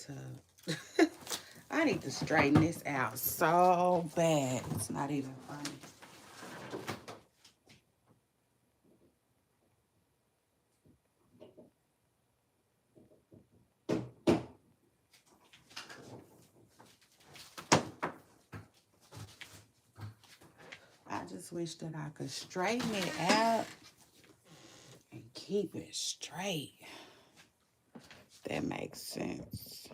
to I need to straighten this out so bad. It's not even funny. I just wish that I could straighten it out and keep it straight. That makes sense.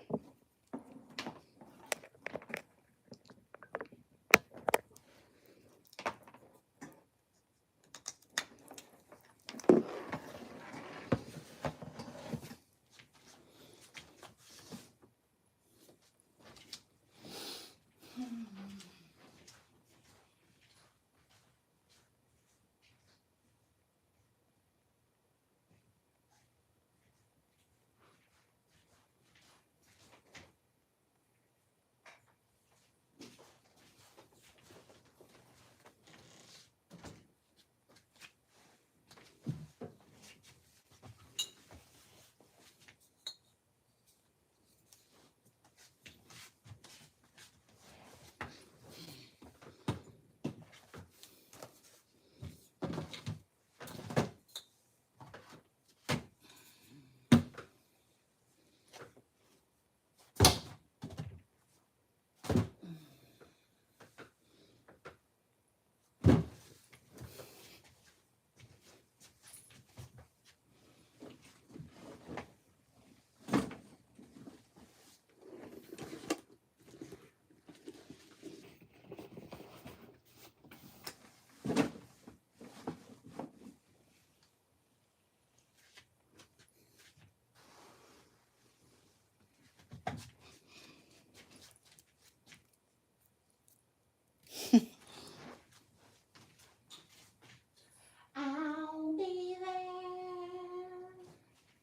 I'll be there.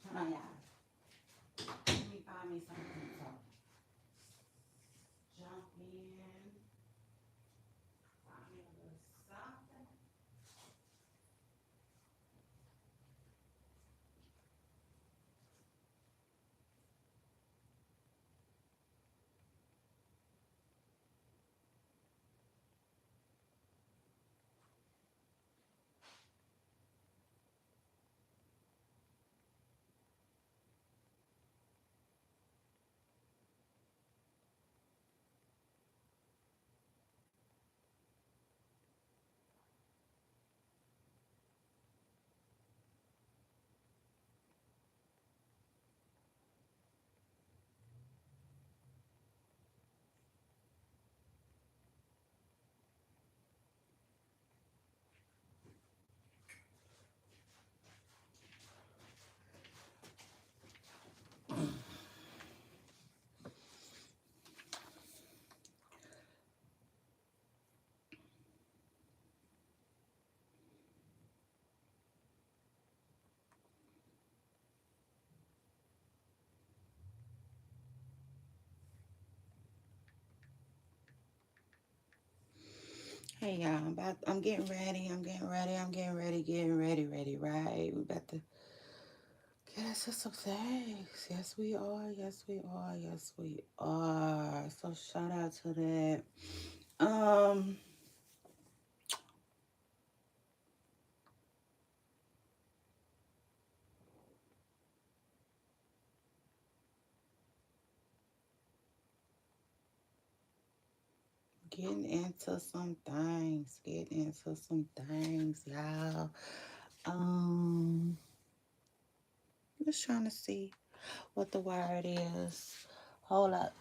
Hold on, y'all. Let me find me something to jump in. Find me a little something. Hey y'all, I'm getting ready. Getting ready, right? We about to get us some things. Yes, we are. So shout out to that. Um, Getting into some things, y'all. Um, just trying to see what the word is. Hold up.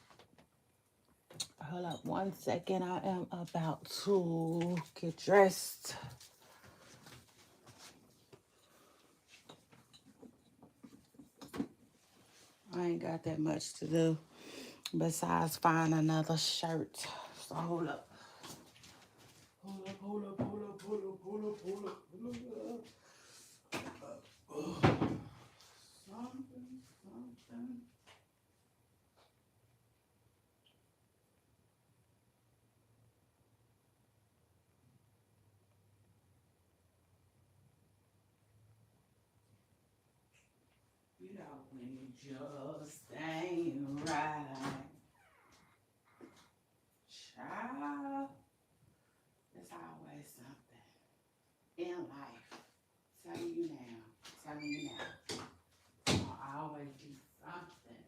Hold up 1 second. I am about to get dressed. I ain't got that much to do besides find another shirt. So hold up. Something. You know when you just ain't right. Child, it's always something in life. Telling you now. Telling you now. I'll always be something.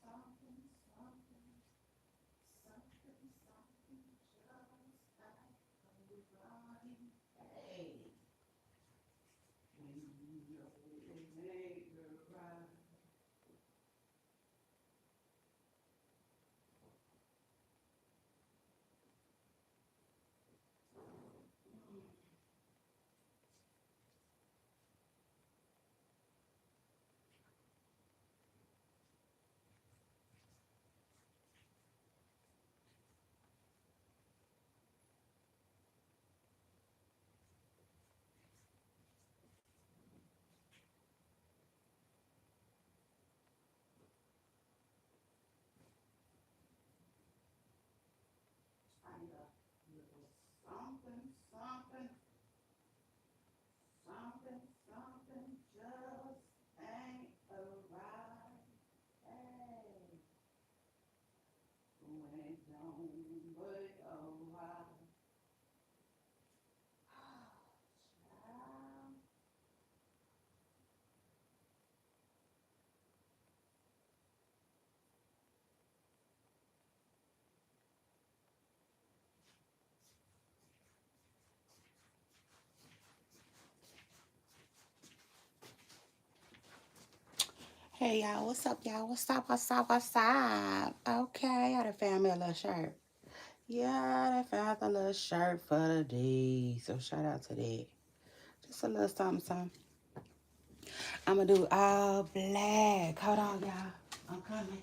Something, something, something, something, just like a divine. Hey, when you know it ain't right. Find a little something, something, something, something, just ain't right. Hey, when it don't but alright. Child. Hey y'all, what's up, y'all? What's up? What's up? What's up? Okay, I done found me a little shirt. Yeah, I done found a little shirt for the day. So shout out to that. Just a little something, something. I'm gonna do all black. Hold on, y'all. I'm coming.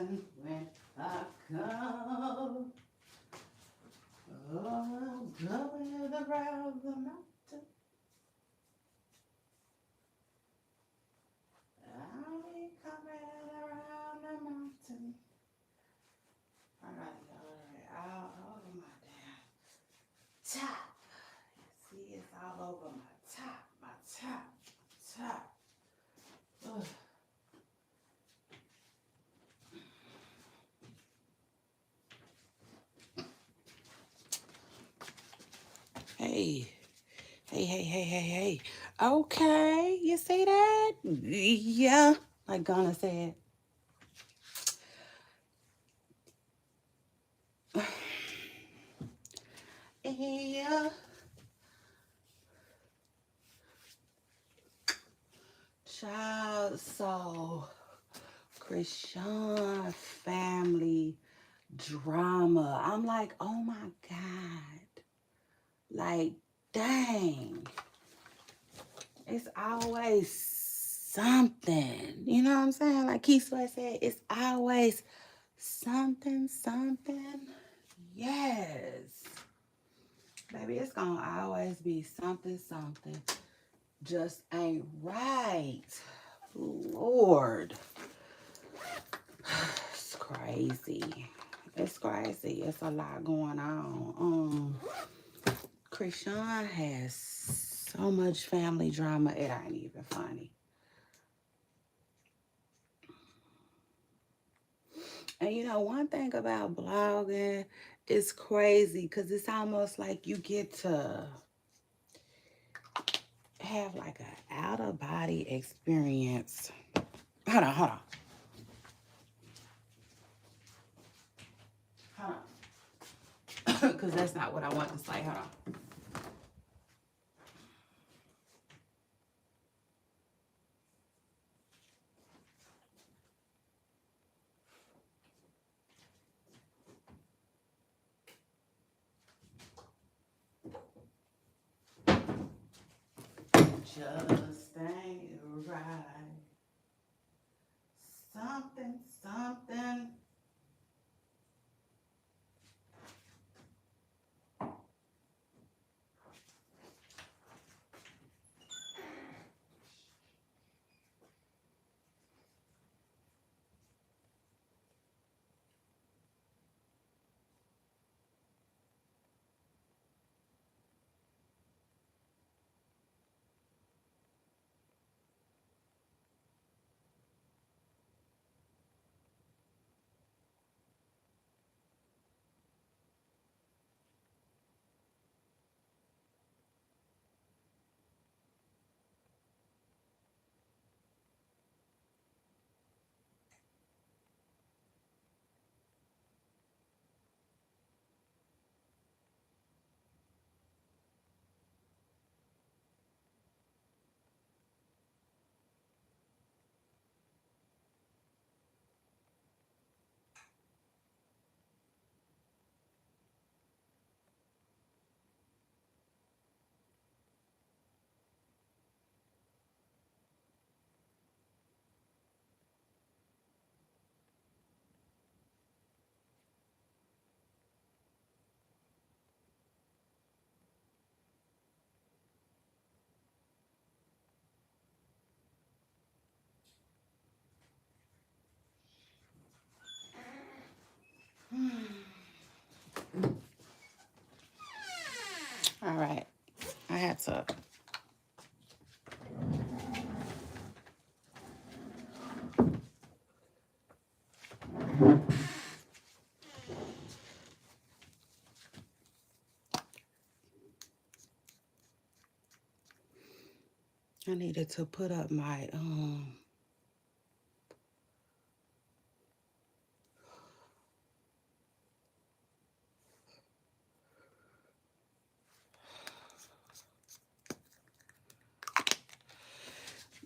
mountain when I come. Oh, going around the mountain. I'll be coming around the mountain. I gotta go out over my damn top. See, it's all over my top, top. Ugh. Hey, hey. Okay, you see that? Yeah, like Ghana said. Yeah. Child, so Chrisean family drama. I'm like, oh my God. Like, dang. It's always something. You know what I'm saying? Like Keith Sweat said, it's always something. Yes. Baby, it's gonna always be something. Just ain't right. Lord. It's crazy. It's a lot going on. Chrisean has so much family drama, it ain't even funny. And you know, one thing about blogging is crazy because it's almost like you get to have like an out-of-body experience. Hold on. Because that's not what I want to say. Hold on. Just ain't right. Something. All right. I had to. I needed to put up my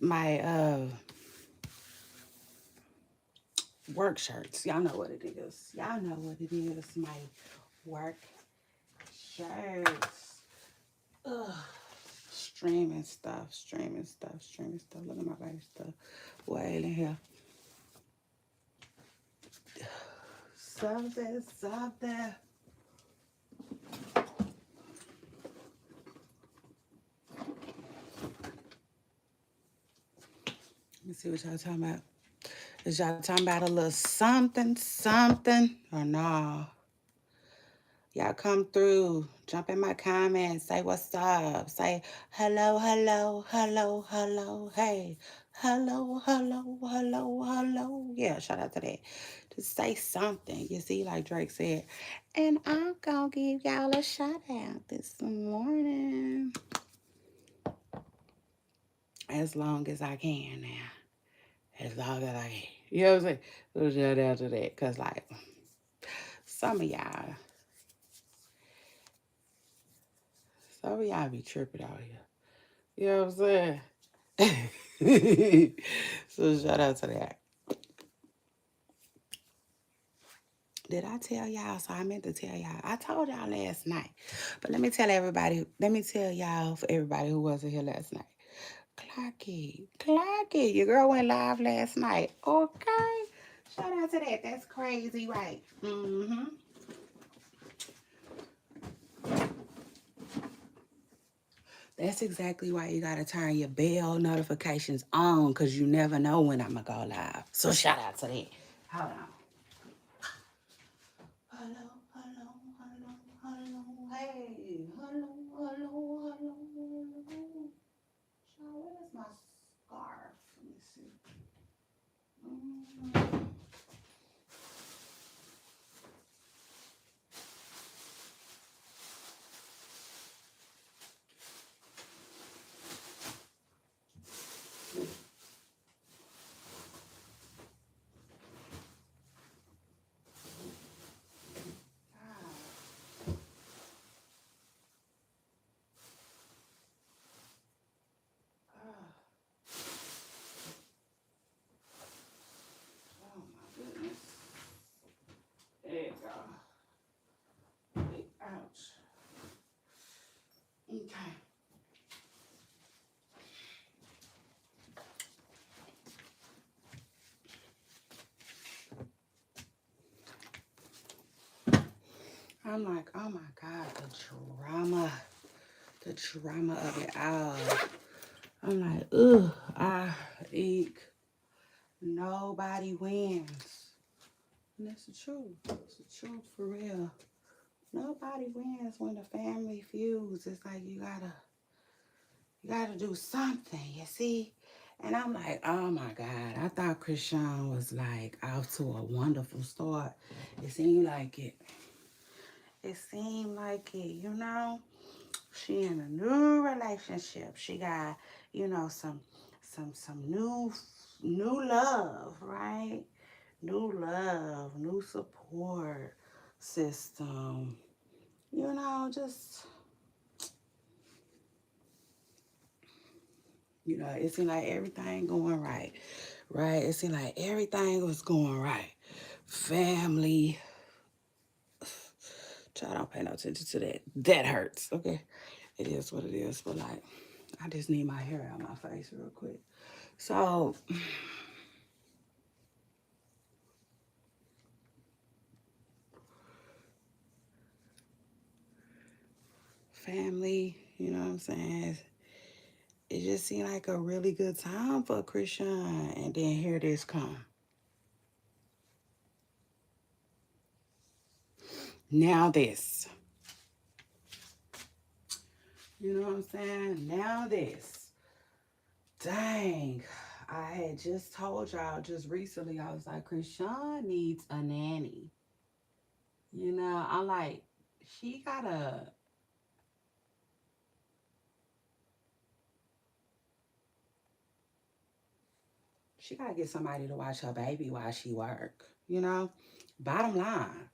my work shirts. Y'all know what it is. My work shirts. Ugh. Streaming stuff. Look at my baby stuff. Way in here. Something, something. Let me see what y'all talking about. Is y'all talking about a little something, something, or no? Y'all come through, jump in my comments, say what's up, say hello, hello, hello, hello, hey, hello, hello, hello, hello. Yeah, shout out to that. Just say something. You see, like Drake said. And I'm gonna give y'all a shout out this morning. As long as I can now. As long as I can. You know what I'm saying? So shout out to that. Cause like some of y'all, some of y'all be tripping out here. You know what I'm saying? So shout out to that. Did I tell y'all? So I meant to tell y'all. I told y'all last night. But let me tell everybody, let me tell y'all for everybody who wasn't here last night. Clock it. Clock it. Your girl went live last night. Okay. Shout out to that. That's crazy, right? Mm-hmm. That's exactly why you gotta turn your bell notifications on, because you never know when I'm gonna go live. So shout out to that. Hold on. Hello, hello, hello, hello, hey, hello, hello, hello, hello. Child, where's my scarf? Let me see. Mm. Ah, oh my goodness. There you go. Ouch. Okay. I'm like, oh my God, the drama of it all. I'm like, ugh, eek. Nobody wins. And that's the truth. It's the truth for real. Nobody wins when the family feuds. It's like you gotta do something, you see? And I'm like, oh my God. I thought Chrisean was like off to a wonderful start. It seemed like it. It seemed like it, you know? She in a new relationship. She got, some new love, right? New love, new support system. Just it seemed like everything going right. Right? It seemed like everything was going right. Family. Child, don't pay no attention to that. That hurts. Okay. It is what it is. But like, I just need my hair out my face real quick. So family, you know what I'm saying? It just seemed like a really good time for Chrisean. And then here this come. Now this. You know what I'm saying? Now this. Dang. I had just told y'all just recently, I was like, Chrisean needs a nanny. I'm like, she gotta, she gotta get somebody to watch her baby while she work. Bottom line.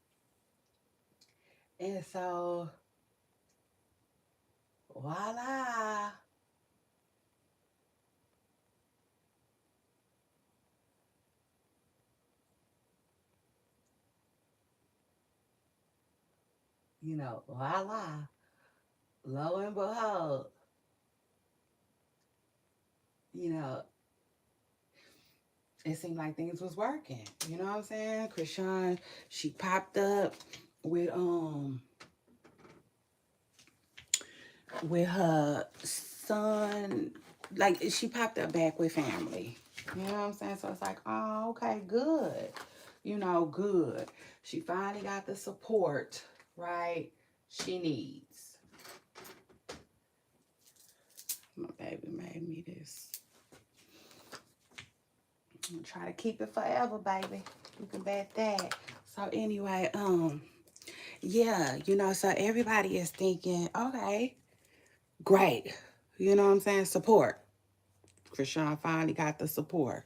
And so, voila. Voila. Lo and behold, you know, it seemed like things was working. You know what I'm saying? Chrisean, she popped up with her son. Like, she popped up back with family. You know what I'm saying? So it's like, oh, okay, good. You know, good. She finally got the support, right, she needs. My baby made me this. I'm gonna try to keep it forever, baby. You can bet that. So anyway, yeah, you know, so everybody is thinking, okay, great. You know what I'm saying? Support. Chrisean finally got the support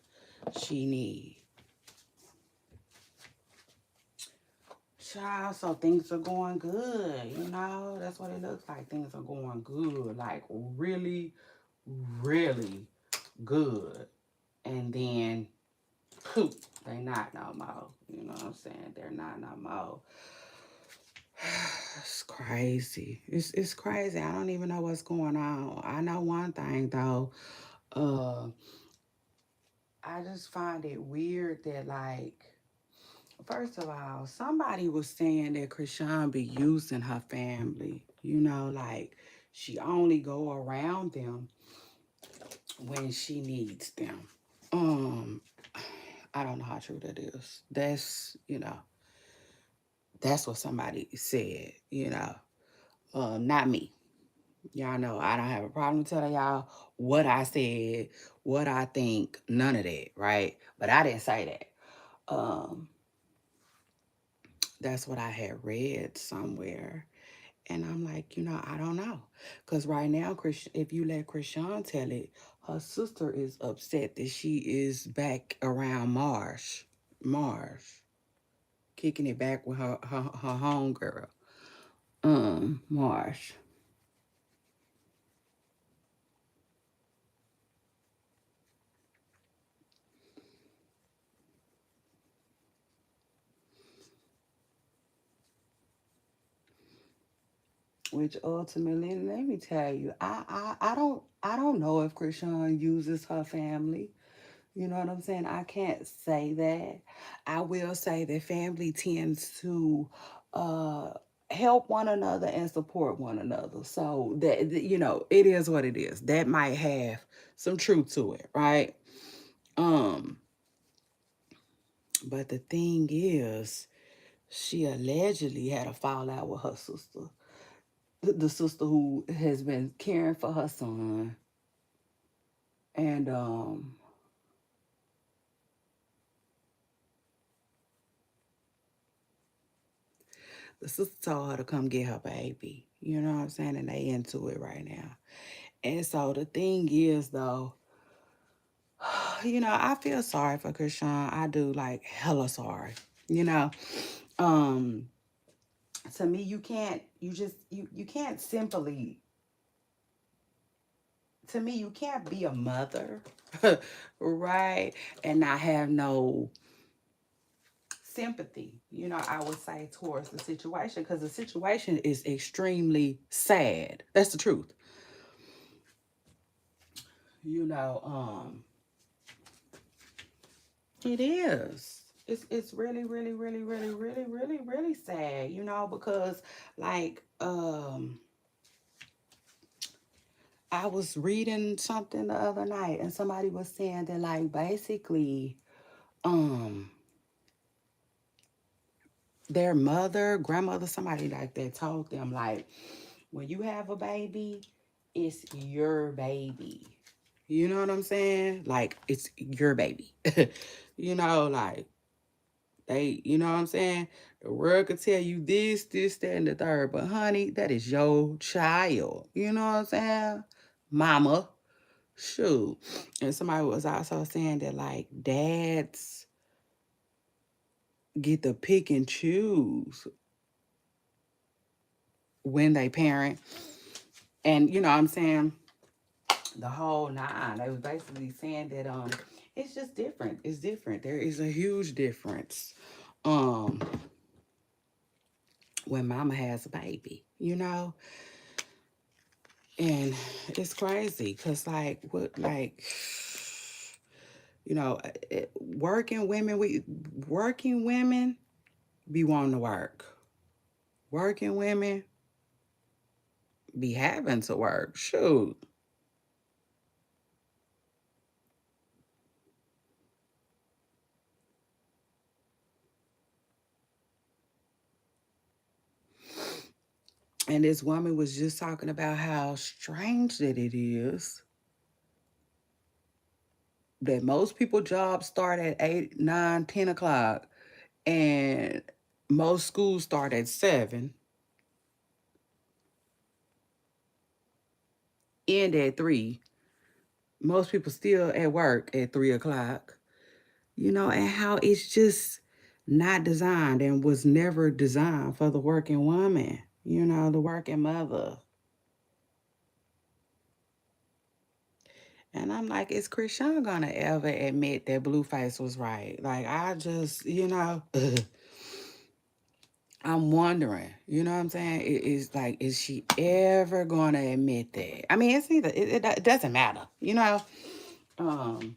she need. Child, so things are going good, you know? That's what it looks like. Things are going good. Like, really, really good. And then, poof, they not no more. You know what I'm saying? They're not no more. It's crazy. It's crazy. I don't even know what's going on. I know one thing, though. Uh, I just find it weird that, like, first of all, somebody was saying that Chrisean be using her family. You know, like, she only go around them when she needs them. Um, I don't know how true that is. That's, you know, that's what somebody said, you know. Not me. Y'all know I don't have a problem telling y'all what I said, what I think, none of that, right? But I didn't say that. That's what I had read somewhere. And I'm like, you know, I don't know. Because right now, if you let Chrisean tell it, her sister is upset that she is back around Mars, kicking it back with her homegirl, Marsh. Which ultimately, let me tell you, I don't know if Chrisean uses her family. You know what I'm saying? I can't say that. I will say that family tends to uh help one another and support one another. So you know, it is what it is. That might have some truth to it, right? Um, but the thing is, she allegedly had a fallout with her sister. The sister who has been caring for her son. And the sister told her to come get her baby. You know what I'm saying? And they into it right now. And so the thing is, though, you know, I feel sorry for Chrisean. I do, like, hella sorry. You know, um, to me, you can't simply, to me, you can't be a mother, right, and not have no sympathy, you know, I would say, towards the situation, because the situation is extremely sad. That's the truth. You know, it is. It's really, really, really, really, really, really, really sad, you know, because, like, I was reading something the other night and somebody was saying that, like, basically, um their mother, grandmother, somebody like that told them, like, when you have a baby, it's your baby. You know what I'm saying? Like, it's your baby. You know, like, you know what I'm saying? The world could tell you this, that, and the third, but honey, that is your child. You know what I'm saying? Mama. Shoot. And somebody was also saying that, like, dads get to pick and choose when they parent. And you know what I'm saying? The whole nine. They was basically saying that it's just different. It's different. There is a huge difference. Um when mama has a baby, you know? And it's crazy because, like, what, like, You know, working women be wanting to work. Working women be having to work. Shoot. And this woman was just talking about how strange that it is that most people jobs start at 8, 9, 10 o'clock, and most schools start at 7, end at 3. Most people still at work at 3 o'clock. And how it's just not designed and was never designed for the working woman, the working mother. And I'm like, is Chrisean gonna ever admit that Blueface was right? Like, I just, I'm wondering, you know what I'm saying? Is like, is she ever gonna admit that? I mean, it's neither, it doesn't matter. Um,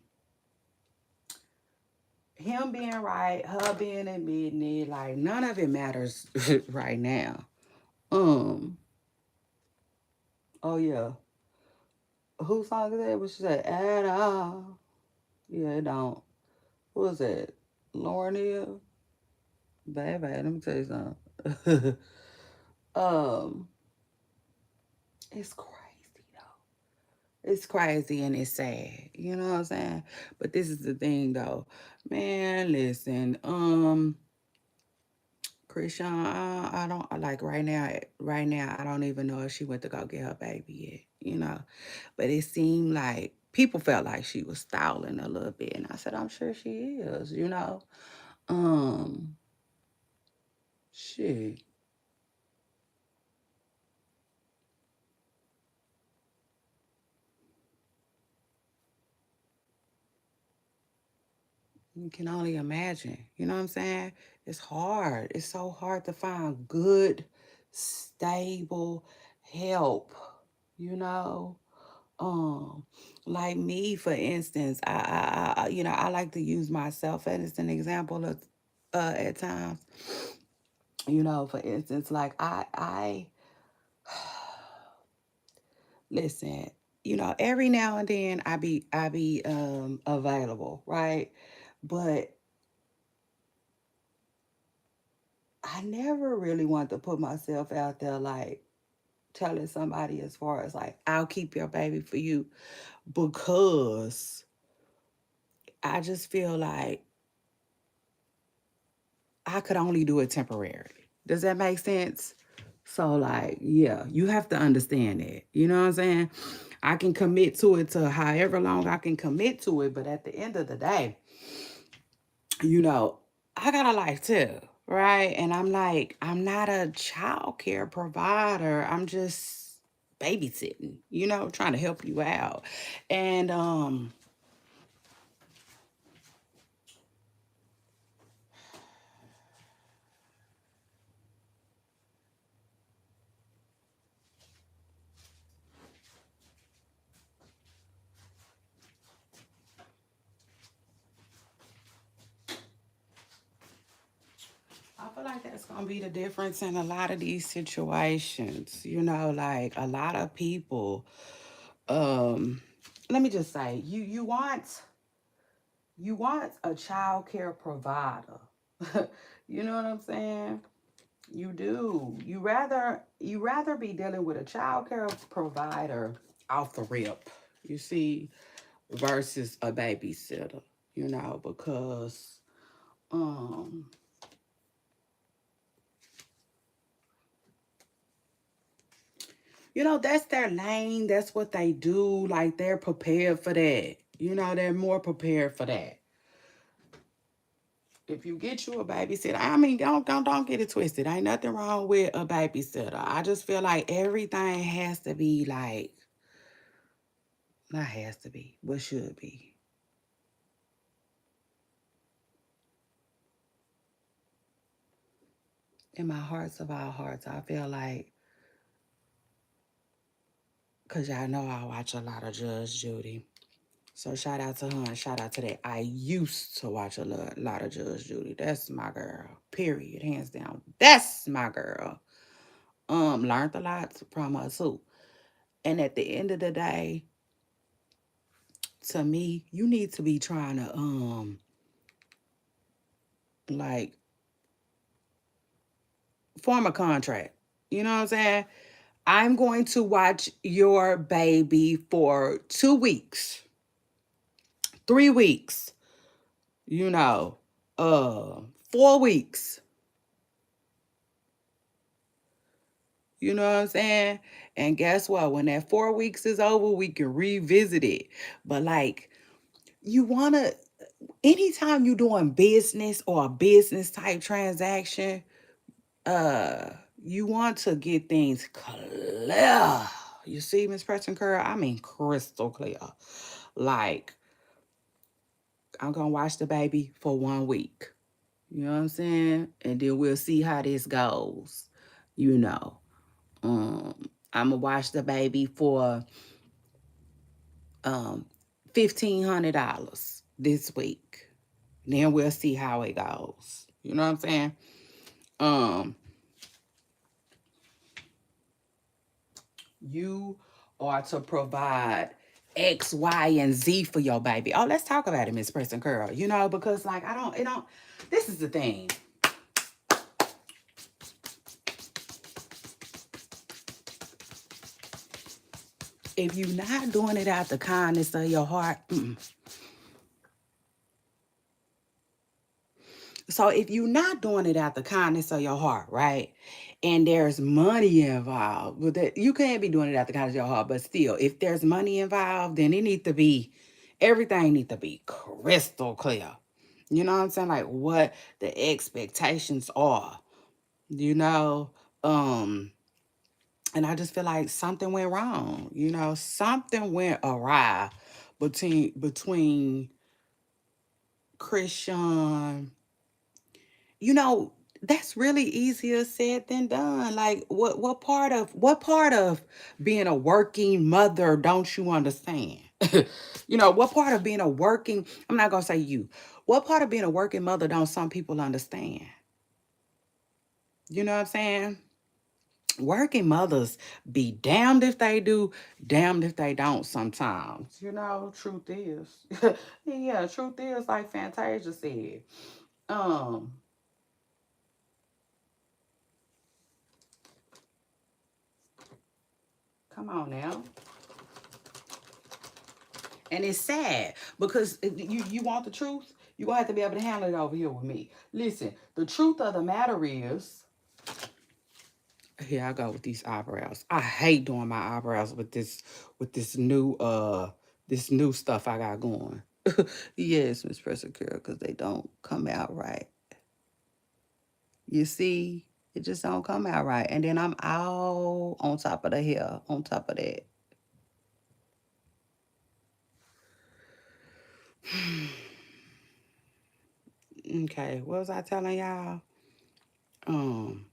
him being right, her being admitting it, like, none of it matters right now. Um, oh yeah. Whose song is that? What she said? At all. Yeah, it don't. Who is that? Lauren Hill? Baby, let me tell you something. um, it's crazy though. It's crazy and it's sad. You know what I'm saying? But this is the thing though. Man, listen, Chrisean, I don't like right now, I don't even know if she went to go get her baby yet. But it seemed like people felt like she was stalling a little bit. And I said, I'm sure she is. Um, shit. You can only imagine. You know what I'm saying? It's hard. It's so hard to find good, stable help, you know? Um, like me, for instance, I like to use myself as an example of at times. For instance, like I listen, every now and then I be available, right? But I never really want to put myself out there like telling somebody as far as like I'll keep your baby for you, because I just feel like I could only do it temporarily. Does that make sense? So like, yeah, you have to understand that. You know what I'm saying? I can commit to it to however long I can commit to it, but at the end of the day, you know, I got a life too, right? And I'm like, I'm not a child care provider. I'm just babysitting, trying to help you out. And I feel like that's gonna be the difference in a lot of these situations. Like a lot of people, um, let me just say, you want a child care provider. You know what I'm saying? You do. You rather be dealing with a child care provider off the rip, you see, versus a babysitter, because um that's their lane, that's what they do, like they're prepared for that. They're more prepared for that. If you get you a babysitter, I mean, don't get it twisted. Ain't nothing wrong with a babysitter. I just feel like everything has to be like, not has to be, but should be. In my hearts of all hearts, I feel like, because y'all know I watch a lot of Judge Judy. So shout out to her and shout out to that. I used to watch a lot of Judge Judy. That's my girl. Period. Hands down. That's my girl. Learned a lot from her too. And at the end of the day, to me, you need to be trying to like form a contract. You know what I'm saying? I'm going to watch your baby for 2 weeks, 3 weeks, you know, 4 weeks. You know what I'm saying? And guess what? When that 4 weeks is over, we can revisit it. But like, you wanna anytime you doing business or a business type transaction, you want to get things clear. You see, Miss Preston Curl? I mean crystal clear. Like, I'm gonna watch the baby for 1 week. You know what I'm saying? And then we'll see how this goes. You know. I'm gonna watch the baby for um $1,500 this week. Then we'll see how it goes. You know what I'm saying? Um, you are to provide X, Y, and Z for your baby. Oh, let's talk about it, Miss Preston Curl. You know, because like it don't. This is the thing. If you're not doing it out the kindness of your heart, so if you're not doing it out the kindness of your heart, right? And there's money involved, but that you can't be doing it out the kindness of your heart. But still, if there's money involved, then it needs to be everything needs to be crystal clear. You know what I'm saying? Like what the expectations are. You know, um, and I just feel like something went wrong. You know, something went awry between Chrisean. You know, that's really easier said than done. Like what part of being a working mother don't you understand? You know, what part of being a working, I'm not gonna say you, what part of being a working mother don't some people understand? You know what I'm saying? Working mothers be damned if they do, damned if they don't sometimes. You know, truth is. Yeah, truth is like Fantasia said. Um, Come on now. And it's sad because you want the truth, you're going to have to be able to handle it over here with me. Listen, the truth of the matter is, here I go with these eyebrows. I hate doing my eyebrows with this new stuff I got going. Yes, Miss Presser Girl, because they don't come out right. You see, it just don't come out right. And then I'm all on top of the hair, on top of that. Okay, what was I telling y'all? Um,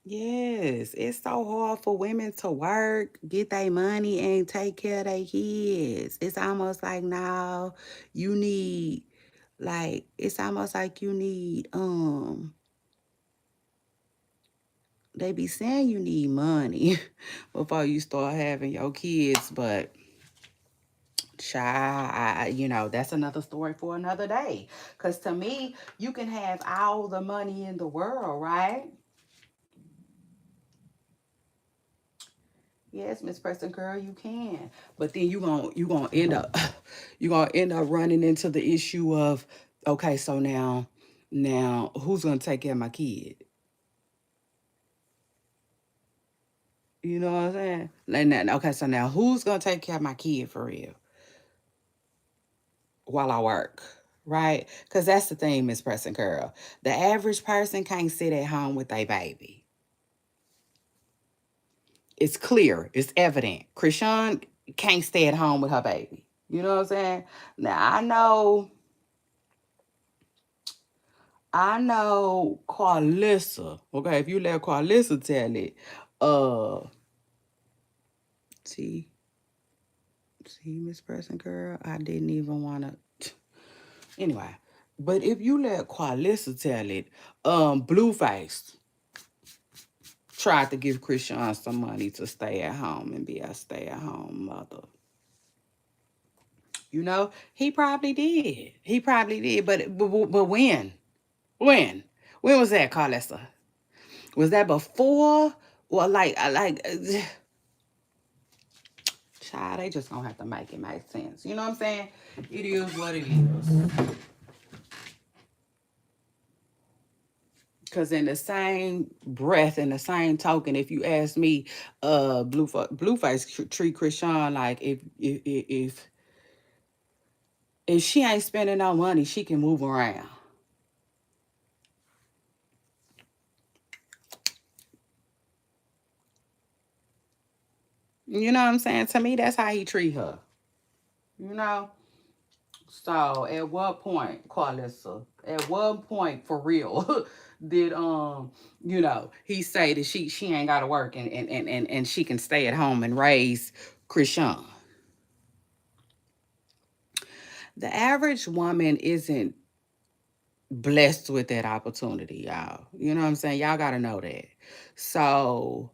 Yes, it's so hard for women to work, get their money, and take care of their kids. It's almost like now you need, like, it's almost like you need, they be saying you need money before you start having your kids, but child, that's another story for another day. Because to me, you can have all the money in the world, right? Yes, Miss Preston Girl, you can. But then you gonna end up you gonna end up running into the issue of, okay, so now who's gonna take care of my kid? You know what I'm saying? Like now, okay, so now who's gonna take care of my kid for real while I work? Right? Because that's the thing, Miss Preston Girl. The average person can't sit at home with a baby. It's clear, it's evident. Chrisean can't stay at home with her baby. You know what I'm saying? Now I know Carlissa. Okay, if you let Carlissa tell it, uh, see, See, Miss Person Girl, I didn't even want to. Anyway, but if you let Qualissa tell it, Blueface tried to give Chrisean some money to stay at home and be a stay-at-home mother. You know, he probably did. He probably did. But when? When? When was that, Carlessa? Was that before or child, they just gonna have to make it make sense. You know what I'm saying? It is what it is. Cause in the same breath, in the same token, if you ask me, Blueface treat Chrisean like if she ain't spending no money, she can move around. You know what I'm saying? To me, that's how he treat her. You know. So at what point, Carlissa, at what point for real did he say that she ain't gotta work and she can stay at home and raise Chrisean? The average woman isn't blessed with that opportunity, y'all. You know what I'm saying? Y'all gotta know that. So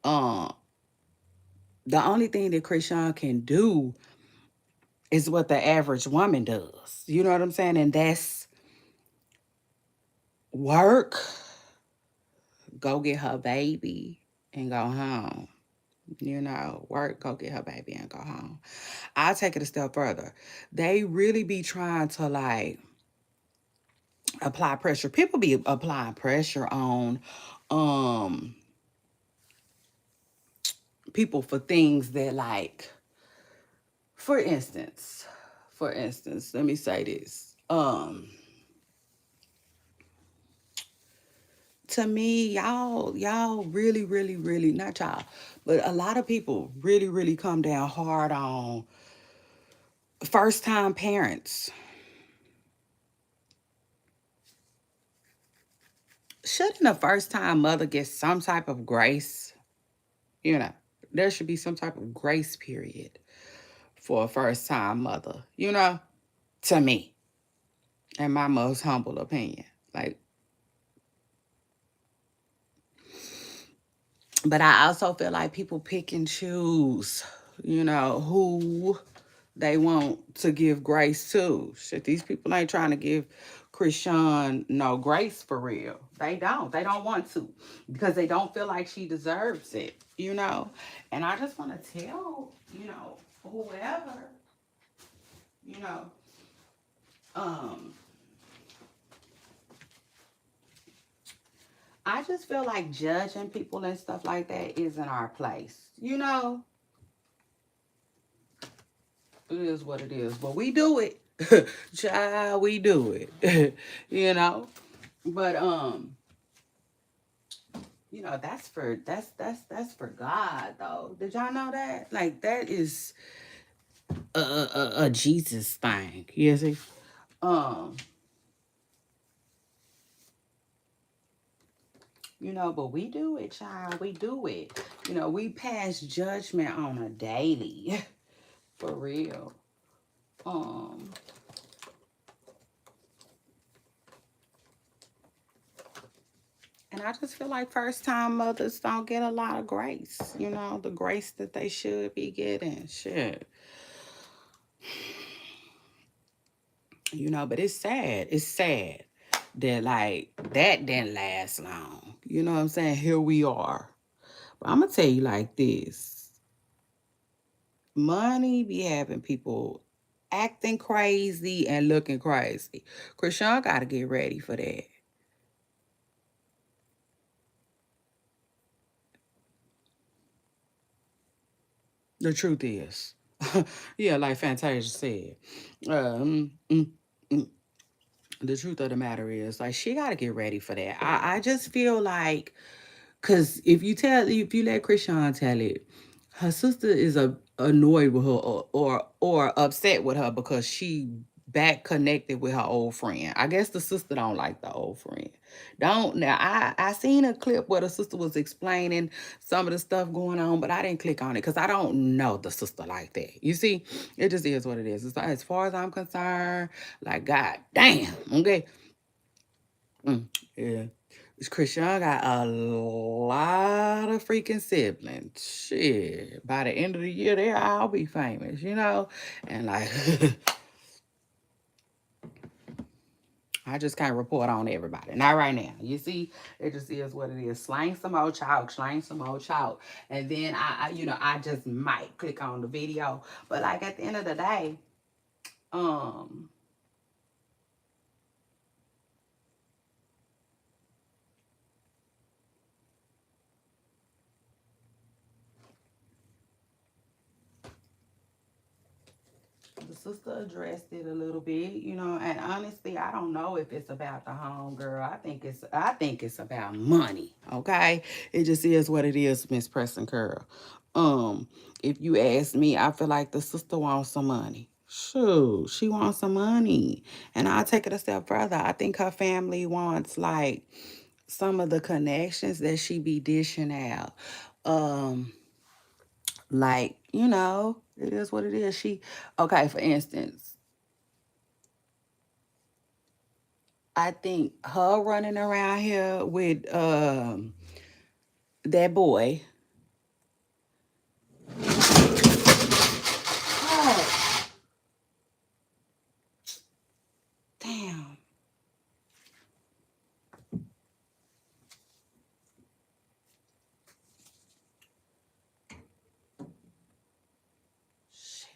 um the only thing that Chrisean can do is what the average woman does. You know what I'm saying? And that's work, go get her baby, and go home. Work, go get her baby, and go home. I'll take it a step further. They really be trying to apply pressure. People be applying pressure on um people for things that for instance, let me say this. To me, y'all really, really, really, not y'all, but a lot of people really, really come down hard on first time parents. Shouldn't a first time mother get some type of grace? You know, there should be some type of grace period for a first time mother, to me, in my most humble opinion. Like, but I also feel like people pick and choose, who they want to give grace to. Shit, these people ain't trying to give Chrisean no grace for real. They don't. They don't want to because they don't feel like she deserves it. And I just want to tell, whoever, you know, um, I just feel like judging people and stuff like that isn't our place. It is what it is. But we do it. Child, we do it. you know. But that's for God though. Did y'all know that? Like that is a Jesus thing. You see? Um, but we do it, child. We do it. We pass judgment on a daily. For real. Um, and I just feel like first time mothers don't get a lot of grace, the grace that they should be getting. Shit. But it's sad. It's sad that that didn't last long. You know what I'm saying? Here we are. But I'm gonna tell you like this. Money be having people acting crazy and looking crazy. Chrisean gotta get ready for that. The truth is. Yeah, like Fantasia said. Um, mm, mm. The truth of the matter is, she got to get ready for that. I just feel like, because if you let Chrisean tell it, her sister is annoyed with her or upset with her because she back connected with her old friend. I guess the sister don't like the old friend. Don't now. I seen a clip where the sister was explaining some of the stuff going on, but I didn't click on it because I don't know the sister like that. You see, it just is what it is. It's like, as far as I'm concerned, like God damn. Okay. Yeah. This Chrisean got a lot of freaking siblings. Shit. By the end of the year, they all be famous, you know? And like I just can't report on everybody. Not right now. You see, it just is what it is. Slang some old chalk, slang some old chalk. And then I just might click on the video. But like at the end of the day, um, the sister addressed it a little bit, and honestly, I don't know if it's about the home girl. I think it's about money. Okay. It just is what it is, Miss Preston Curl. Um, if you ask me, I feel like the sister wants some money. Shoot, she wants some money. And I'll take it a step further. I think her family wants like some of the connections that she be dishing out. Um, like, it is what it is. Okay, for instance, I think her running around here with that boy. Oh, damn. Shit.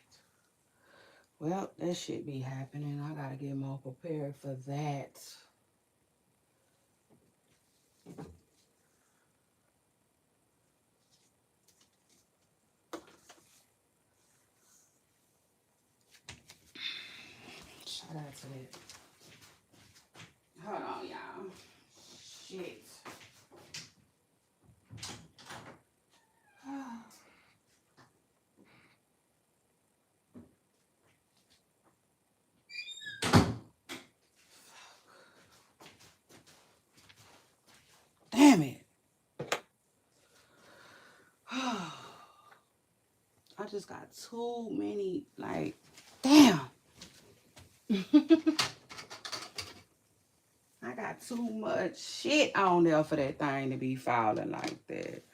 Well, that shit be happening. I gotta get more prepared for that. Shout out to that. Hold on, y'all. Shit. Damn it. I just got too many, like, damn. I got too much shit on there for that thing to be falling like that.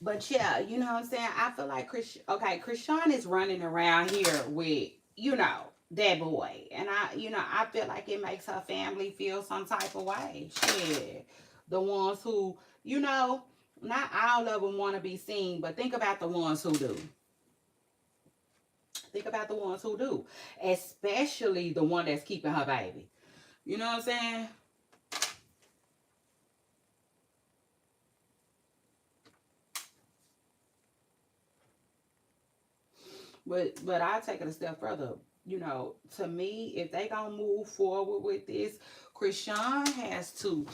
But yeah, you know what I'm saying? I feel like Chrisean is running around here with, that boy. And I feel like it makes her family feel some type of way. Shit. The ones who, not all of them want to be seen, but think about the ones who do. Think about the ones who do. Especially the one that's keeping her baby. You know what I'm saying? But I'll take it a step further. To me, if they gonna move forward with this, Chrisean has to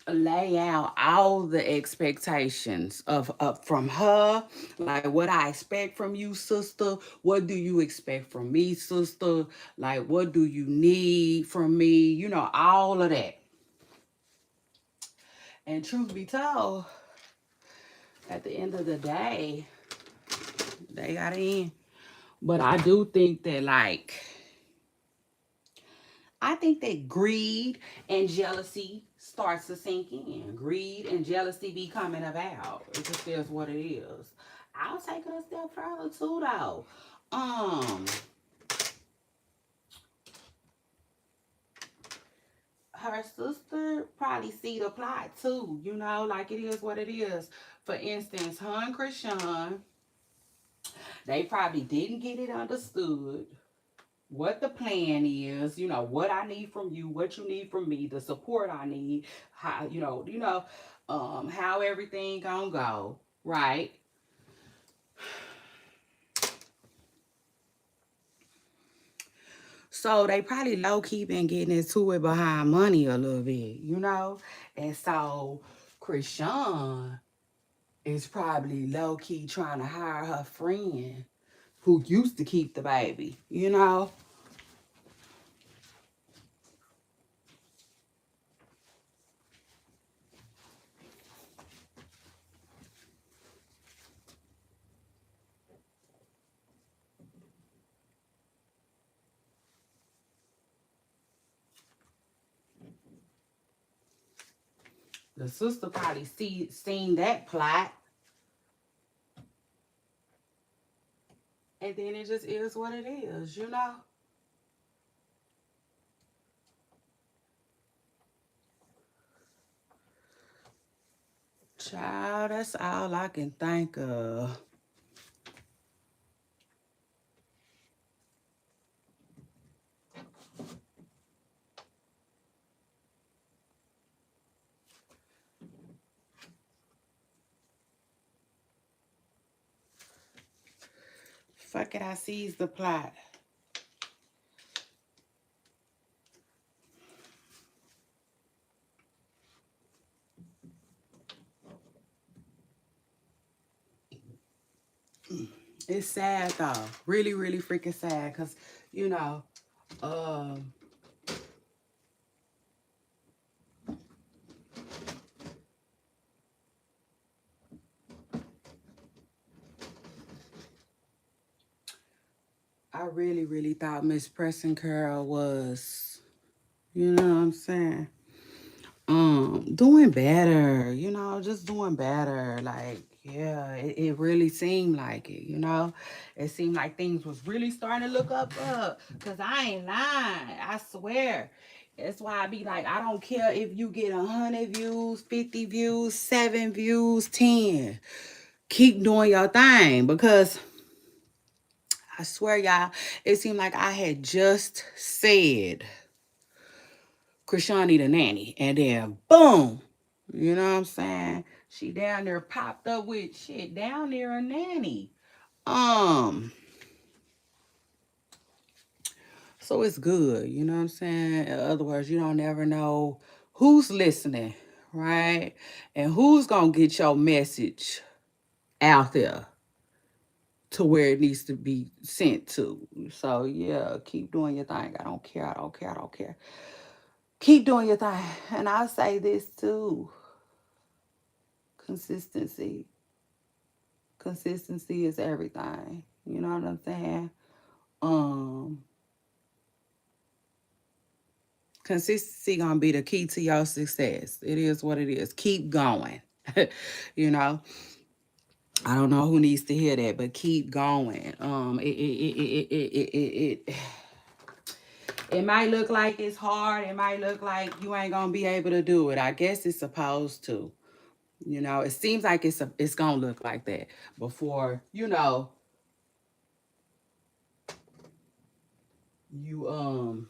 lay out all the expectations of from her, like what I expect from you, sister. What do you expect from me, sister? Like what do you need from me? All of that. And truth be told, at the end of the day, they got in. But I think that greed and jealousy starts to sink in. Greed and jealousy be coming about. It just is what it is. I'll take it a step further too, though. Um, Her sister probably see the plot too. Like it is what it is. For instance, her and Chrisean, they probably didn't get it understood what the plan is, what I need from you, what you need from me, the support I need, how how everything gonna go, right? So they probably low key been getting into it behind money a little bit. And so Chrisean is probably low key trying to hire her friend who used to keep the baby, you know? The sister probably seen that plot, and then it just is what it is, you know? Child, that's all I can think of. Fuck it, I seized the plot. It's sad though. Really, really freaking sad. Cause, you know, um, I really, really thought Miss Preston Curl was, you know what I'm saying? Doing better, you know, just doing better. Like, yeah, it really seemed like it, you know. It seemed like things was really starting to look up. Cause I ain't lying. I swear. That's why I be like, I don't care if you get 100 views, 50 views, 7 views, 10. Keep doing your thing because I swear, y'all, it seemed like I had just said Chrisean need a nanny, and then boom, you know what I'm saying? She down there popped up with shit down there a nanny. Um, so it's good, you know what I'm saying? In other words, you don't ever know who's listening, right? And who's gonna get your message out there to where it needs to be sent to. So yeah, keep doing your thing. I don't care. I don't care. I don't care. Keep doing your thing. And I'll say this too. Consistency. Consistency is everything. You know what I'm saying? Um Consistency gonna be the key to your success. It is what it is. Keep going. You know, I don't know who needs to hear that, but keep going. It might look like it's hard. It might look like you ain't gonna be able to do it. I guess it's supposed to. You know, it seems like it's gonna look like that before, you know, you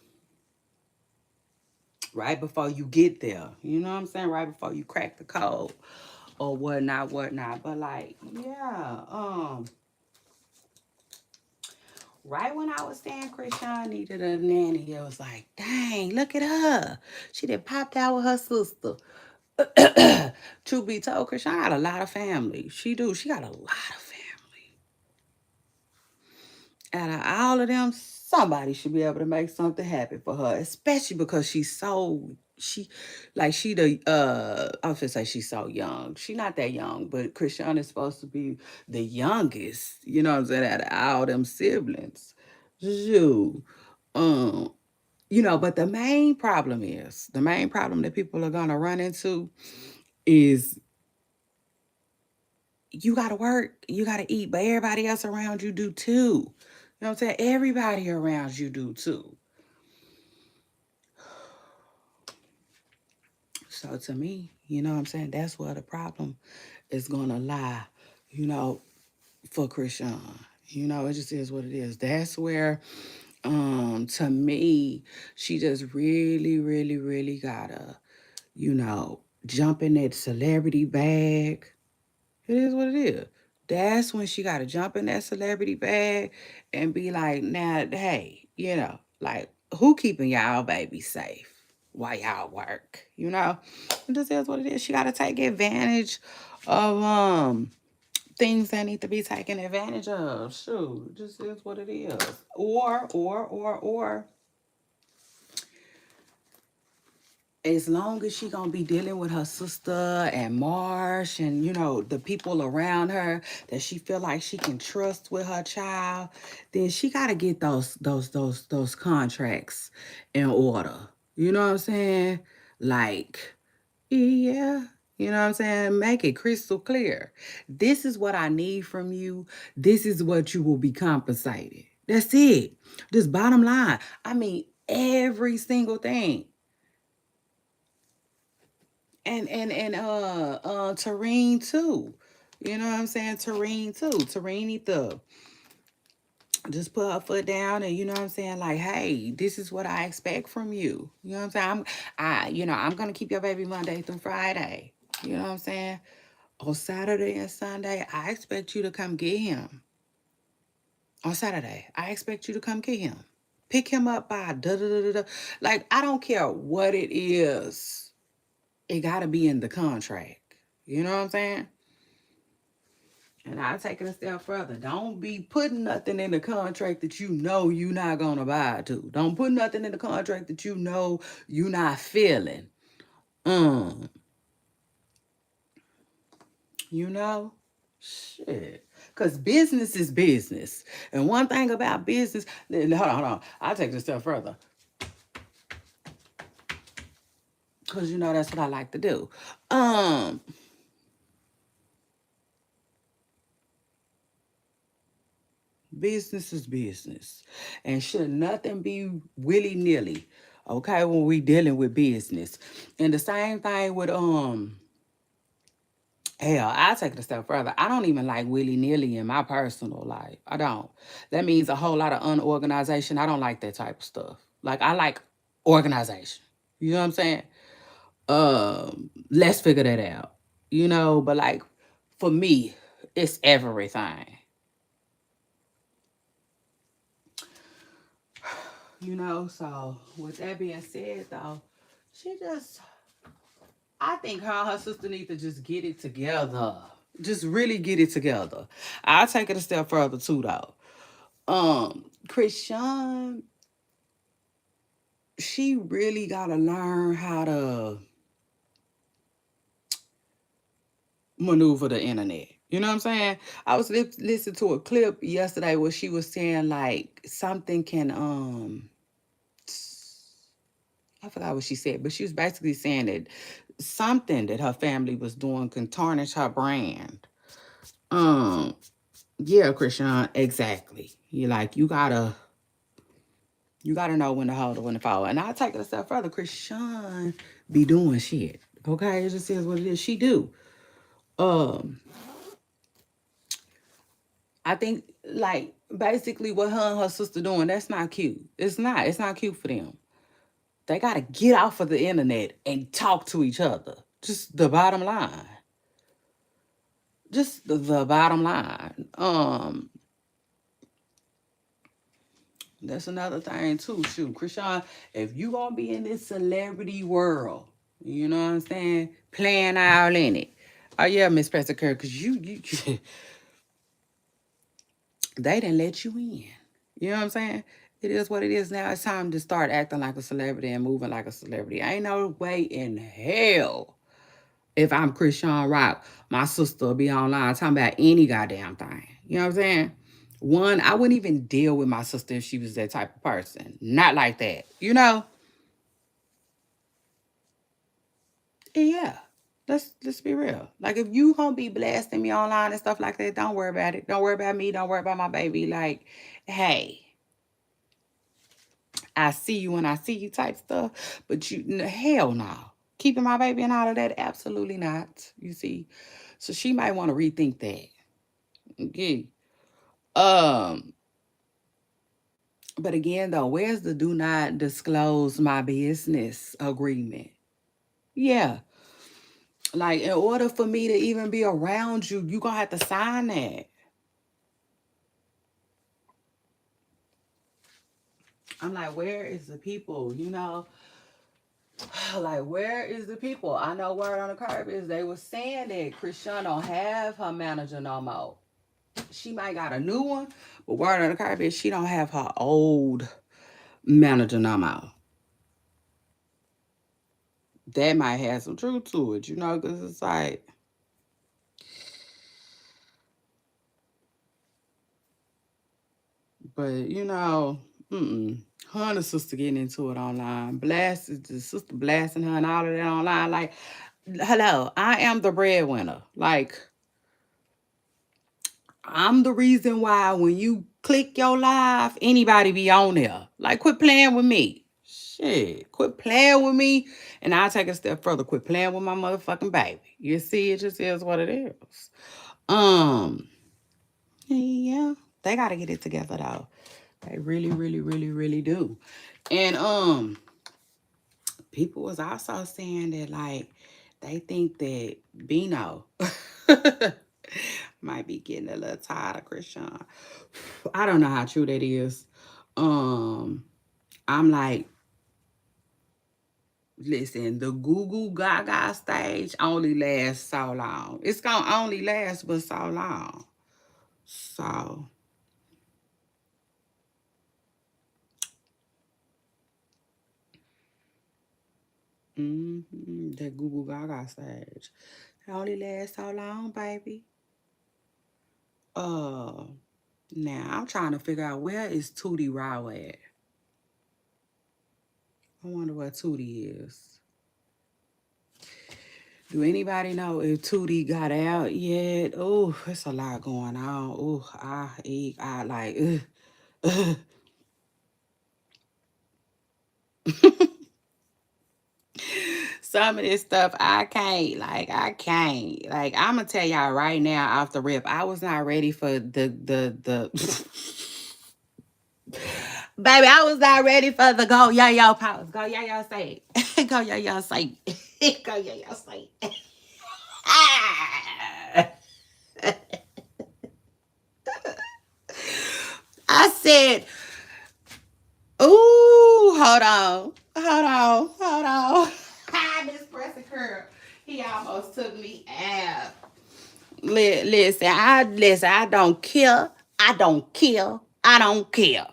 right before you get there. You know what I'm saying? Right before you crack the code or whatnot, whatnot. But like, yeah, right when I was saying Chrisean needed a nanny, it was like, dang, look at her. She done popped out with her sister. Truth be told, Chrisean got a lot of family. She do. She got a lot of family. Out of all of them, somebody should be able to make something happen for her, especially because she's so she the I was gonna say she's so young. She's not that young, but Chrisean is supposed to be the youngest, you know what I'm saying, out of all them siblings. Shoot. Um, you know, but the main problem that people are gonna run into is you gotta work, you gotta eat, but everybody else around you do too. You know what I'm saying? Everybody around you do too. So to me, you know what I'm saying? That's where the problem is gonna lie, you know, for Chrisean. You know, it just is what it is. That's where to me, she just really, really, really gotta, you know, jump in that celebrity bag. It is what it is. That's when she got to jump in that celebrity bag and be like, now, hey, you know, like, who keeping y'all baby safe while y'all work? You know, it just is what it is. She got to take advantage of things that need to be taken advantage of. Shoot, just is what it is. Or as long as she gonna be dealing with her sister and Marsh and the people around her that she feel like she can trust with her child, then she gotta get those contracts in order. You know what I'm saying? Like, yeah. You know what I'm saying? Make it crystal clear. This is what I need from you. This is what you will be compensated. That's it. Just bottom line. I mean, every single thing. And Terrine too. You know what I'm saying? Terrine too. Terrine need to just put her foot down and you know what I'm saying, like, hey, this is what I expect from you. You know what I'm saying? I'm gonna keep your baby Monday through Friday. You know what I'm saying? On Saturday and Sunday, I expect you to come get him. On Saturday, I expect you to come get him. Pick him up by da da da da da. Like, I don't care what it is. It gotta be in the contract. You know what I'm saying? And I'll take it a step further. Don't be putting nothing in the contract that you know you're not gonna buy to. Don't put nothing in the contract that you know you're not feeling. Um, you know? Shit. Cause business is business. And one thing about business, hold on. I'll take it a step further. Cause that's what I like to do. Um, Business is business. And should nothing be willy-nilly. Okay, when we dealing with business. And the same thing with hell, I take it a step further. I don't even like willy-nilly in my personal life. I don't. That means a whole lot of unorganization. I don't like that type of stuff. Like, I like organization. You know what I'm saying? Let's figure that out. But like, for me, it's everything. So with that being said, though, she just, I think her and her sister need to just get it together. Just really get it together. I'll take it a step further too, though. Chrisean, she really gotta learn how to maneuver the internet. You know what I'm saying? I was listening to a clip yesterday where she was saying like something can I forgot what she said, but she was basically saying that something that her family was doing can tarnish her brand. Um, yeah, Chrisean, exactly. You gotta know when to hold it, when to fall. And I'll take it a step further. Chrisean be doing shit. Okay, it just is what it is. She do. Um, I think like basically what her and her sister doing, that's not cute. It's not. It's not cute for them. They gotta get off of the internet and talk to each other. Just the bottom line. Just the bottom line. That's another thing too. Shoot, Chrisean, if you gonna be in this celebrity world, you know what I'm saying, playing all in it. Oh yeah, Miss Pastor Kerr, cause you they didn't let you in. You know what I'm saying? It is what it is now. It's time to start acting like a celebrity and moving like a celebrity. Ain't no way in hell if I'm Chrisean Rock, my sister will be online talking about any goddamn thing. You know what I'm saying? One, I wouldn't even deal with my sister if she was that type of person. Not like that. Yeah. Let's be real. Like if you gonna be blasting me online and stuff like that, don't worry about it. Don't worry about me. Don't worry about my baby. Like, hey, I see you when I see you type stuff. But hell no. Keeping my baby and all of that, absolutely not. You see. So she might want to rethink that. Okay. Um, but again though, where's the do not disclose my business agreement? Yeah. Like in order for me to even be around you, you gonna have to sign that. I'm like, where is the people? Like, where is the people? I know word on the curb is they were saying that Chrisean don't have her manager no more. She might got a new one, but word on the curb is she don't have her old manager no more. That might have some truth to it, because it's like, but her and the sister getting into it online. The sister blasting her and all of that online. Like, hello, I am the breadwinner. Like, I'm the reason why when you click your live, anybody be on there. Like, quit playing with me. Shit, quit playing with me. And I'll take a step further. Quit playing with my motherfucking baby. You see, it just is what it is. Um, yeah, they gotta get it together though. They really, really, really, really do. And people was also saying that like they think that Bino might be getting a little tired of Chrisean. I don't know how true that is. Um, I'm like, listen, the Google Gaga stage only lasts so long. It's gonna only last but so long. So, that Google Gaga stage. It only lasts so long, baby. Uh, Now I'm trying to figure out where is Tootie Raw at. I wonder where Tootie is. Do anybody know if Tootie got out yet? Oh, it's a lot going on. Oh, I like. Some of this stuff I can't. Like I can't. Like I'm gonna tell y'all right now off the rip. I was not ready for the. Baby, I was not ready for the go yo yo powers. Go yo yo say. Go yo yo say. Go yo yo say. I said, ooh, hold on. Hold on. Hold on. Miss Pressing Curl. He almost took me out. Listen, I don't care. I don't care. I don't care.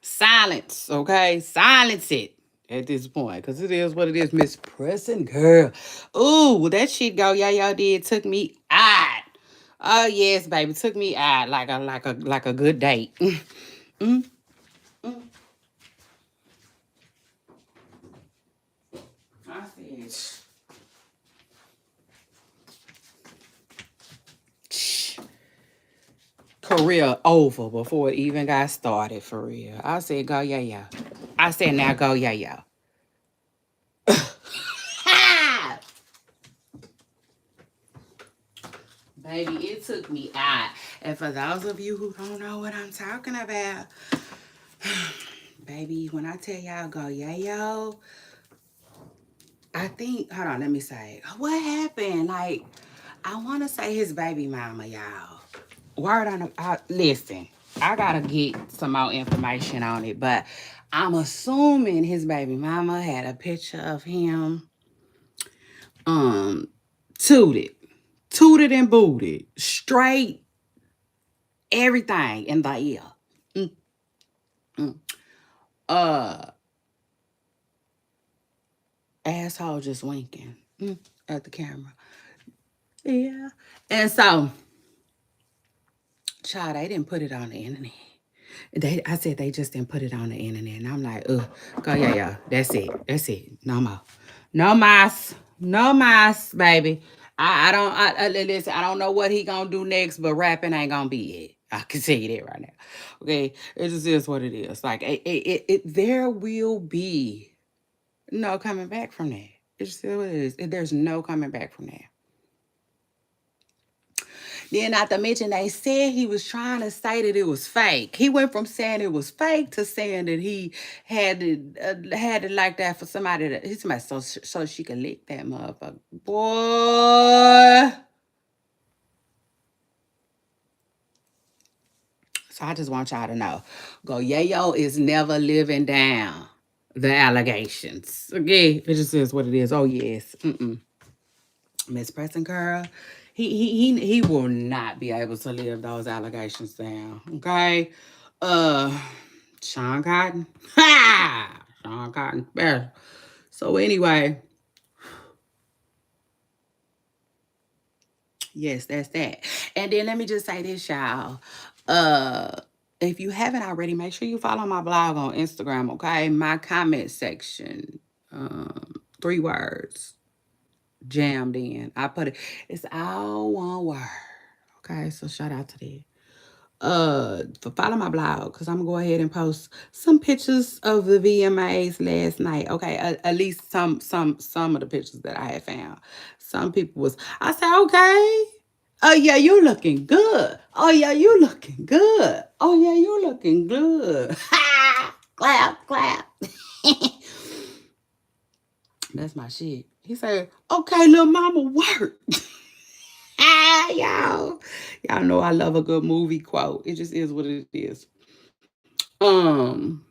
Silence, okay? Silence it at this point. Because it is what it is, Miss Pressing Girl. Ooh, that shit go y'all did took me out. Oh yes, baby. Took me out like a good date. Mm, mm. I said, career over before it even got started for real. I said, go yeah. I said, now go yeah. Baby, it took me out. And for those of you who don't know what I'm talking about, baby, when I tell y'all go yayo, I think, hold on, let me say, what happened? Like, I want to say his baby mama, y'all. Word on the, listen, I got to get some more information on it, but I'm assuming his baby mama had a picture of him, um, tooted, tooted and booted, straight, everything in the ear. Mm, mm. Uh, Asshole just winking at the camera. Yeah. And so, child, they didn't put it on the internet. I said they just didn't put it on the internet. And I'm like, go yeah. That's it. That's it. No more. No mas. No mas, baby. Listen, I don't know what he gonna do next, but rapping ain't gonna be it. I can tell you that right now. Okay. It just is what it is. Like there will be no coming back from that. It just is what it is. There's no coming back from that. Then not to mention they said he was trying to say that it was fake. He went from saying it was fake to saying that he had it like that for somebody that he's somebody so she could lick that motherfucker. Boy. So I just want y'all to know. Go Yayo is never living down the allegations. Okay. It just is what it is. Oh yes. Miss Preston Girl, he will not be able to live those allegations down. Okay. Uh Sean Cotton. Ha! Sean Cotton. Better. So anyway, yes, that's that. And then let me just say this, y'all. Uh if you haven't already, make sure you follow my blog on Instagram, okay? My comment section. 3 words jammed in. I put it, it's all one word. Okay, so shout out to that. For follow my blog because I'm gonna go ahead and post some pictures of the VMAs last night. Okay, at least some of the pictures that I had found. Some people was I said, okay. Oh yeah, you looking good. Oh yeah, you looking good. Oh yeah, you looking good. Clap, clap. That's my shit. He said, okay, little mama, work. Y'all know I love a good movie quote. It just is what it is. Um,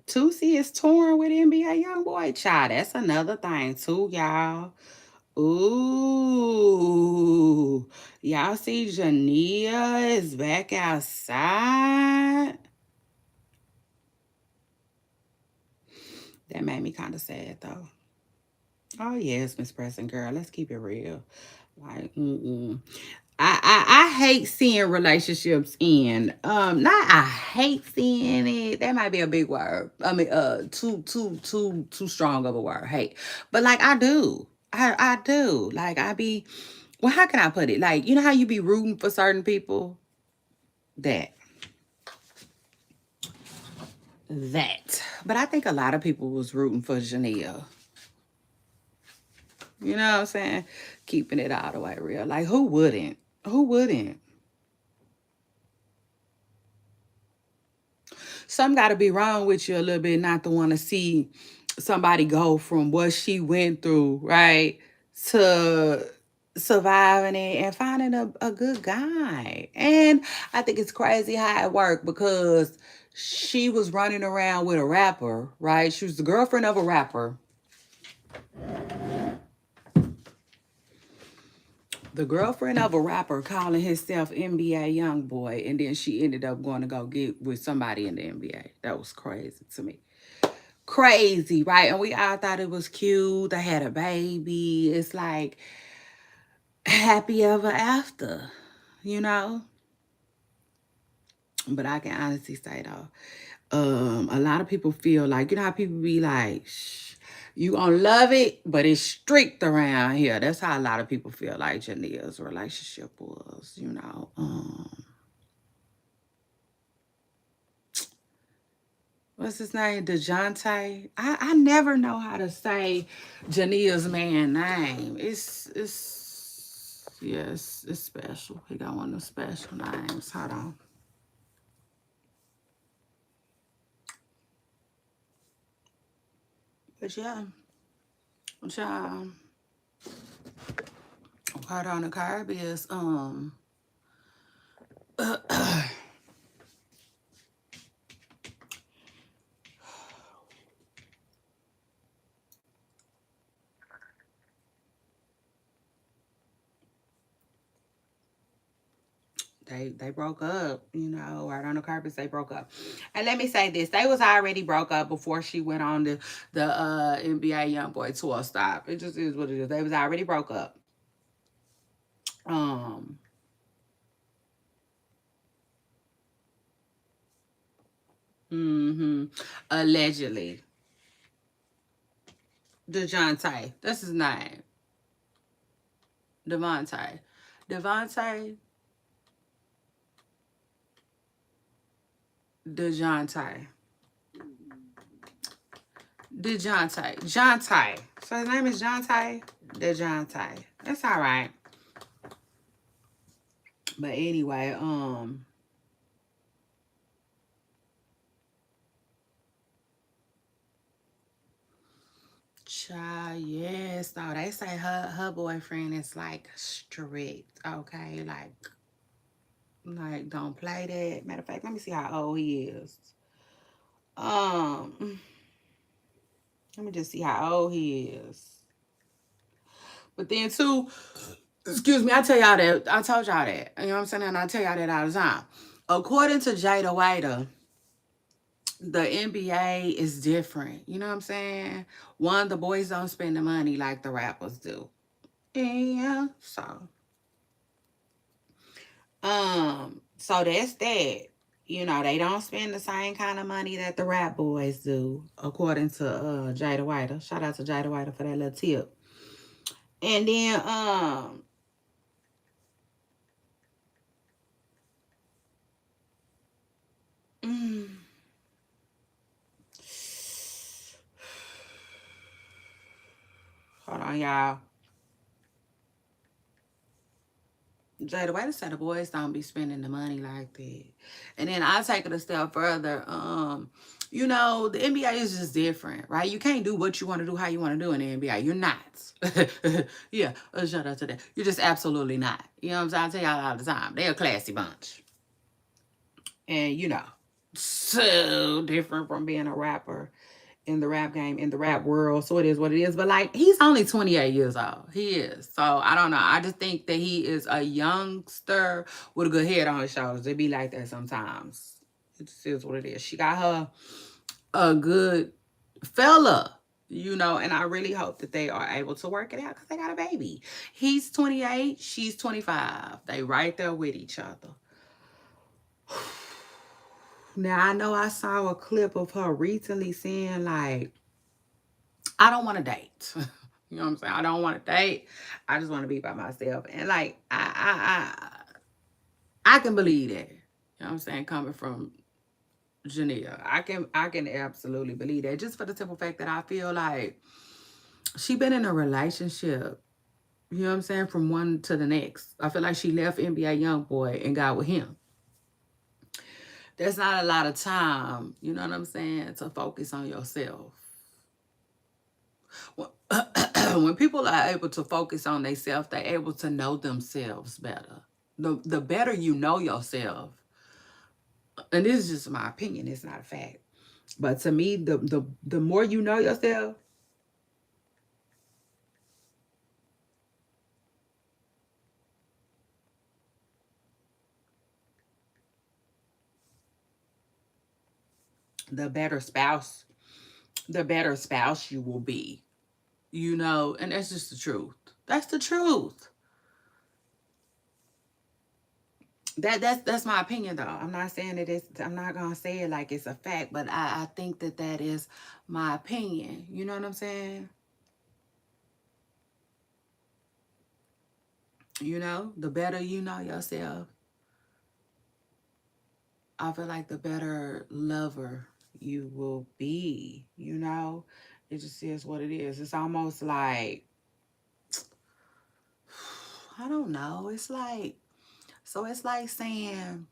Tusi is touring with NBA YoungBoy. Child, that's another thing too, y'all. Ooh, y'all see Jania is back outside. That made me kind of sad though. Oh yes, Miss Preston girl, let's keep it real. Like, I hate seeing relationships end. Not I hate seeing it. That might be a big word. I mean, too strong of a word. Hate, but like I do. I do. Like I be. Well, how can I put it? Like you know how you be rooting for certain people. That that. But I think a lot of people was rooting for Janelle. You know what I'm saying? Keeping it all the way real. Like who wouldn't? Who wouldn't? Something got to be wrong with you a little bit not to want to see somebody go from what she went through, right, to surviving it and finding a good guy. And I think it's crazy how it worked because she was running around with a rapper, right? She was the girlfriend of a rapper. The girlfriend of a rapper calling himself NBA young boy, and then she ended up going to go get with somebody in the NBA. That was crazy to me. Crazy, right? And we all thought it was cute. They had a baby. It's like happy ever after, you know? But I can honestly say though, a lot of people feel like, you know how people be like, shh, you gonna love it, but it's strict around here. That's how a lot of people feel like Jania's relationship was, you know. What's his name? DeJounte. I never know how to say Jania's man name. It's yes, it's special. He got one of the special names. Hold on. But yeah, child. Part on the curb is they broke up, you know, right on the carpet. They broke up. And let me say this, they was already broke up before she went on the NBA YoungBoy tour. Stop. It just is what it is. They was already broke up. Um Allegedly. DeJounte. That's his name. Devontae. Devontae. DeJounte. DeJounte. Jonte. So his name is Jonte? DeJounte. That's all right. But anyway, child, yes. So they say her boyfriend is like strict, okay? Like don't play that. Matter of fact, let me see how old he is. Um, let me just see how old he is. But then too, excuse me, I tell y'all that I told y'all that. You know what I'm saying? And I tell y'all that all the time. According to Jada Waiter, the NBA is different. You know what I'm saying? One, the boys don't spend the money like the rappers do. Yeah. So that's that. You know, they don't spend the same kind of money that the rap boys do, according to Jada Whiter. Shout out to Jada Whiter for that little tip. And then mm, hold on, y'all. Jada White said the boys don't be spending the money like that. And then I take it a step further. You know, the NBA is just different, right? You can't do what you want to do how you want to do in the NBA. You're not. Yeah, shout out to that. You're just absolutely not. You know what I'm saying? I tell y'all all the time. They're a classy bunch. And you know, so different from being a rapper in the rap game, in the rap world. So it is what it is. But like, he's only 28 years old. He is. So I don't know. I just think that he is a youngster with a good head on his shoulders. It be like that sometimes. It just is what it is. She got her a good fella, you know, and I really hope that they are able to work it out because they got a baby. He's 28, she's 25. They right there with each other. Now I know I saw a clip of her recently saying like, I don't want to date. You know what I'm saying? I don't want to date. I just want to be by myself. And like I can believe that. You know what I'm saying? Coming from Jania. I can absolutely believe that. Just for the simple fact that I feel like she been in a relationship, you know what I'm saying, from one to the next. I feel like she left NBA Youngboy and got with him. There's not a lot of time, you know what I'm saying, to focus on yourself. When people are able to focus on themselves, they're able to know themselves better. The better you know yourself, and this is just my opinion, it's not a fact. But to me, the more you know yourself, the better spouse, the better spouse you will be. You know, and that's just the truth. That's the truth. That's my opinion though. I'm not saying that it's, I'm not gonna say it like it's a fact, but I think that that is my opinion. You know what I'm saying? You know, the better you know yourself, I feel like the better lover you will be. You know, it just is what it is. It's almost like, I don't know. It's like, so it's like saying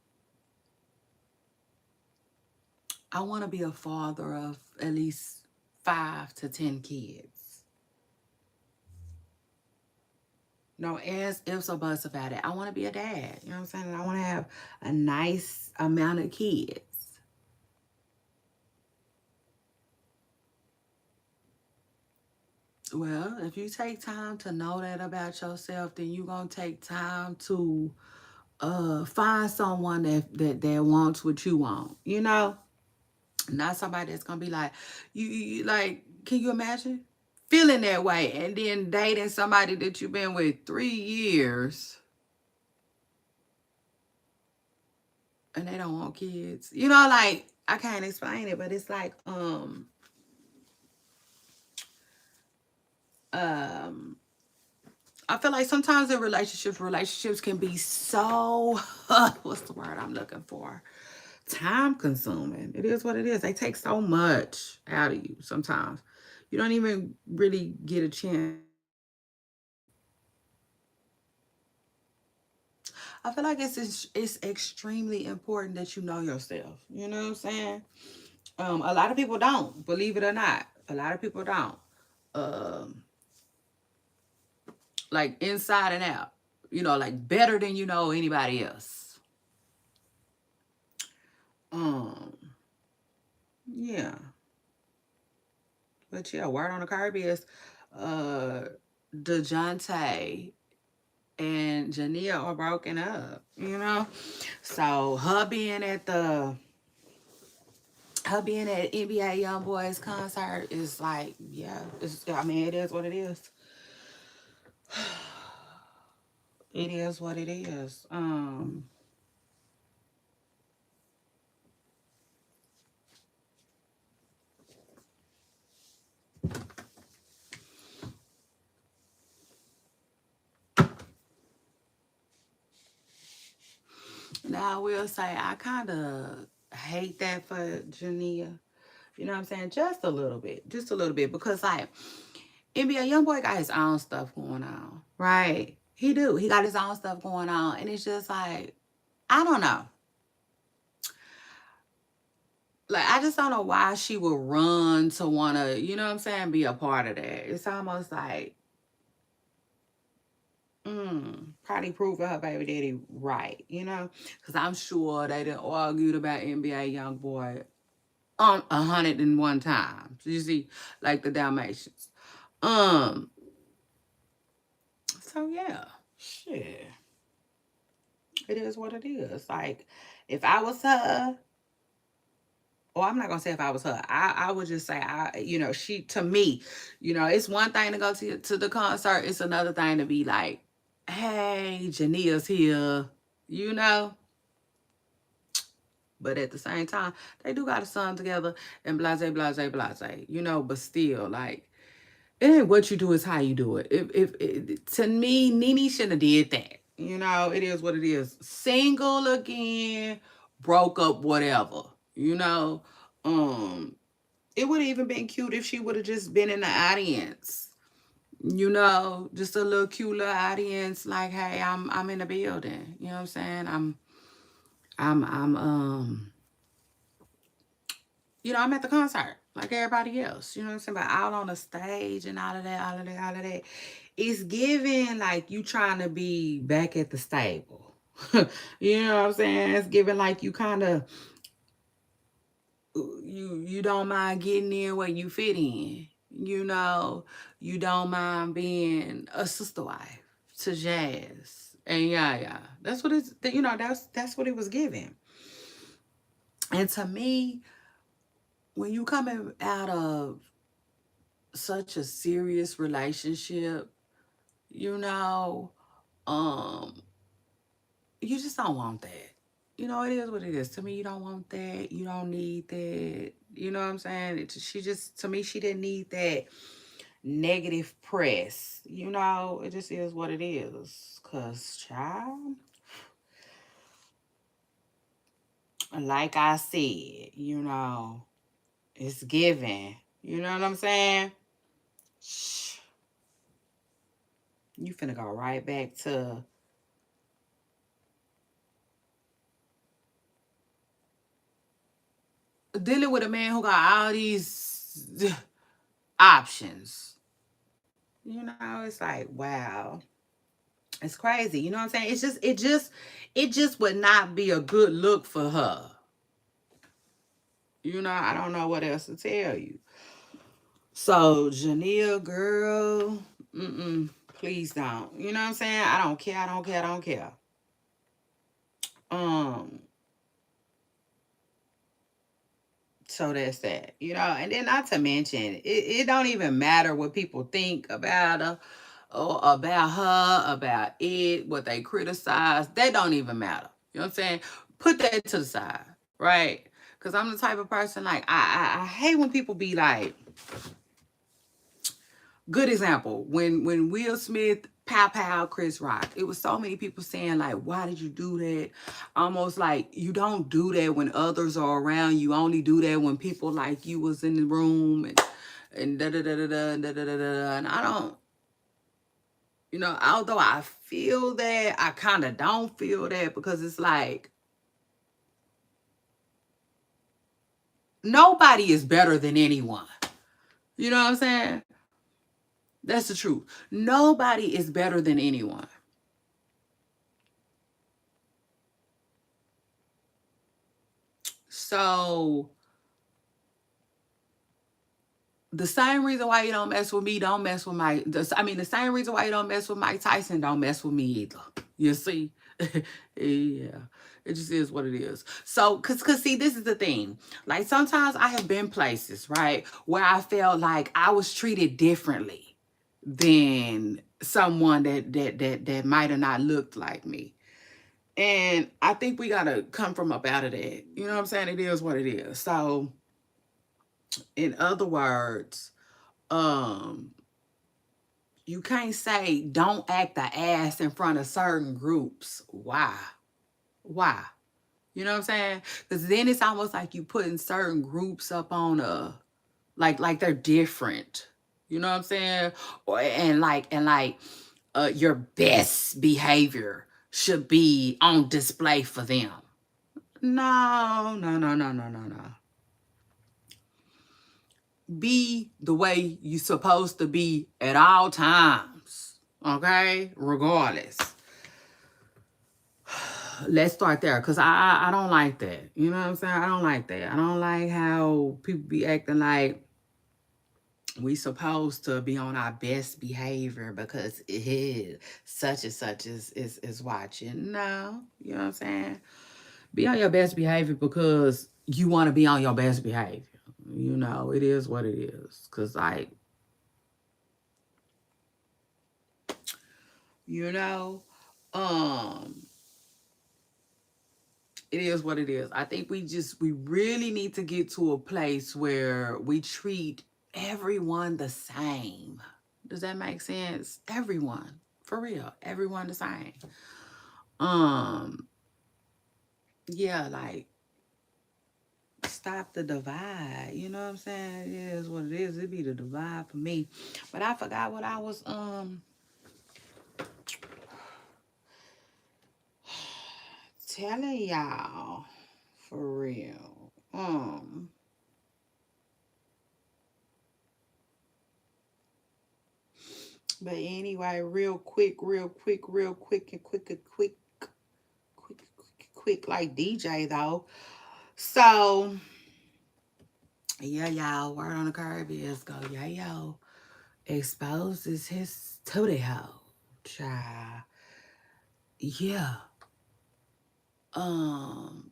I want to be a father of at least 5 to 10 kids. No as ifs or buts about it. I want to be a dad. You know what I'm saying? And I want to have a nice amount of kids. Well, if you take time to know that about yourself, then you're gonna take time to find someone that wants what you want. You know? Not somebody that's gonna be like, you like, can you imagine? Feeling that way and then dating somebody that you've been with 3 years and they don't want kids. You know, like I can't explain it, but it's like um I feel like sometimes in relationships can be so what's the word I'm looking for? Time consuming. It is what it is. They take so much out of you sometimes. You don't even really get a chance to. I feel like it's extremely important that you know yourself. You know what I'm saying? A lot of people don't, believe it or not. A lot of people don't. Um, like inside and out. You know, like better than you know anybody else. Um, yeah. But yeah, word on the curb is uh DeJounte and Jania are broken up, you know? So her being at NBA YoungBoy's concert is like, yeah, I mean, it is what it is. It is what it is. Now I will say I kind of hate that for Jania. You know what I'm saying? Just a little bit. Just a little bit. Because like NBA YoungBoy got his own stuff going on. Right? He do. He got his own stuff going on. And it's just like, I don't know. Like I just don't know why she would run to wanna, you know what I'm saying, be a part of that. It's almost like, probably proving her baby daddy right, you know? Because I'm sure they done argued about NBA YoungBoy 101 times. You see, like the Dalmatians. Um, so yeah, shit. It is what it is. Like, if I was her, or I'm not gonna say if I was her, I would just say she to me, it's one thing to go to the concert, it's another thing to be like, hey, Jania's here, you know. But at the same time, they do got a son together and blase, blase, blase, but still, like, it ain't what you do, it's how you do it. If to me, Nene shouldn't have did that. It is what it is. Single again, broke up, whatever. You know, um, it would have even been cute if she would have just been in the audience. Just a little cute little audience. Like, hey, I'm in the building. You know what I'm saying? I'm I'm at the concert like everybody else. You know what I'm saying? But out on the stage and all of that, all of that, all of that. It's giving like you trying to be back at the stable. You know what I'm saying? It's giving like you kind of you don't mind getting in where you fit in. You don't mind being a sister wife to Jazz. And yeah. That's what that's what it was giving. And to me, when you coming out of such a serious relationship, you know, um, you just don't want that. It is what it is. To me, you don't want that. You don't need that. You know what I'm saying? She just, to me, she didn't need that negative press. It just is what it is. Because, child, like I said, it's given. You know what I'm saying? Shh. You finna go right back to dealing with a man who got all these options. It's like, wow. It's crazy. You know what I'm saying? It just would not be a good look for her. I don't know what else to tell you. So, Jania, girl, please don't. You know what I'm saying? I don't care. I don't care. I don't care. Um, so that's that. And then not to mention, it don't even matter what people think about her or about it, what they criticize. That don't even matter. You know what I'm saying? Put that to the side, right? Because I'm the type of person like I hate when people be like, good example, when Will Smith pow pow Chris Rock, it was so many people saying like, why did you do that? Almost like you don't do that when others are around. You only do that when people like you was in the room and da da da da da da da da da. And I don't, although I feel that, I kind of don't feel that, because it's like nobody is better than anyone. You know what I'm saying? That's the truth. Nobody is better than anyone. So the same reason why you don't mess with me, don't mess with the same reason why you don't mess with Mike Tyson, don't mess with me either. You see? Yeah. It just is what it is. So, cause see, this is the thing. Like, sometimes I have been places, right, where I felt like I was treated differently than someone that might have not looked like me. And I think we gotta come from up out of that. You know what I'm saying? It is what it is. So, in other words, um, you can't say don't act the ass in front of certain groups. Why? Why? You know what I'm saying? Because then it's almost like you putting certain groups up on a like they're different. You know what I'm saying? Or and your best behavior should be on display for them. No, no, no, no, no, no, no. Be the way you supposed to be at all times. Okay? Regardless. Let's start there, because I don't like that. You know what I'm saying? I don't like that. I don't like how people be acting like we supposed to be on our best behavior because such and such is watching. No, you know what I'm saying? Be on your best behavior because you want to be on your best behavior. It is what it is. Cause like, you know, um, it is what it is. I think we really need to get to a place where we treat everyone the same. Does that make sense? Everyone. For real. Everyone the same. Um, yeah, like, stop the divide. You know what I'm saying? It is what it is. It be the divide for me. But I forgot what I was telling y'all, for real. But anyway, real quick, and quick, like DJ though. So yeah, y'all, word on the curb is go, yeah, yo, exposes his tootie hole. Child. Yeah. Um,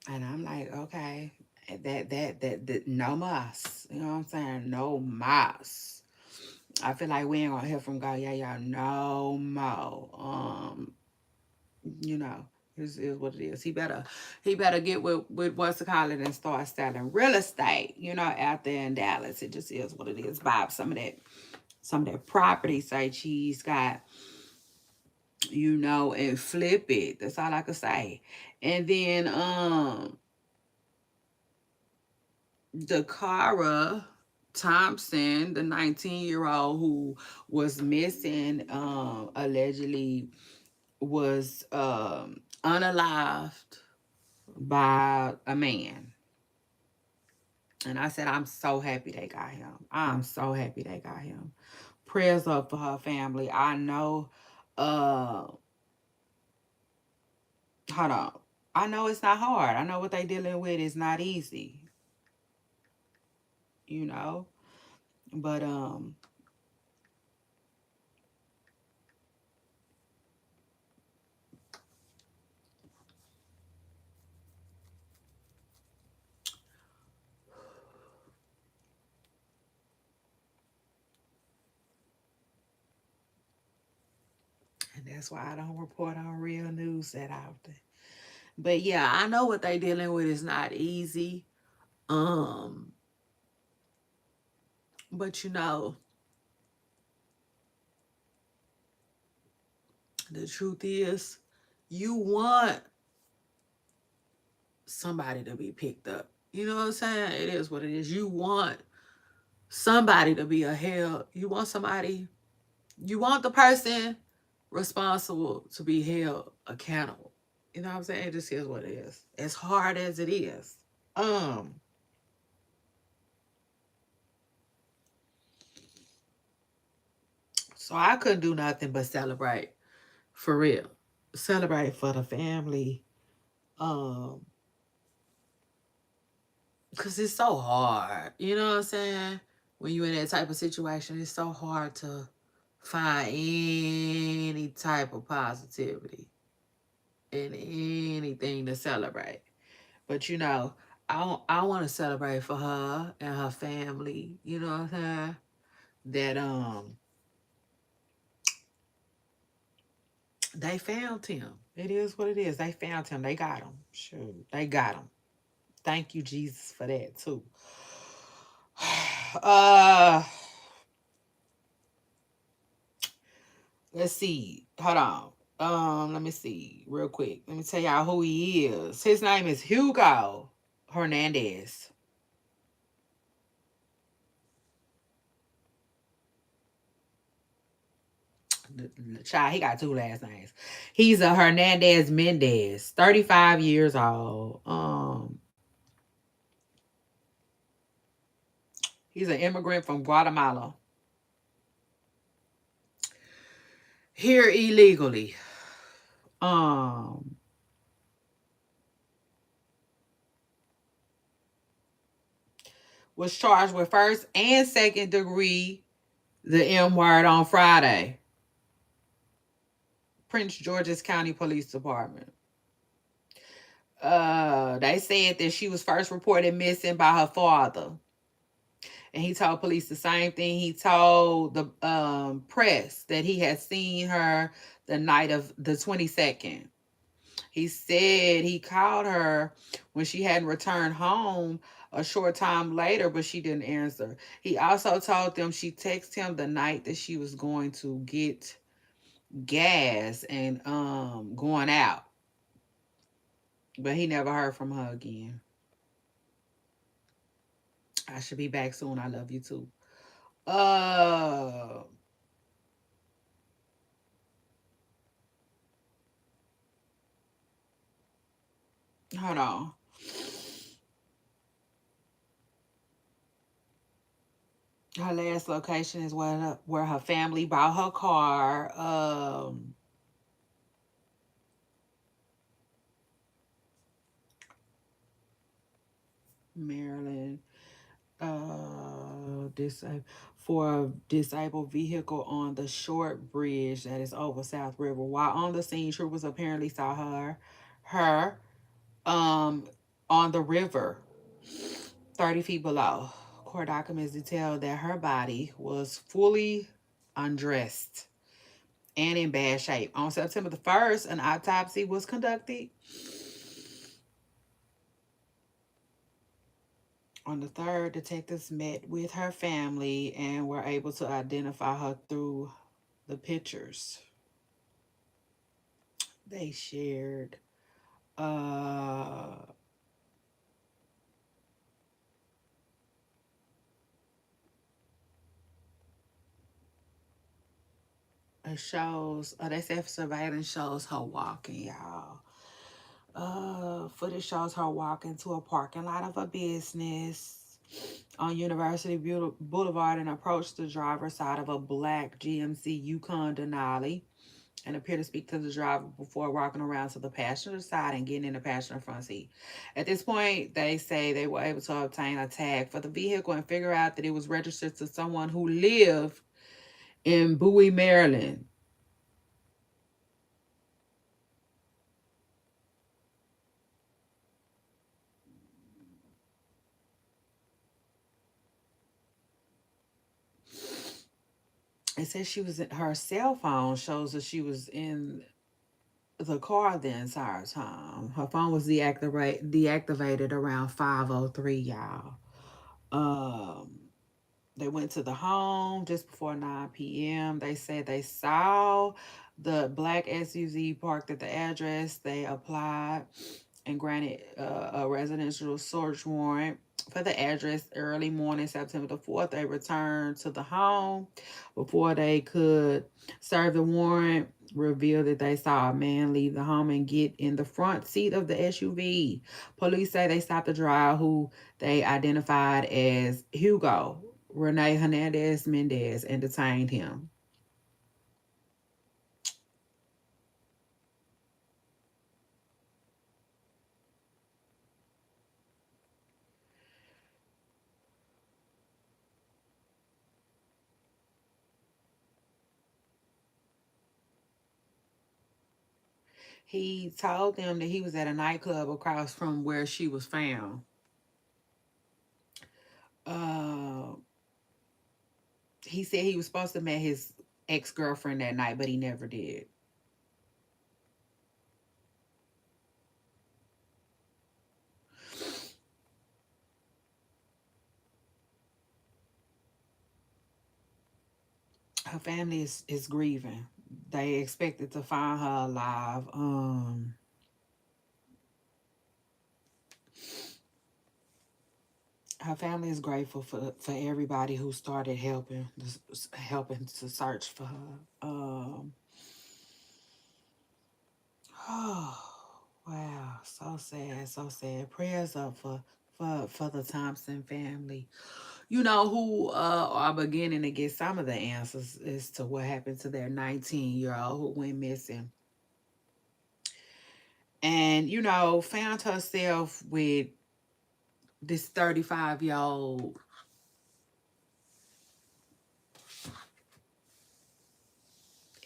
and I'm like, okay, that no mas. You know what I'm saying? No mas. I feel like we ain't gonna hear from God, yeah, y'all, no more. You know, is what it is. He better get with what's it called it and start selling real estate, out there in Dallas. It just is what it is. Buy some of that property, say she's got, and flip it. That's all I could say. And then Dakara Thompson, the 19-year-old who was missing, allegedly was unalived by a man. And I said, I'm so happy they got him. I'm so happy they got him. Prayers up for her family. I know, hold on. I know it's not hard. I know what they dealing with is not easy, you know. But and that's why I don't report on real news that often. But yeah, I know what they dealing with is not easy. Um, but the truth is, you want somebody to be picked up. You know what I'm saying? It is what it is. You want somebody to be held. You want the person responsible to be held accountable. You know what I'm saying? It just is what it is. As hard as it is. Um, so I couldn't do nothing but celebrate for real. Celebrate for the family. Um, because it's so hard. You know what I'm saying? When you're in that type of situation, it's so hard to find any type of positivity and anything to celebrate. But I want to celebrate for her and her family. You know what I'm saying? That they found him. It is what it is. They found him. They got him. Sure, they got him. Thank you, Jesus, for that too. uh, let's see. Hold on. Let me see real quick. Let me tell y'all who he is. His name is Hugo Hernandez. Child, he got two last names. He's a Hernandez Mendez, 35 years old. He's an immigrant from Guatemala. Here illegally. Um, was charged with first and second degree the M word on Friday. Prince George's County Police Department. They said that she was first reported missing by her father. And he told police the same thing he told the press, that he had seen her the night of the 22nd. He said he called her when she hadn't returned home a short time later, but she didn't answer. He also told them she texted him the night that she was going to get gas and going out, but he never heard from her again. I should be back soon. I love you too. Uh, hold on. Her last location is where her family bought her car. Maryland. Disabled for a disabled vehicle on the short bridge that is over South River. While on the scene, troopers apparently saw her, um, on the river, 30 feet below. Court documents detail that her body was fully undressed and in bad shape. On September the 1st, an autopsy was conducted. On the 3rd, detectives met with her family and were able to identify her through the pictures they shared. Uh, it shows, they said surveillance shows her walking, y'all. Footage shows her walking to a parking lot of a business on University Boulevard and approached the driver's side of a black GMC Yukon Denali and appeared to speak to the driver before walking around to the passenger side and getting in the passenger front seat. At this point, they say they were able to obtain a tag for the vehicle and figure out that it was registered to someone who lived in Bowie, Maryland. It says she was in her cell phone shows that she was in the car the entire time. Her phone was deactivated around 5:03, y'all. Um they went to the home just before 9 p.m. They said they saw the black SUV parked at the address. They applied and granted a residential search warrant for the address early morning, September the 4th. They returned to the home before they could serve the warrant. Revealed that they saw a man leave the home and get in the front seat of the SUV. Police say they stopped the driver, who they identified as Hugo Rene Hernandez Mendez, and detained him. He told them that he was at a nightclub across from where she was found. Uh, he said he was supposed to meet his ex-girlfriend that night, but he never did. Her family is grieving. They expected to find her alive. Her family is grateful for everybody who started helping to search for her. Oh, wow, so sad, so sad. Prayers up for the Thompson family. You know, who are beginning to get some of the answers as to what happened to their 19-year-old who went missing. And, found herself with this 35-year-old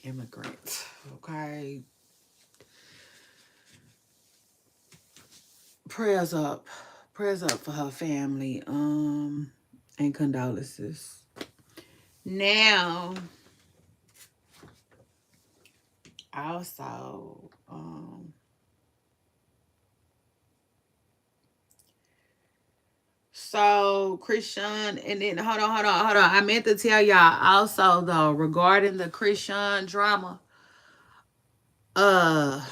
immigrant. Okay. Prayers up. Prayers up for her family. And condolences. Now, also, so Chrisean, and then hold on. I meant to tell y'all also though regarding the Chrisean drama. Uh,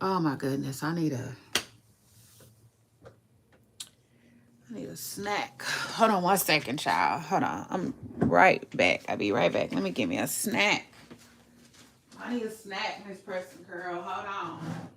oh my goodness, I need a snack. Hold on 1 second, child. Hold on, I'm right back. I'll be right back. Let me give me a snack. I need a snack, Miss Preston Girl. Hold on.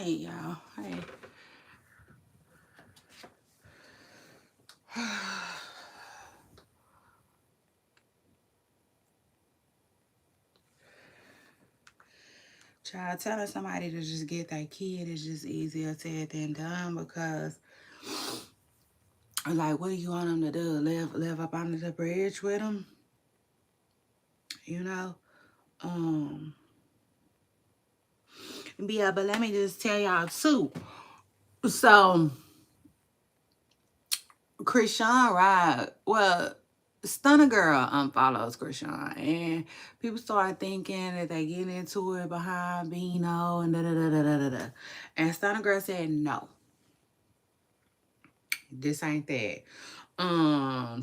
Hey, y'all. Hey. Child, telling somebody to just get their kid is just easier said than done because, like, what do you want them to do? Live up under the bridge with them? You know? Um, yeah, but let me just tell y'all, too. So, Chrisean Rock, well, Stunner Girl unfollows Chrisean, and people start thinking that they get into it behind Bino and da da da da da da da. And Stunner Girl said, no, this ain't that.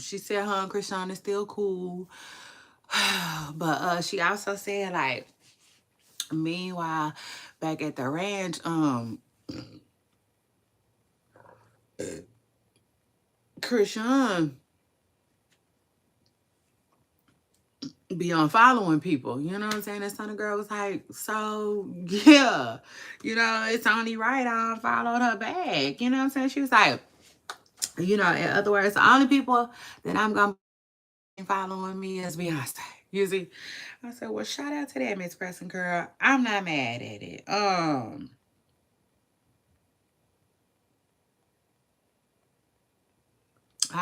She said her and Chrisean is still cool, but she also said like, meanwhile, back at the ranch, Chrisean be on following people, you know what I'm saying? That Stunner Girl was like, so yeah, it's only right I unfollowed her back. You know what I'm saying? She was like, in other words, the only people that I'm gonna be following me is Beyonce. You see? I said, well, shout out to that Miss Preston Girl. I'm not mad at it. I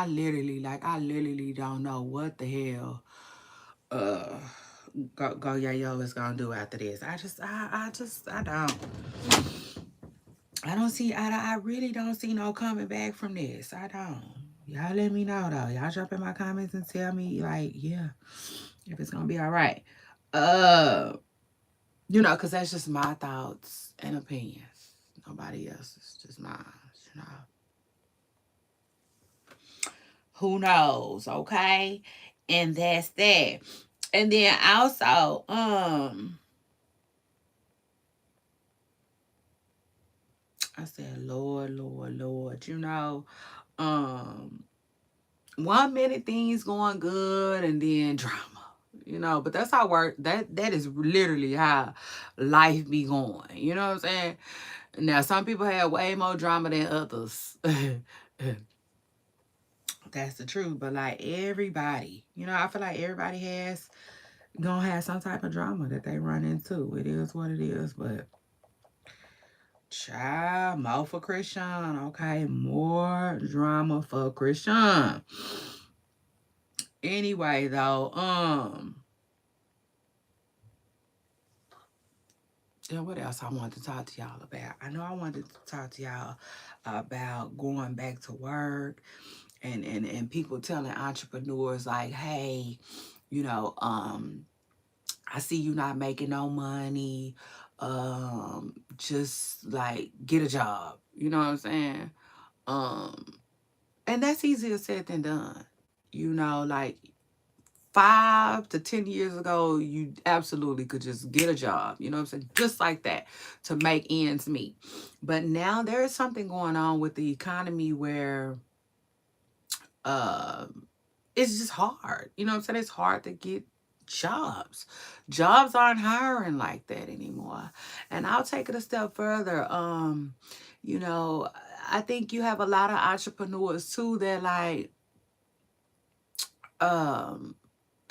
literally don't know what the hell uh go Yayo is gonna do after this. I don't see I really don't see no coming back from this. I don't. Y'all let me know though. Y'all drop in my comments and tell me like, yeah, if it's gonna be all right. Because that's just my thoughts and opinions. Nobody else's, just mine, you know. Who knows, okay? And that's that. And then also, I said, Lord, Lord, Lord, um, 1 minute things going good and then drama. But that's how work that is literally how life be going. You know what I'm saying? Now some people have way more drama than others. That's the truth. But like everybody, I feel like everybody gonna have some type of drama that they run into. It is what it is, but child, more for Chrisean, okay? More drama for Chrisean. Anyway, though, yeah, what else I wanted to talk to y'all about? I know I wanted to talk to y'all about going back to work and people telling entrepreneurs like, hey, I see you not making no money. Just like get a job. You know what I'm saying? Um, and that's easier said than done. Like 5 to 10 years ago, you absolutely could just get a job, you know what I'm saying? Just like that to make ends meet. But now there is something going on with the economy where uh, it's just hard. You know what I'm saying? It's hard to get jobs. Jobs aren't hiring like that anymore. And I'll take it a step further. You know, I think you have a lot of entrepreneurs too that like um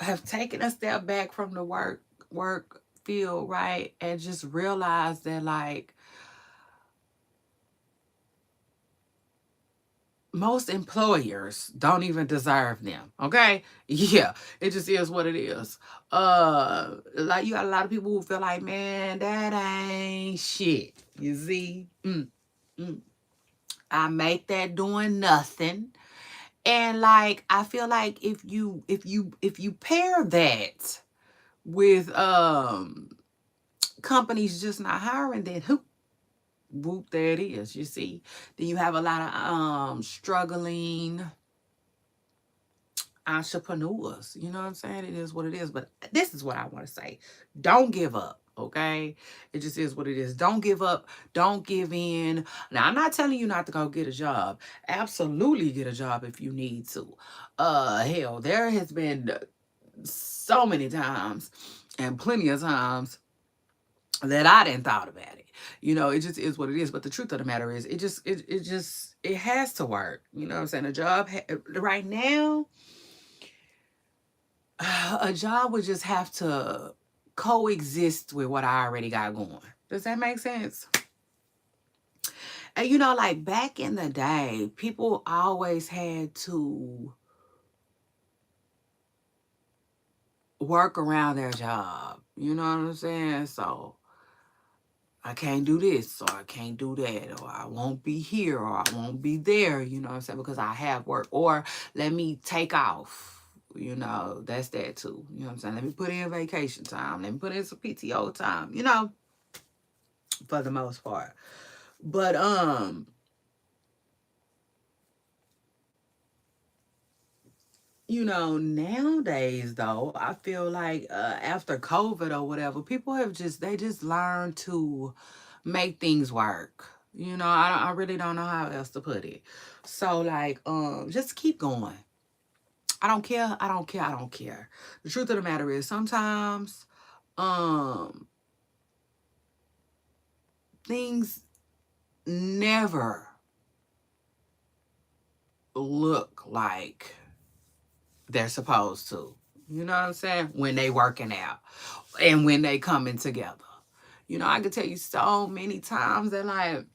have taken a step back from the work field, right? And just realized that like most employers don't even deserve them. Okay. Yeah. It just is what it is. Like you got a lot of people who feel like, man, that ain't shit. You see? Mm. I make that doing nothing. And like I feel like if you pair that with companies just not hiring, then whoop, there it is, you see. Then you have a lot of struggling entrepreneurs. You know what I'm saying? It is what it is. But this is what I want to say. Don't give up. Okay. It just is what it is. Don't give up. Don't give in. Now, I'm not telling you not to go get a job. Absolutely get a job if you need to. Hell, there has been so many times and plenty of times that I didn't thought about it. You know, it just is what it is. But the truth of the matter is, it has to work. You know what I'm saying? A job right now, a job would just have to coexist with what I already got going. Does that make sense? And you know, like back in the day, people always had to work around their job. You know what I'm saying? So I can't do this, or I can't do that, or I won't be here, or I won't be there, you know what I'm saying, because I have work. Or let me take off. You know, that's that too. You know what I'm saying? Let me put in vacation time. Let me put in some PTO time, you know, for the most part. But you know, nowadays though, I feel like after COVID or whatever, people have just learned to make things work. You know, I really don't know how else to put it. So like, just keep going. I don't care. I don't care. I don't care. The truth of the matter is, sometimes, um, things never look like they're supposed to. You know what I'm saying? When they working out and when they coming together. You know, I could tell you so many times that like,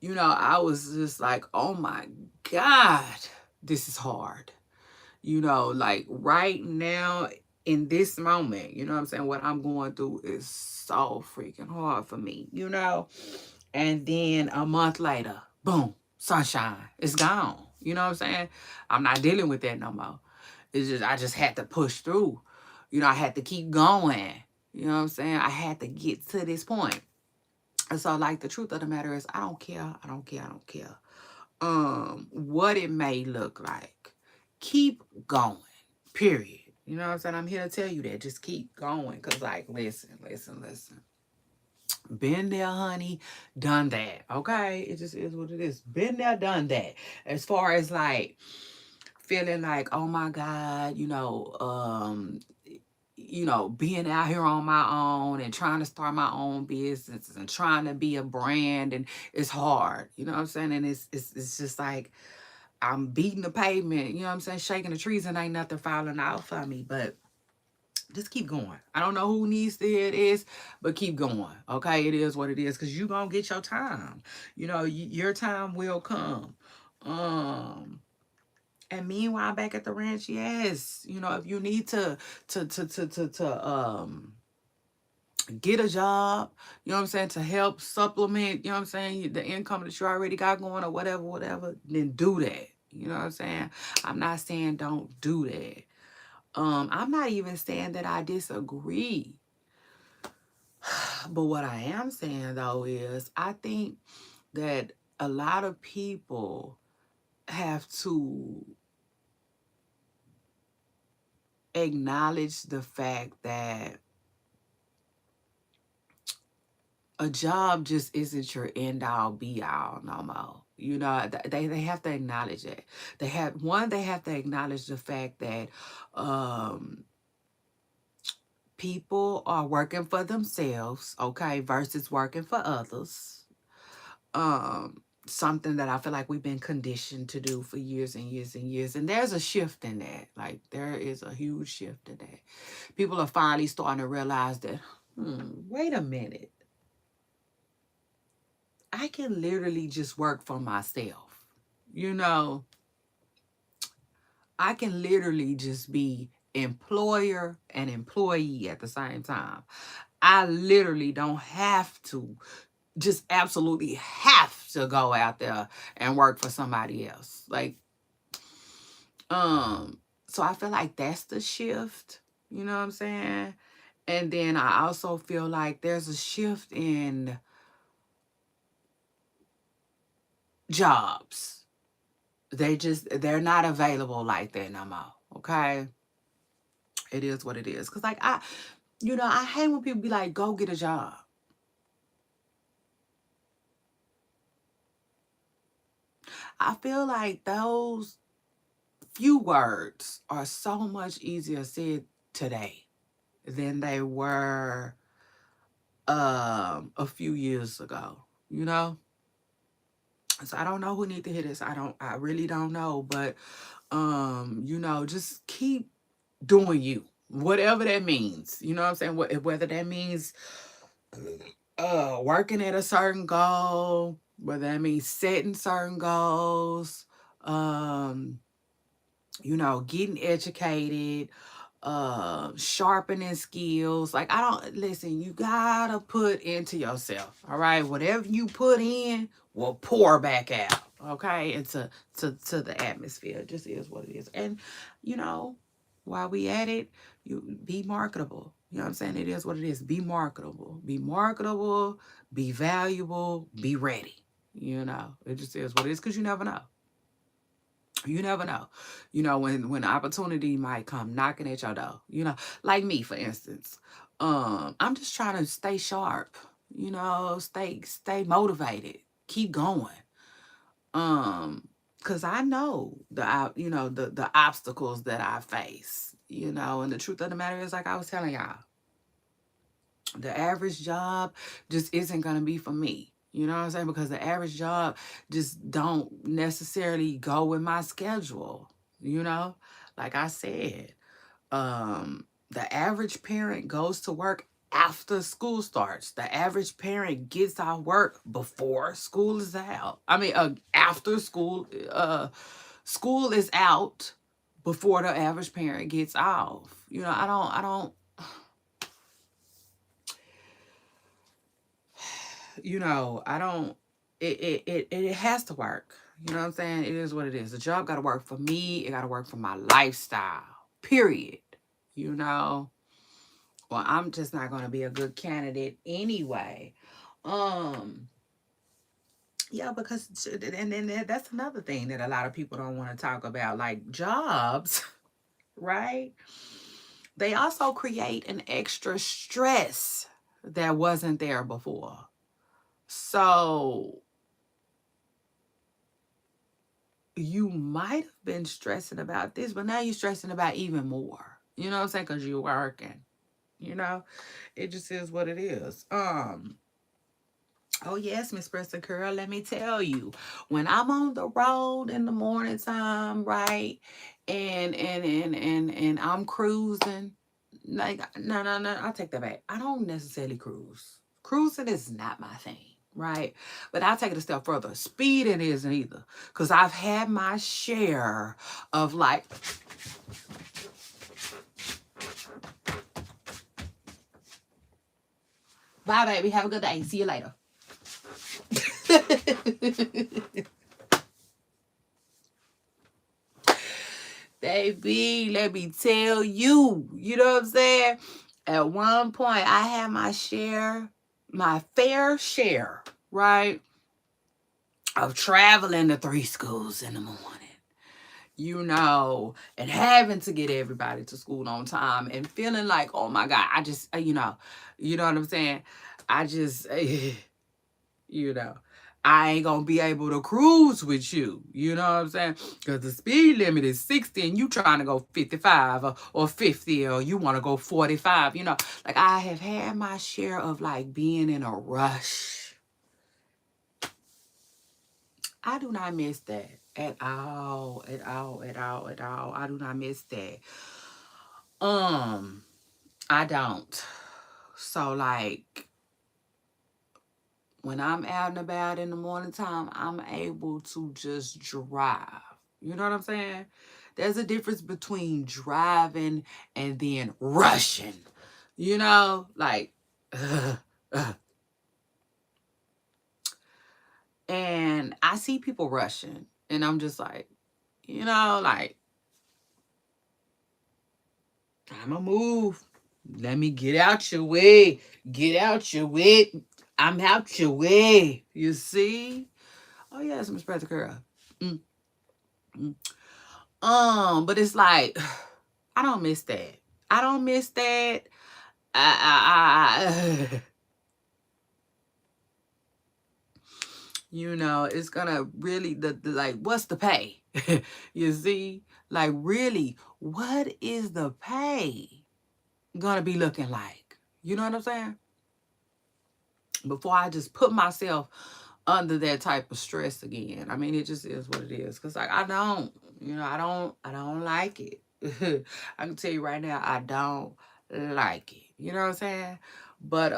you know, I was just like, oh my God, this is hard. You know, like right now in this moment, you know what I'm saying? What I'm going through is so freaking hard for me, you know? And then a month later, boom, sunshine, it's gone. You know what I'm saying? I'm not dealing with that no more. It's just, I just had to push through. You know, I had to keep going. You know what I'm saying? I had to get to this point. And so, like, the truth of the matter is, I don't care. I don't care. I don't care. What it may look like. Keep going. Period. You know what I'm saying? I'm here to tell you that. Just keep going. Because, like, listen, listen, listen. Been there, honey. Done that. Okay? It just is what it is. Been there, done that. As far as, like, feeling like, oh my God, you know, being out here on my own and trying to start my own business and trying to be a brand, and it's hard, you know what I'm saying? And it's just like I'm beating the pavement, you know what I'm saying, shaking the trees, and ain't nothing falling out for me. But just keep going. I don't know who needs to hear this, but keep going. Okay, it is what it is, because you gonna get your time. You know, your time will come. Um and meanwhile, back at the ranch, yes, you know, if you need to get a job, you know what I'm saying, to help supplement, you know what I'm saying, the income that you already got going, or whatever, whatever, then do that. You know what I'm saying? I'm not saying don't do that. I'm not even saying that I disagree. But what I am saying though is, I think that a lot of people have to acknowledge the fact that a job just isn't your end all be all no more. You know, they have to acknowledge it. They have to acknowledge the fact that um people are working for themselves, okay, versus working for others. Something that I feel like we've been conditioned to do for years and years and years. And there's a shift in that. Like, there is a huge shift in that. People are finally starting to realize that, wait a minute. I can literally just work for myself. You know, I can literally just be employer and employee at the same time. I literally don't have to, just absolutely have to go out there and work for somebody else. Like, so I feel like that's the shift. You know what I'm saying? And then I also feel like there's a shift in jobs. They're not available like that no more. Okay? It is what it is. Cause like I hate when people be like, go get a job. I feel like those few words are so much easier said today than they were a few years ago, you know. So I don't know who need to hear this. I really don't know, but you know, just keep doing you, whatever that means. You know what I'm saying? Whether that means working at a certain goal, whether that means setting certain goals, um, you know, getting educated, sharpening skills. Like, I don't listen, you gotta put into yourself. All right. Whatever you put in will pour back out. Okay, into the atmosphere. It just is what it is. And you know, while we at it, you be marketable. You know what I'm saying? It is what it is. Be marketable. Be marketable, be valuable, be ready. You know, it just is what it is, because you never know. You never know. You know, when opportunity might come knocking at your door. You know, like me, for instance. I'm just trying to stay sharp, you know, stay motivated, keep going. Because I know you know, the obstacles that I face, you know, and the truth of the matter is, like I was telling y'all, the average job just isn't gonna be for me. You know what I'm saying? Because the average job just don't necessarily go with my schedule. You know, like I said, the average parent goes to work after school starts. The average parent gets out work before school is out. I mean, after school is out before the average parent gets off. You know, I don't you know, I don't, it has to work. You know what I'm saying? It is what it is. The job got to work for me. It got to work for my lifestyle, period. You know, well, I'm just not going to be a good candidate anyway. Um, yeah, because, and then that's another thing that a lot of people don't want to talk about, like jobs, right? They also create an extra stress that wasn't there before. So you might have been stressing about this, but now you're stressing about even more. You know what I'm saying? Because you're working. You know, it just is what it is. Oh yes, Miss Preston Curl, let me tell you, when I'm on the road in the morning time, right, and I'm cruising, like no, I'll take that back. I don't necessarily cruise. Cruising is not my thing, right? But I'll take it a step further. Speeding isn't either, because I've had my share of like, bye baby, have a good day. See you later. Baby, let me tell you, you know what I'm saying? At one point, I had my fair share, right, of traveling to 3 schools in the morning, you know, and having to get everybody to school on time and feeling like, oh my God, I just, you know what I'm saying? I just, you know, I ain't gonna be able to cruise with you. You know what I'm saying? Because the speed limit is 60 and you trying to go 55 or 50, or you want to go 45. You know, like I have had my share of like being in a rush. I do not miss that at all, at all, at all, at all. I do not miss that. Um, I don't. So like when I'm out and about in the morning time, I'm able to just drive. You know what I'm saying? There's a difference between driving and then rushing. You know, like, uh. And I see people rushing, and I'm just like, you know, like, I'ma move. Let me get out your way. Get out your way. I'm out your way. You see? Oh yes, Miss Pretty Girl. Mm, mm. But it's like I don't miss that. I don't miss that. I you know, it's gonna really the like, what's the pay? You see, like really, what is the pay gonna be looking like? You know what I'm saying? before I just put myself under that type of stress again. I mean, it just is what it is. Cause like I don't, I don't like it. I can tell you right now, I don't like it. You know what I'm saying? But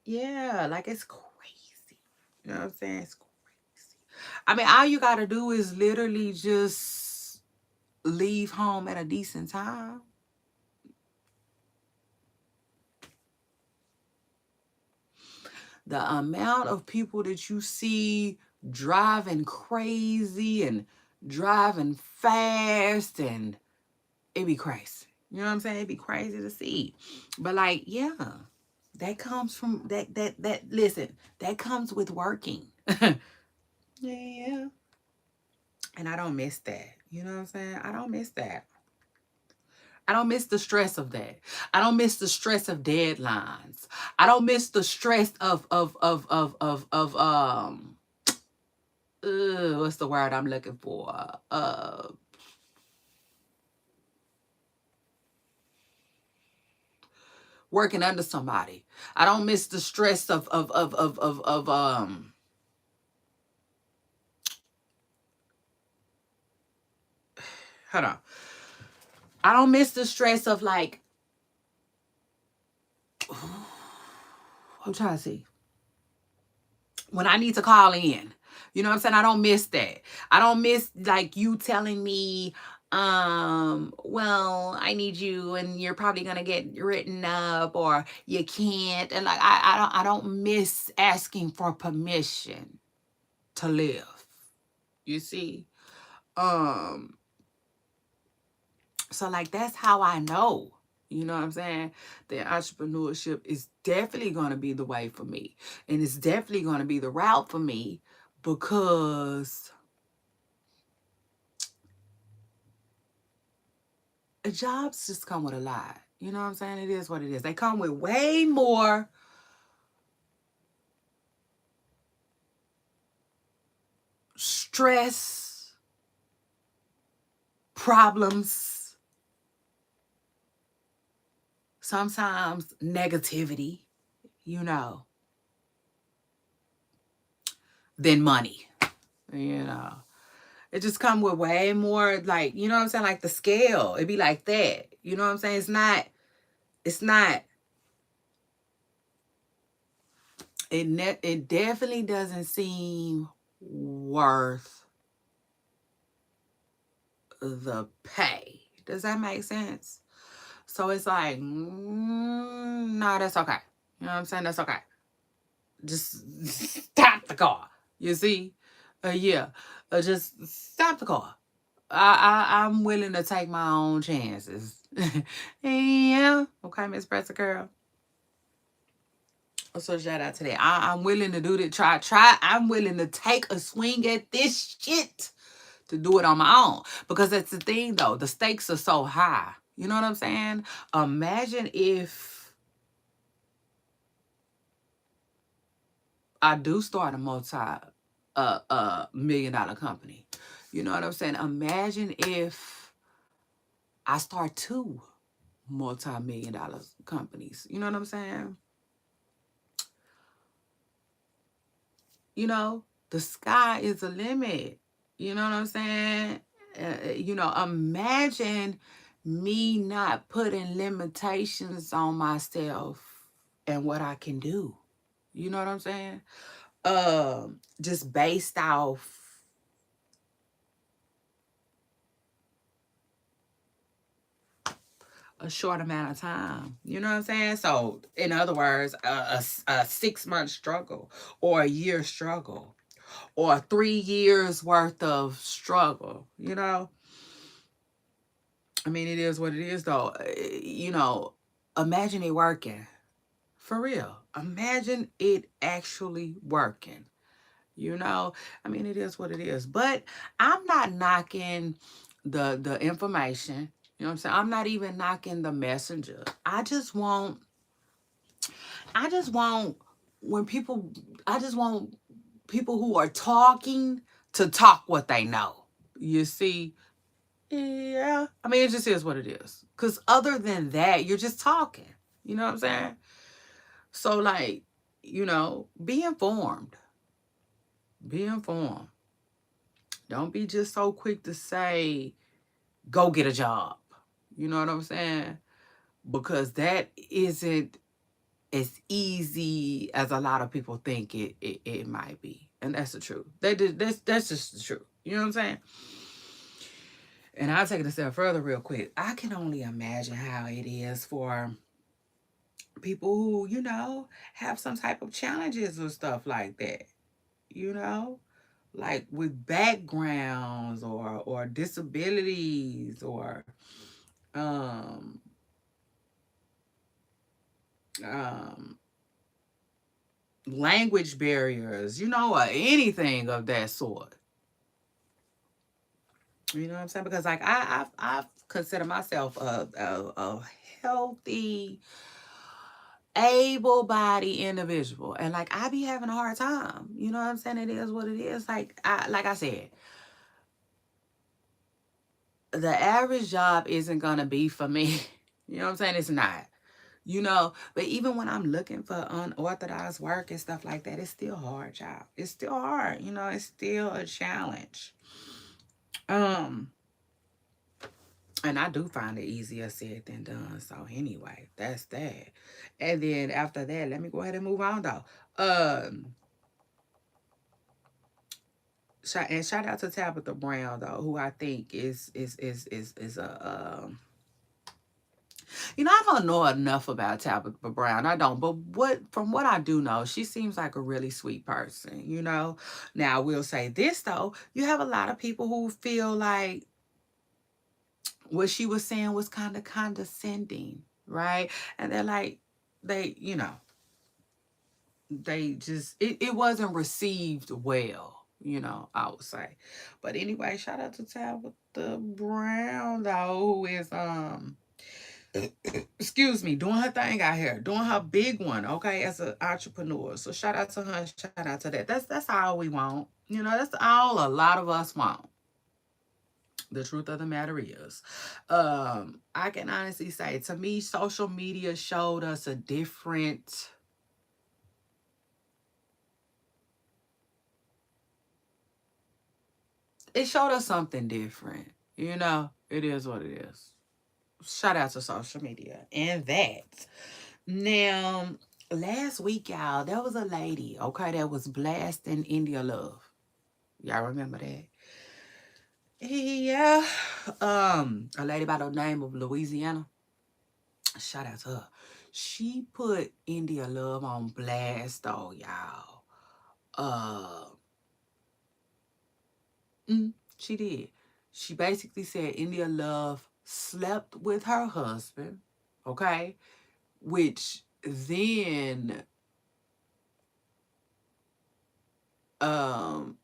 yeah, like it's crazy. You know what I'm saying? It's crazy. I mean, all you gotta do is literally just leave home at a decent time. The amount of people that you see driving crazy and driving fast, and it be crazy. You know what I'm saying? It'd be crazy to see. But like, yeah, that comes from that listen, that comes with working. Yeah. And I don't miss that. You know what I'm saying? I don't miss that. I don't miss the stress of that. I don't miss the stress of deadlines. I don't miss the stress of what's the word I'm looking for? Working under somebody. I don't miss the stress of hold on. I don't miss the stress of like I'm trying to see. When I need to call in. You know what I'm saying? I don't miss that. I don't miss like you telling me, well, I need you and you're probably gonna get written up or you can't. And like I don't miss asking for permission to live. You see? Um, so like that's how I know. You know what I'm saying? That entrepreneurship is definitely going to be the way for me. And it's definitely going to be the route for me because jobs just come with a lot. You know what I'm saying? It is what it is. They come with way more stress, problems, sometimes negativity, you know, than money. You know, it just come with way more like, you know what I'm saying? Like the scale, it'd be like that. You know what I'm saying? It's not, it definitely doesn't seem worth the pay. Does that make sense? So it's like, no, that's okay. You know what I'm saying? That's okay. Just stop the car. You see? Yeah. Just stop the car. I'm willing to take my own chances. Yeah. Okay, Miss Pressa Girl. So shout out to that. I'm willing to do that. Try. I'm willing to take a swing at this shit to do it on my own. Because that's the thing though. The stakes are so high. You know what I'm saying? Imagine if I do start a multi-million-dollar company. You know what I'm saying? Imagine if I start two multi-million-dollar companies. You know what I'm saying? You know, the sky is the limit. You know what I'm saying? Imagine me not putting limitations on myself and what I can do. You know what I'm saying? Just based off a short amount of time. You know what I'm saying? So, in other words, a 6 month struggle or a year struggle or 3 years worth of struggle, you know? I mean, it is what it is, though. Imagine it working. For real. Imagine it actually working. You know, I mean, it is what it is. But I'm not knocking the information. You know what I'm saying? I'm not even knocking the messenger. I just want when people I just want people who are talking to talk what they know. You see? Yeah. I mean, it just is what it is. Cause other than that, you're just talking. You know what I'm saying? So, like, be informed. Be informed. Don't be just so quick to say, go get a job. You know what I'm saying? Because that isn't as easy as a lot of people think it might be. And that's the truth. That's just the truth. You know what I'm saying? And I'll take it a step further real quick. I can only imagine how it is for people who, have some type of challenges or stuff like that. You know? Like with backgrounds or disabilities or um um language barriers, or anything of that sort. You know what I'm saying? Because like I've consider myself a healthy, able-bodied individual, and like I be having a hard time. You know what I'm saying? It is what it is. Like I said, the average job isn't gonna be for me. You know what I'm saying? It's not. But even when I'm looking for unorthodox work and stuff like that, it's still hard, child. It's still hard. It's still a challenge. Um, and I do find it easier said than done. So anyway, that's that. And then after that, let me go ahead and move on though. Shout out to Tabitha Brown though, who I think is a I don't know enough about Tabitha Brown. I don't, but from what I do know, she seems like a really sweet person. Now I will say this though, you have a lot of people who feel like what she was saying was kind of condescending, right? And they're like, they, they just it wasn't received well, I would say. But anyway, shout out to Tabitha Brown though, who is excuse me, doing her thing out here, doing her big one, okay, as an entrepreneur. So shout out to her and shout out to that. That's all we want. That's all a lot of us want. The truth of the matter is, I can honestly say, to me, social media showed us a different. It showed us something different. It is what it is. Shout out to social media and that. Now, last week, y'all, there was a lady, okay, that was blasting India Love. Y'all remember that? Yeah. A lady by the name of Louisiana. Shout out to her. She put India Love on blast, though, y'all. Uh, she did. She basically said India Love slept with her husband, okay, which then um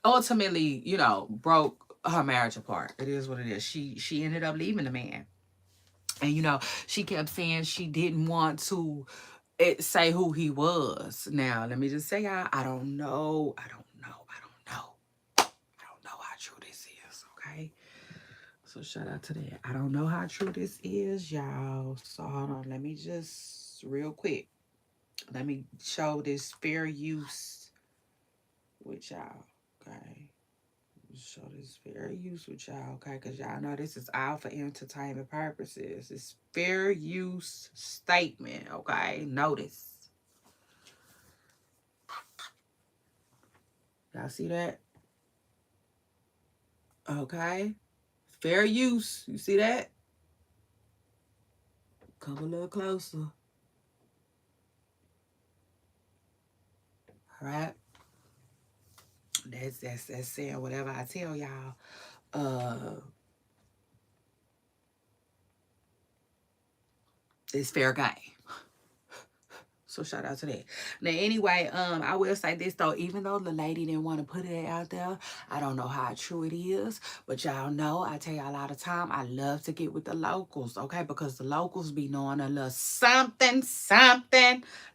ultimately, broke her marriage apart. It is what it is. She ended up leaving the man. And she kept saying she didn't want to say who he was. Now, let me just say, I don't know. I don't know. I don't know. I don't know how true this is, okay? So shout out to that. I don't know how true this is, y'all. So hold on. Let me just real quick. Let me show this fair use with y'all. Okay. Show this fair use with y'all, okay? Because y'all know this is all for entertainment purposes. It's fair use statement, okay? Notice. Y'all see that? Okay. Fair use. You see that? Come a little closer. All right. That's saying whatever I tell y'all. It's fair game. So shout out to that. Now anyway, I will say this though, even though the lady didn't want to put it out there, I don't know how true it is, but y'all know I tell y'all all the time, I love to get with the locals, okay? Because the locals be knowing a little something,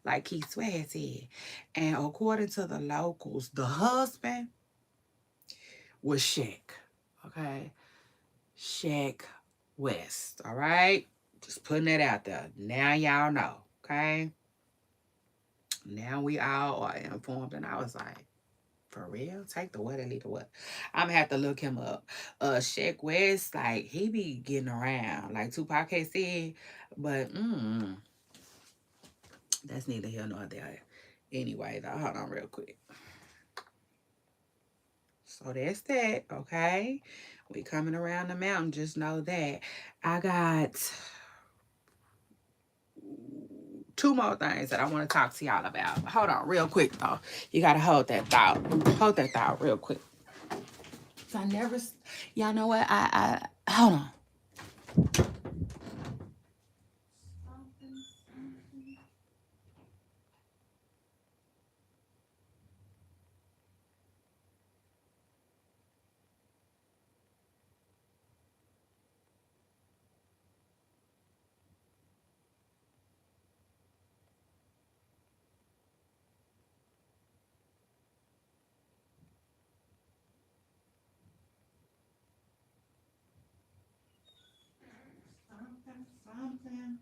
like Keith Sweat said. And according to the locals, the husband was Shaq, okay? Shaq West, all right? Just putting that out there. Now y'all know, okay? Now we all are informed. And I was like, for real? Take the what and leave the what? I'm gonna have to look him up. Sheck West, like, he be getting around. Like Tupac had said, but that's neither here nor there. Anyway, though, hold on real quick. So that's that, okay? We coming around the mountain, just know that. I got two more things that I want to talk to y'all about. Hold on, real quick though. You gotta hold that thought. Hold that thought real quick. I never, y'all know what? I hold on. Something.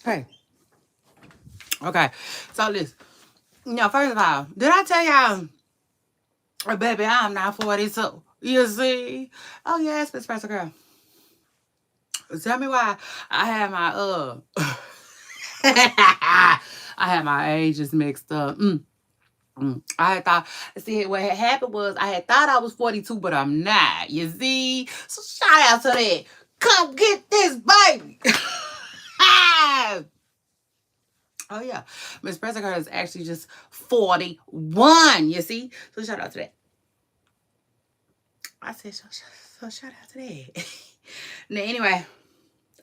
Hey. Okay. So listen. First of all, did I tell y'all, baby, I'm not 42. You see? Oh yes, Miss Spencer girl. Tell me why I had my I had my ages mixed up. I had thought, see, what had happened was I had thought I was 42, but I'm not. You see? So shout out to that. Come get this baby. Oh yeah, Miss Pressica is actually just 41. You see? So shout out to that. I said so shout out to that. Now anyway,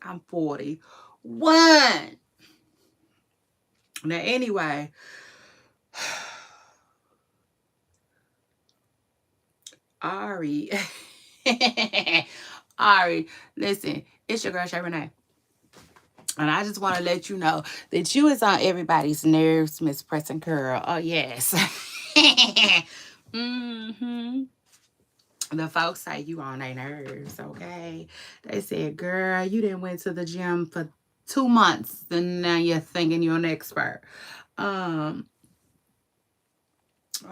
I'm 41. Now anyway. Ari. Ari, listen, it's your girl Shay Renee. And I just want to let you know that you is on everybody's nerves, Miss Preston Curl. Oh, yes. Mm-hmm. The folks say you on their nerves, okay? They said, girl, you didn't went to the gym for 2 months, and now you're thinking you're an expert. Oh,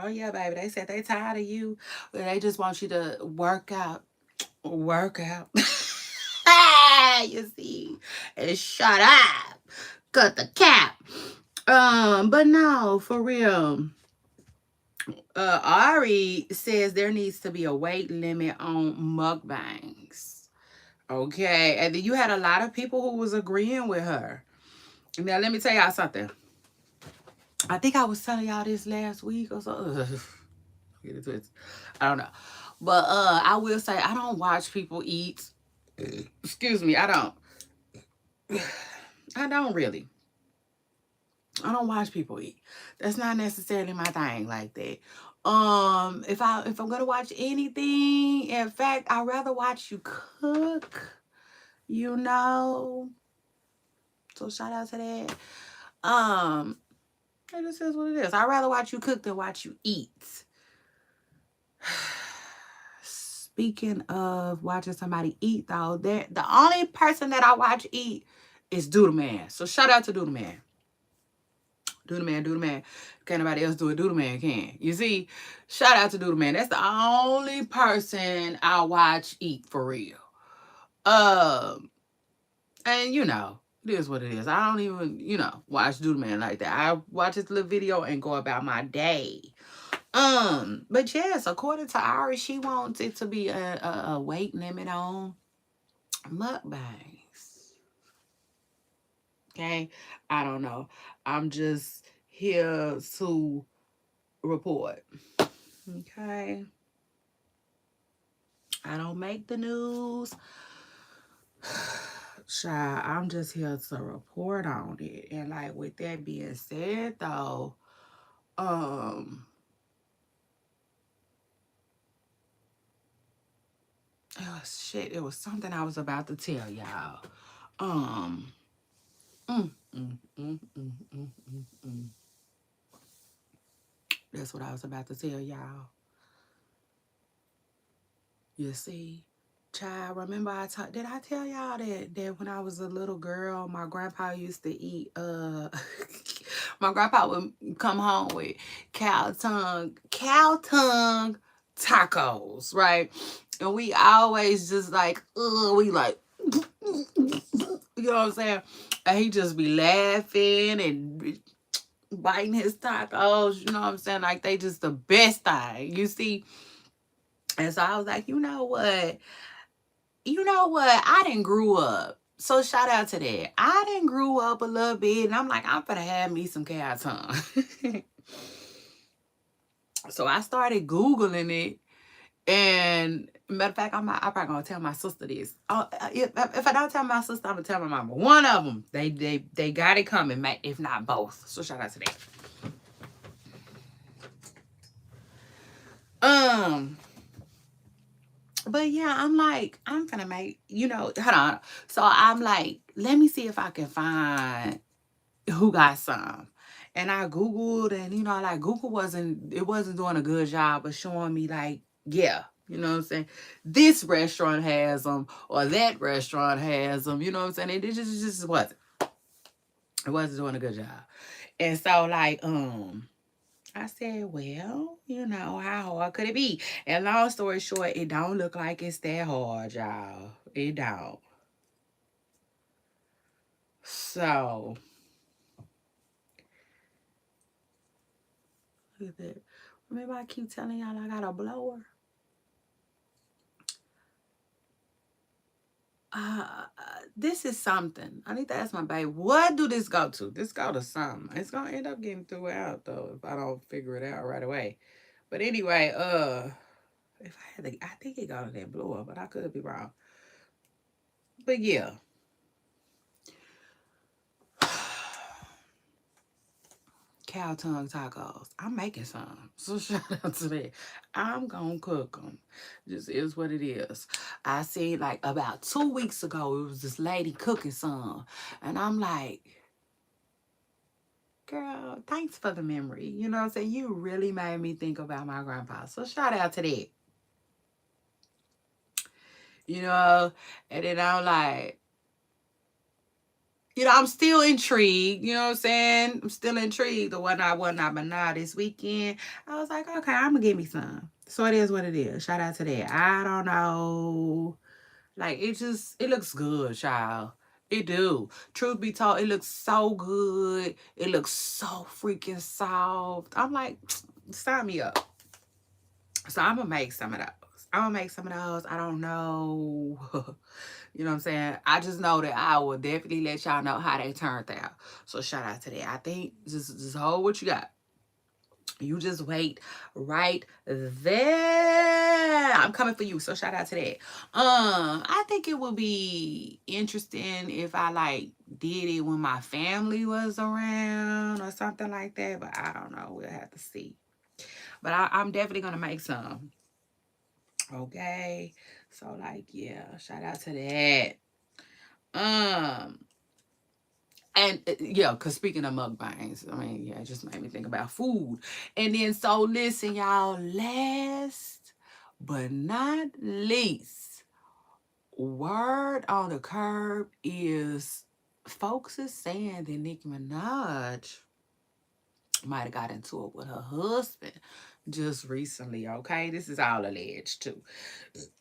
yeah, baby. They said they tired of you. They just want you to work out. You see, and shut up, cut the cap. But no, for real. Ari says there needs to be a weight limit on mukbangs. Okay, and then you had a lot of people who was agreeing with her. Now let me tell y'all something. I think I was telling y'all this last week or so. Get it twisted. I don't know, but I will say I don't watch people eat. Excuse me, I don't. I don't really. I don't watch people eat. That's not necessarily my thing like that. If I'm gonna watch anything, in fact, I'd rather watch you cook, you know. So shout out to that. It just is what it is. I'd rather watch you cook than watch you eat. Speaking of watching somebody eat though, the only person that I watch eat is Doodle Man. So shout out to Doodle Man. Doodle Man. Can't nobody else do it. Doodle Man can. You see? Shout out to Doodle Man. That's the only person I watch eat for real. And you know, it is what it is. I don't even, watch Doodle Man like that. I watch his little video and go about my day. But yes, according to Ari, she wants it to be a weight limit on mukbangs. Okay? I don't know. I'm just here to report. Okay. I don't make the news. Child, I'm just here to report on it. And like with that being said though, oh shit, it was something I was about to tell y'all. That's what I was about to tell y'all. You see, child, remember did I tell y'all that when I was a little girl, my grandpa used to eat my grandpa would come home with cow tongue tacos, right? And we always just like, we like, you know what I'm saying? And he just be laughing and biting his tacos, you know what I'm saying? Like they just the best thing, you see? And so I was like, you know what? I didn't grew up. So shout out to that. I didn't grew up a little bit, and I'm like, I'm gonna have me some cow tongue. So I started Googling it, and matter of fact, I'm probably gonna tell my sister this. If I don't tell my sister, I'm gonna tell my mama. One of them, they got it coming, if not both. So shout out to that. But yeah, I'm like, I'm gonna make, hold on. So I'm like, let me see if I can find who got some. And I Googled, and like Google wasn't doing a good job of showing me like, yeah, You know what I'm saying? This restaurant has them, or that restaurant has them. You know what I'm saying? It just wasn't. It wasn't doing a good job. And so, like, I said, well, how hard could it be? And long story short, it don't look like it's that hard, y'all. It don't. So, look at that. Remember, I keep telling y'all I got a blower. This is something. I need to ask my baby, what do this go to? This go to something. It's gonna end up getting thrown out though if I don't figure it out right away. But anyway, if I had to, I think it got to that blower, but I could be wrong. But yeah. Cow tongue tacos. I'm making some. So shout out to that. I'm gonna cook them. Just is what it is. I seen like about 2 weeks ago, it was this lady cooking some. And I'm like, girl, thanks for the memory. You know what I'm saying? You really made me think about my grandpa. So shout out to that. You know, and then I'm like, I'm still intrigued. You know what I'm saying? I'm still intrigued. The whatnot, but now this weekend, I was like, okay, I'm gonna give me some. So it is what it is. Shout out to that. I don't know. Like it looks good, child. It do. Truth be told, it looks so good. It looks so freaking soft. I'm like, sign me up. So I'm gonna make some of those. I'm gonna make some of those. I don't know. You know what I'm saying? I just know that I will definitely let y'all know how they turned out. So shout out to that. I think just hold what you got. You just wait right there. I'm coming for you. So shout out to that. I think it would be interesting if I like did it when my family was around or something like that. But I don't know. We'll have to see. But I'm definitely gonna make some. Okay. So like, yeah, shout out to that. Um, and yeah, because speaking of mukbangs, I mean, yeah, it just made me think about food. And then, so listen, y'all, last but not least, word on the curb is folks is saying that Nicki Minaj might have got into it with her husband just recently, okay? This is all alleged, too.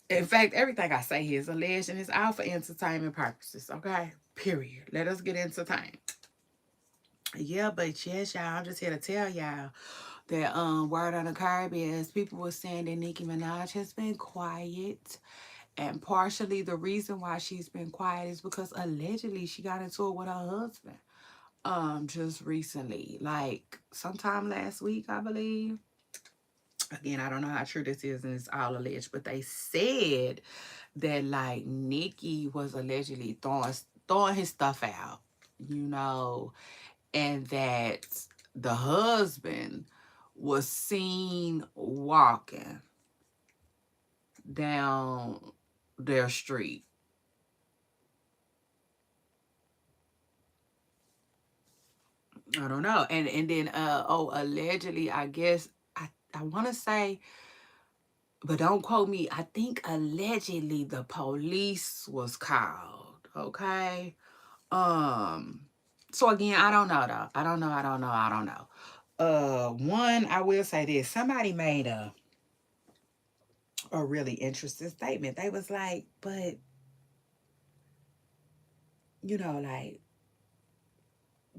In fact, everything I say here is alleged and it's all for entertainment purposes, okay? Period. Let us get entertained. Yeah, but yes, y'all, I'm just here to tell y'all that word on the curb is people were saying that Nicki Minaj has been quiet. And partially the reason why she's been quiet is because allegedly she got into it with her husband. Just recently. Like sometime last week, I believe. Again, I don't know how true this is and it's all alleged, but they said that like Nicki was allegedly throwing his stuff out, you know, and that the husband was seen walking down their street. I don't know. And then allegedly, I guess I want to say, but don't quote me. I think allegedly the police was called, okay? Um so again, I don't know though. I don't know. One, I will say this. Somebody made a really interesting statement. They was like, but like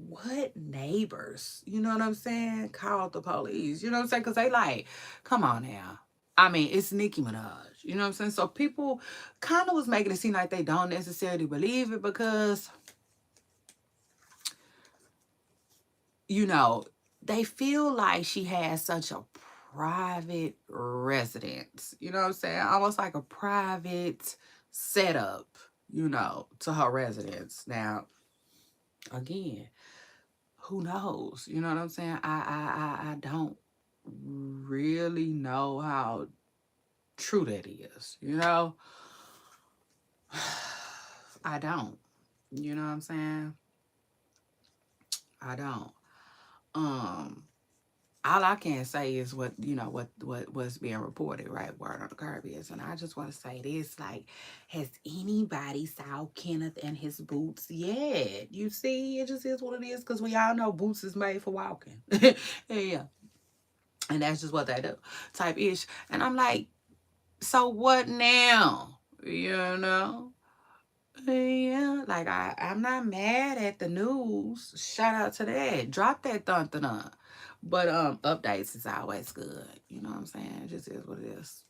what neighbors, you know what I'm saying, called the police, you know what I'm saying? Because they like, come on now. I mean, it's Nicki Minaj, you know what I'm saying? So people kind of was making it seem like they don't necessarily believe it because, you know, they feel like she has such a private residence, you know what I'm saying? Almost like a private setup, to her residence. Now, again, who knows? You know what I'm saying? I don't really know how true that is. I don't. You know what I'm saying? I don't. Um, all I can say is what what's being reported, right? Word on the curb is, and I just want to say this: like, has anybody saw Kenneth and his boots yet? You see, it just is what it is because we all know boots is made for walking. Yeah, and that's just what they do, type ish. And I'm like, so what now? You know. Yeah, like I'm not mad at the news. Shout out to that. Drop that dun dun dun. But updates is always good. You know what I'm saying? It just is what it is.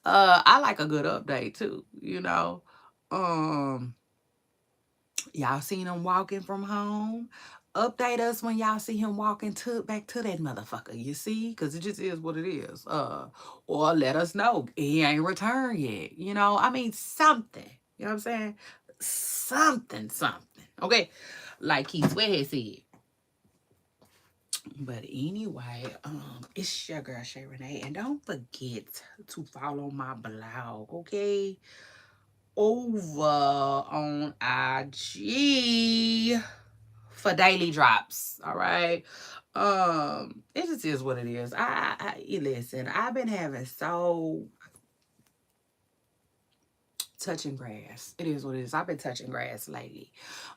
I like a good update too, you know. Um y'all seen him walking from home? Update us when y'all see him walking to back to that motherfucker, you see? Because it just is what it is. Or let us know he ain't returned yet. You know, I mean something. You know what I'm saying? Something, something. Okay. Like Keith Sweathead said. But anyway, it's your girl Shay Renee. And don't forget to follow my blog, okay? Over on IG for daily drops. All right. It just is what it is. Listen, I've been having so touching grass. It is what it is. I've been touching grass lately.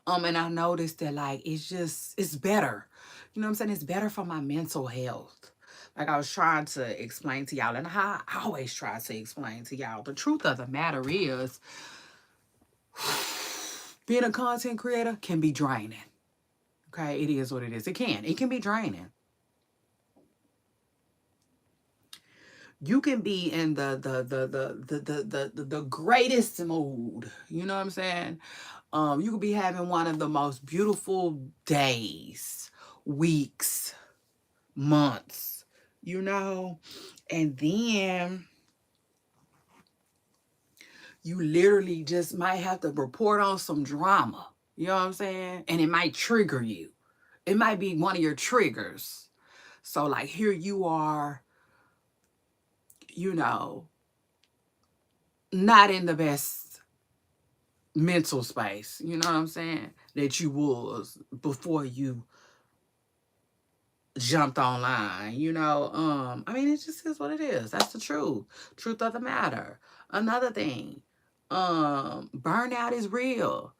And I noticed that like it's better. You know what I'm saying? It's better for my mental health. Like I was trying to explain to y'all, and I always try to explain to y'all. The truth of the matter is being a content creator can be draining. Okay, it is what it is. It can. It can be draining. You can be in the greatest mood. You know what I'm saying? You could be having one of the most beautiful days, weeks, months, you know, and then you literally just might have to report on some drama. You know what I'm saying? And it might trigger you. It might be one of your triggers. So like here you are, you know, not in the best mental space, you know what I'm saying, that you was before you jumped online, you know. I mean, it just is what it is. That's the truth of the matter. Another thing, burnout is real.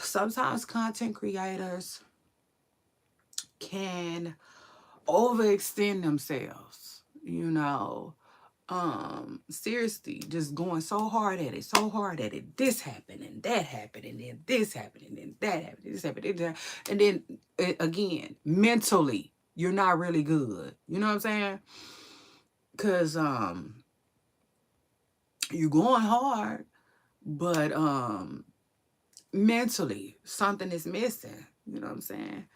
Sometimes content creators can overextend themselves, you know. Seriously, just going so hard at it, so hard at it. This happened and that happened and then this happened and then that happened, this happened, and then again, mentally, you're not really good. You know what I'm saying? Cause you're going hard, but mentally something is missing. You know what I'm saying?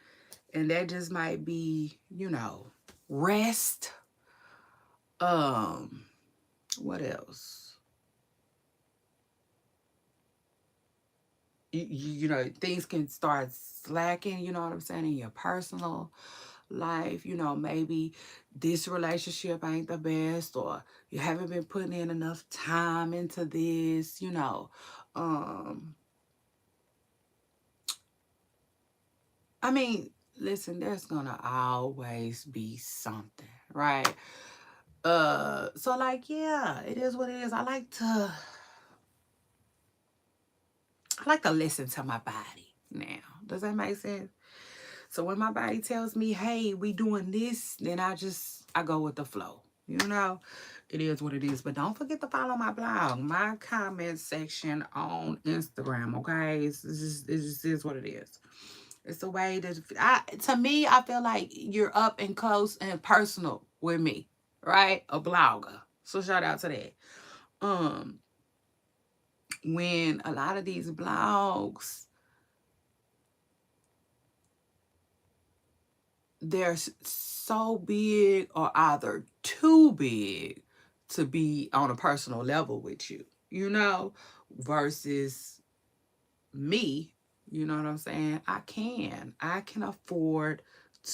And that just might be, you know, rest. Um, what else? You know, things can start slacking, you know what I'm saying, in your personal life. You know, maybe this relationship ain't the best, or you haven't been putting in enough time into this, you know. I mean, listen, there's gonna always be something, right? So like, yeah, it is what it is. I like to listen to my body now. Does that make sense? So when my body tells me, hey, we doing this, then I go with the flow. You know, it is what it is. But don't forget to follow my blog, my comment section on Instagram, okay? It just is what it is. It's a way to me, I feel like you're up and close and personal with me, right? A blogger. So shout out to that. Um, when a lot of these blogs, they're so big or either too big to be on a personal level with you, you know, versus me, you know what I'm saying? I can afford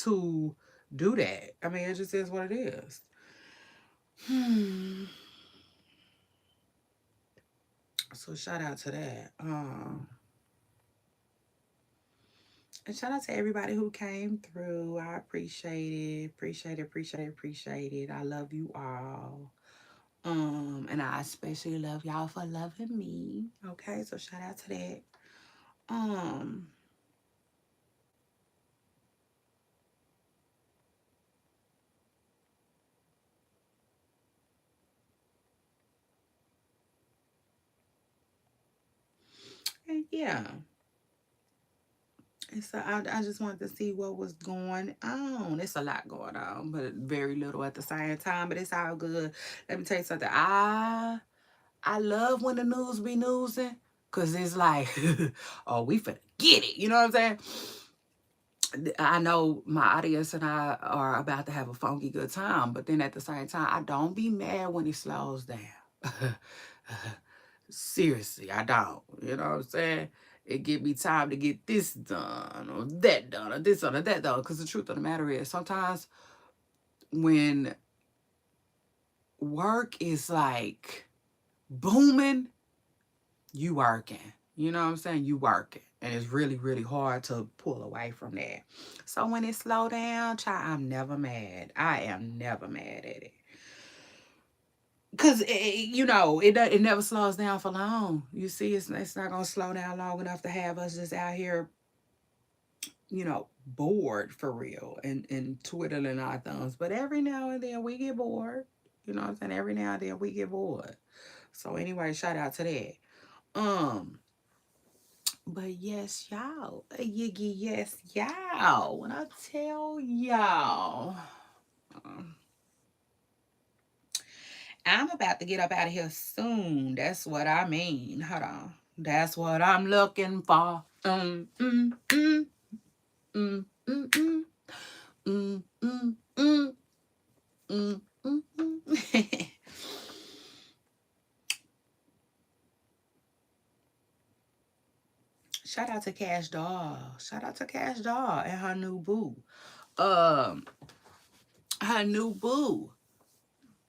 to do that. I mean, it just is what it is. So shout out to that. And shout out to everybody who came through. I appreciate it. Appreciate it, appreciate it, appreciate it. I love you all. And I especially love y'all for loving me. Okay, so shout out to that. Um, and yeah. And so I just wanted to see what was going on. It's a lot going on, but very little at the same time. But it's all good. Let me tell you something. I love when the news be newsing, cause it's like, oh, we finna get it. You know what I'm saying? I know my audience and I are about to have a funky good time, but then at the same time, I don't be mad when it slows down. Seriously, I don't. You know what I'm saying? It give me time to get this done or that done or this done or that done. Because the truth of the matter is, sometimes when work is like booming, you working. You know what I'm saying? You working. And it's really, really hard to pull away from that. So when it slow down, child, I'm never mad. I am never mad at it. Because, it never slows down for long. You see, it's not going to slow down long enough to have us just out here, bored for real and twiddling our thumbs. But every now and then we get bored. You know what I'm saying? Every now and then we get bored. So anyway, shout out to that. Um, but yes, y'all. Yiggy, yes, y'all. When I tell y'all, I'm about to get up out of here soon. That's what I mean. Hold on. That's what I'm looking for. Mm, mm, mm, mm, mm, mm, mm, mm, mm. Shout out to Cash Doll. Shout out to Cash Doll and her new boo. Um, her new boo,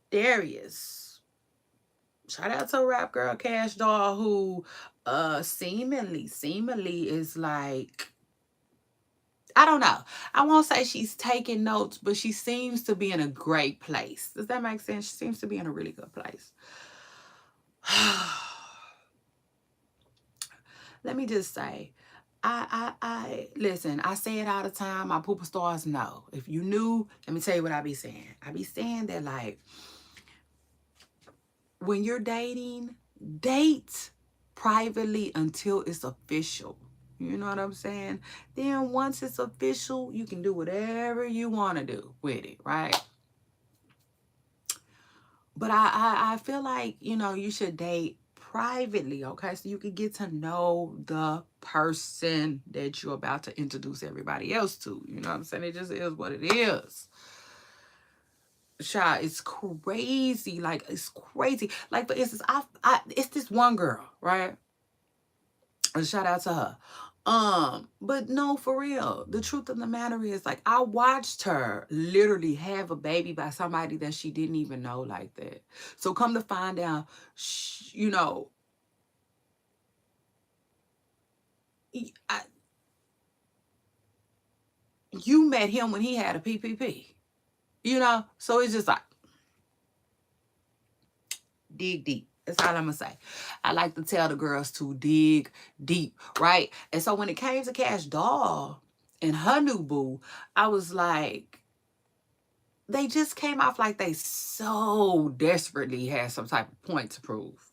Darius. Shout out to rap girl Cash Doll, who seemingly is like, I don't know. I won't say she's taking notes, but she seems to be in a great place. Does that make sense? She seems to be in a really good place. Let me just say, I listen. I say it all the time. My pooper stars know. If you knew, let me tell you what I be saying. I be saying that, like, when you're dating, date privately until it's official. You know what I'm saying? Then once it's official, you can do whatever you want to do with it, right? But I feel like, you should date privately, okay? So you can get to know the person that you're about to introduce everybody else to. You know what I'm saying? It just is what it is. Child, it's crazy. Like, it's crazy. Like, for instance, it's this one girl, right? And shout out to her. But no, for real. The truth of the matter is, like, I watched her literally have a baby by somebody that she didn't even know like that. So come to find out, I, you met him when he had a PPP. So it's just like, dig deep. That's all I'm gonna say. I like to tell the girls to dig deep, right? And so when it came to Cash Doll and her new boo, I was like, they just came off like they so desperately had some type of point to prove.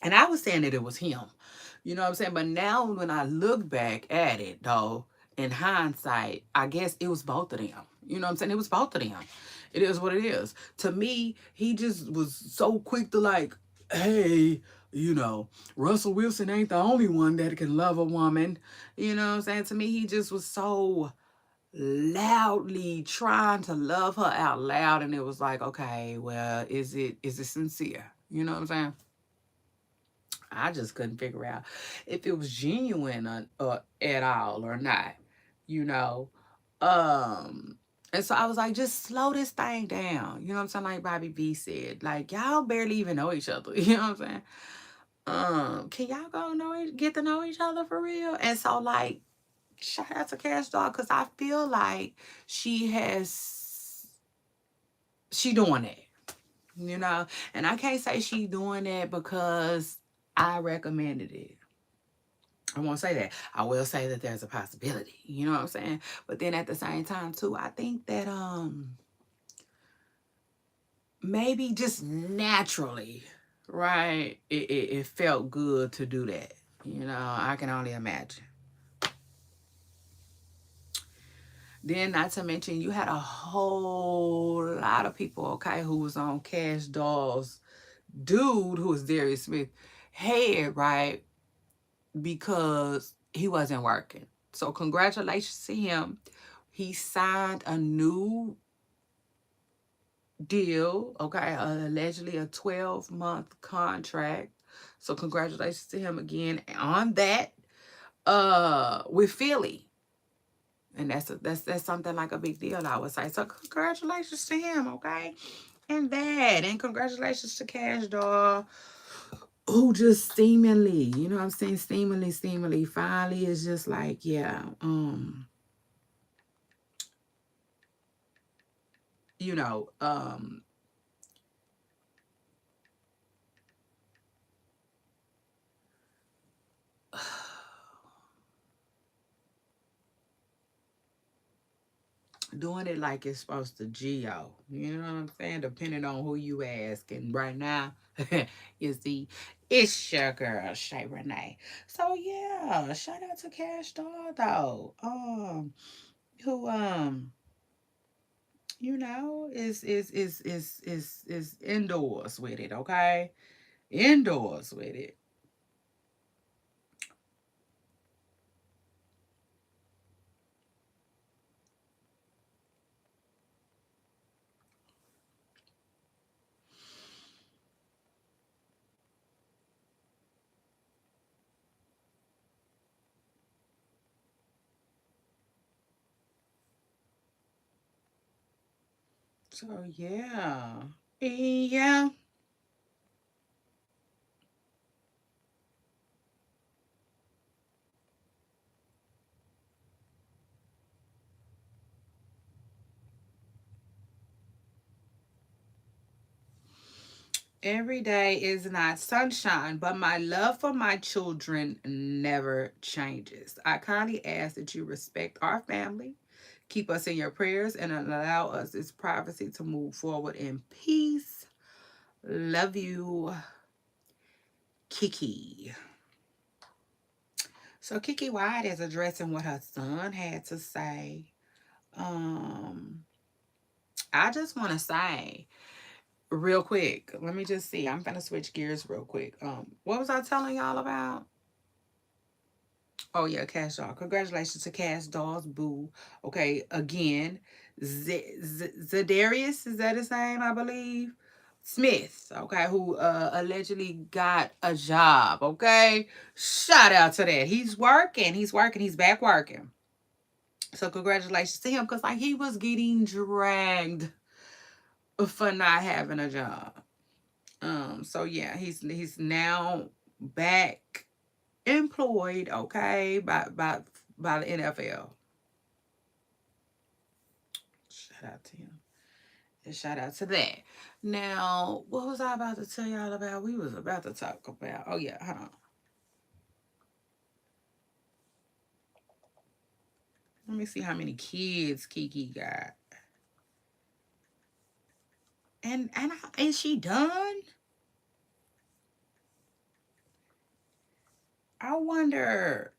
And I was saying that it was him. You know what I'm saying? But now when I look back at it, though, in hindsight, I guess it was both of them. You know what I'm saying? It was both of them. It is what it is. To me, he just was so quick to, like, hey, Russell Wilson ain't the only one that can love a woman. You know what I'm saying? To me, he just was so loudly trying to love her out loud, and it was like, okay, well, is it sincere? You know what I'm saying? I just couldn't figure out if it was genuine at all or not, you know. Um, and so I was like, just slow this thing down. You know what I'm saying? Like Bobby V said, like, y'all barely even know each other. You know what I'm saying? Can y'all get to know each other for real? And so, like, Shout out to Cash Doll, because I feel like she has, she doing it, you know. And I can't say she doing it because I recommended it. I won't say that. I will say that there's a possibility. You know what I'm saying? But then at the same time too, I think that maybe just naturally, right? It felt good to do that. You know, I can only imagine. Then, not to mention, you had a whole lot of people, okay, who was on Cash Doll's dude, who was Darius Smith, head, right? Because he wasn't working. So, congratulations to him. He signed a new deal, okay, allegedly a 12-month contract. So, congratulations to him again on that. With Philly. And that's something like a big deal, I would say. So congratulations to him, okay? And that. And congratulations to Cash Doll, who just seemingly, you know what I'm saying? Seemingly, finally is just like, yeah, you know, doing it like it's supposed to geo. You know what I'm saying? Depending on who you ask. And right now, you see, it's your girl, Shay Renee. So yeah, shout out to Cash Doll though. Who you know, is indoors with it, okay? Indoors with it. So yeah. Yeah. Every day is not sunshine, but my love for my children never changes. I kindly ask that you respect our family, keep us in your prayers, and allow us this privacy to move forward in peace. Love you, Kiki. So Kiki White is addressing what her son had to say. Um, I just want to say real quick. Let me just see. I'm gonna switch gears real quick. What was I telling y'all about? Oh yeah, Cash Doll. Congratulations to Cash Doll's boo. Okay, again, Zadarius, is that his name? I believe. Smith, okay, who allegedly got a job. Okay, shout out to that. He's working. He's working. He's back working. So congratulations to him, because like he was getting dragged for not having a job. So yeah, he's now back employed, okay, by the NFL. Shout out to him. And shout out to that. Now, what was I about to tell y'all about? We was about to talk about. Oh yeah, hold on. Let me see how many kids Kiki got. And is she done? I wonder.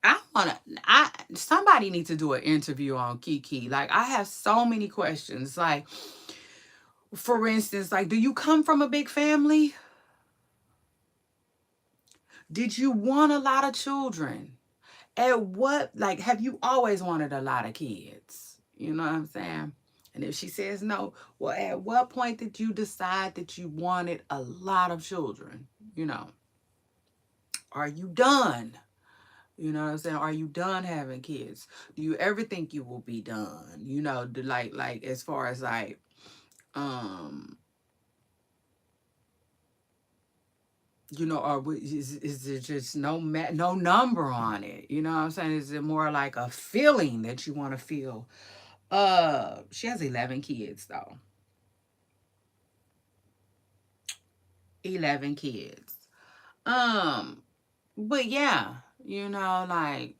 I somebody needs to do an interview on Kiki. Like I have so many questions. Like for instance, like do you come from a big family? Did you want a lot of children? At what, like, have you always wanted a lot of kids? You know what I'm saying? And if she says no, well, at what point did you decide that you wanted a lot of children? You know, are you done? You know what I'm saying? Are you done having kids? Do you ever think you will be done? You know, like as far as like um or is it just no number on it? You know what I'm saying? Is it more like a feeling that you want to feel? She has 11 kids though. 11 kids. Um, but yeah, like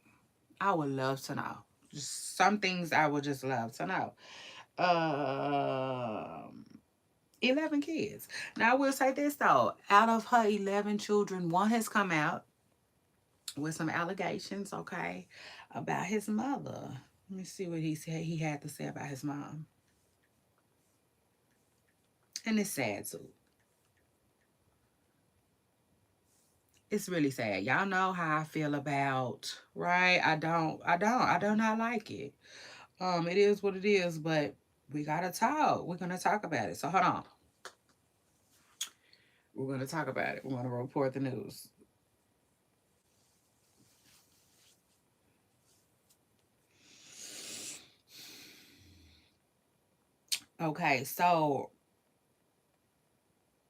I would love to know. Just some things I would just love to know. Um, 11 kids. Now I will say this though, out of her 11 children, one has come out with some allegations, okay, about his mother. Let me see what he said he had to say about his mom. And it's sad too. It's really sad. Y'all know how I feel about, right? I do not like it. It is what it is, but we gotta talk. We're gonna talk about it. So hold on. We're gonna talk about it. We're gonna report the news. Okay, so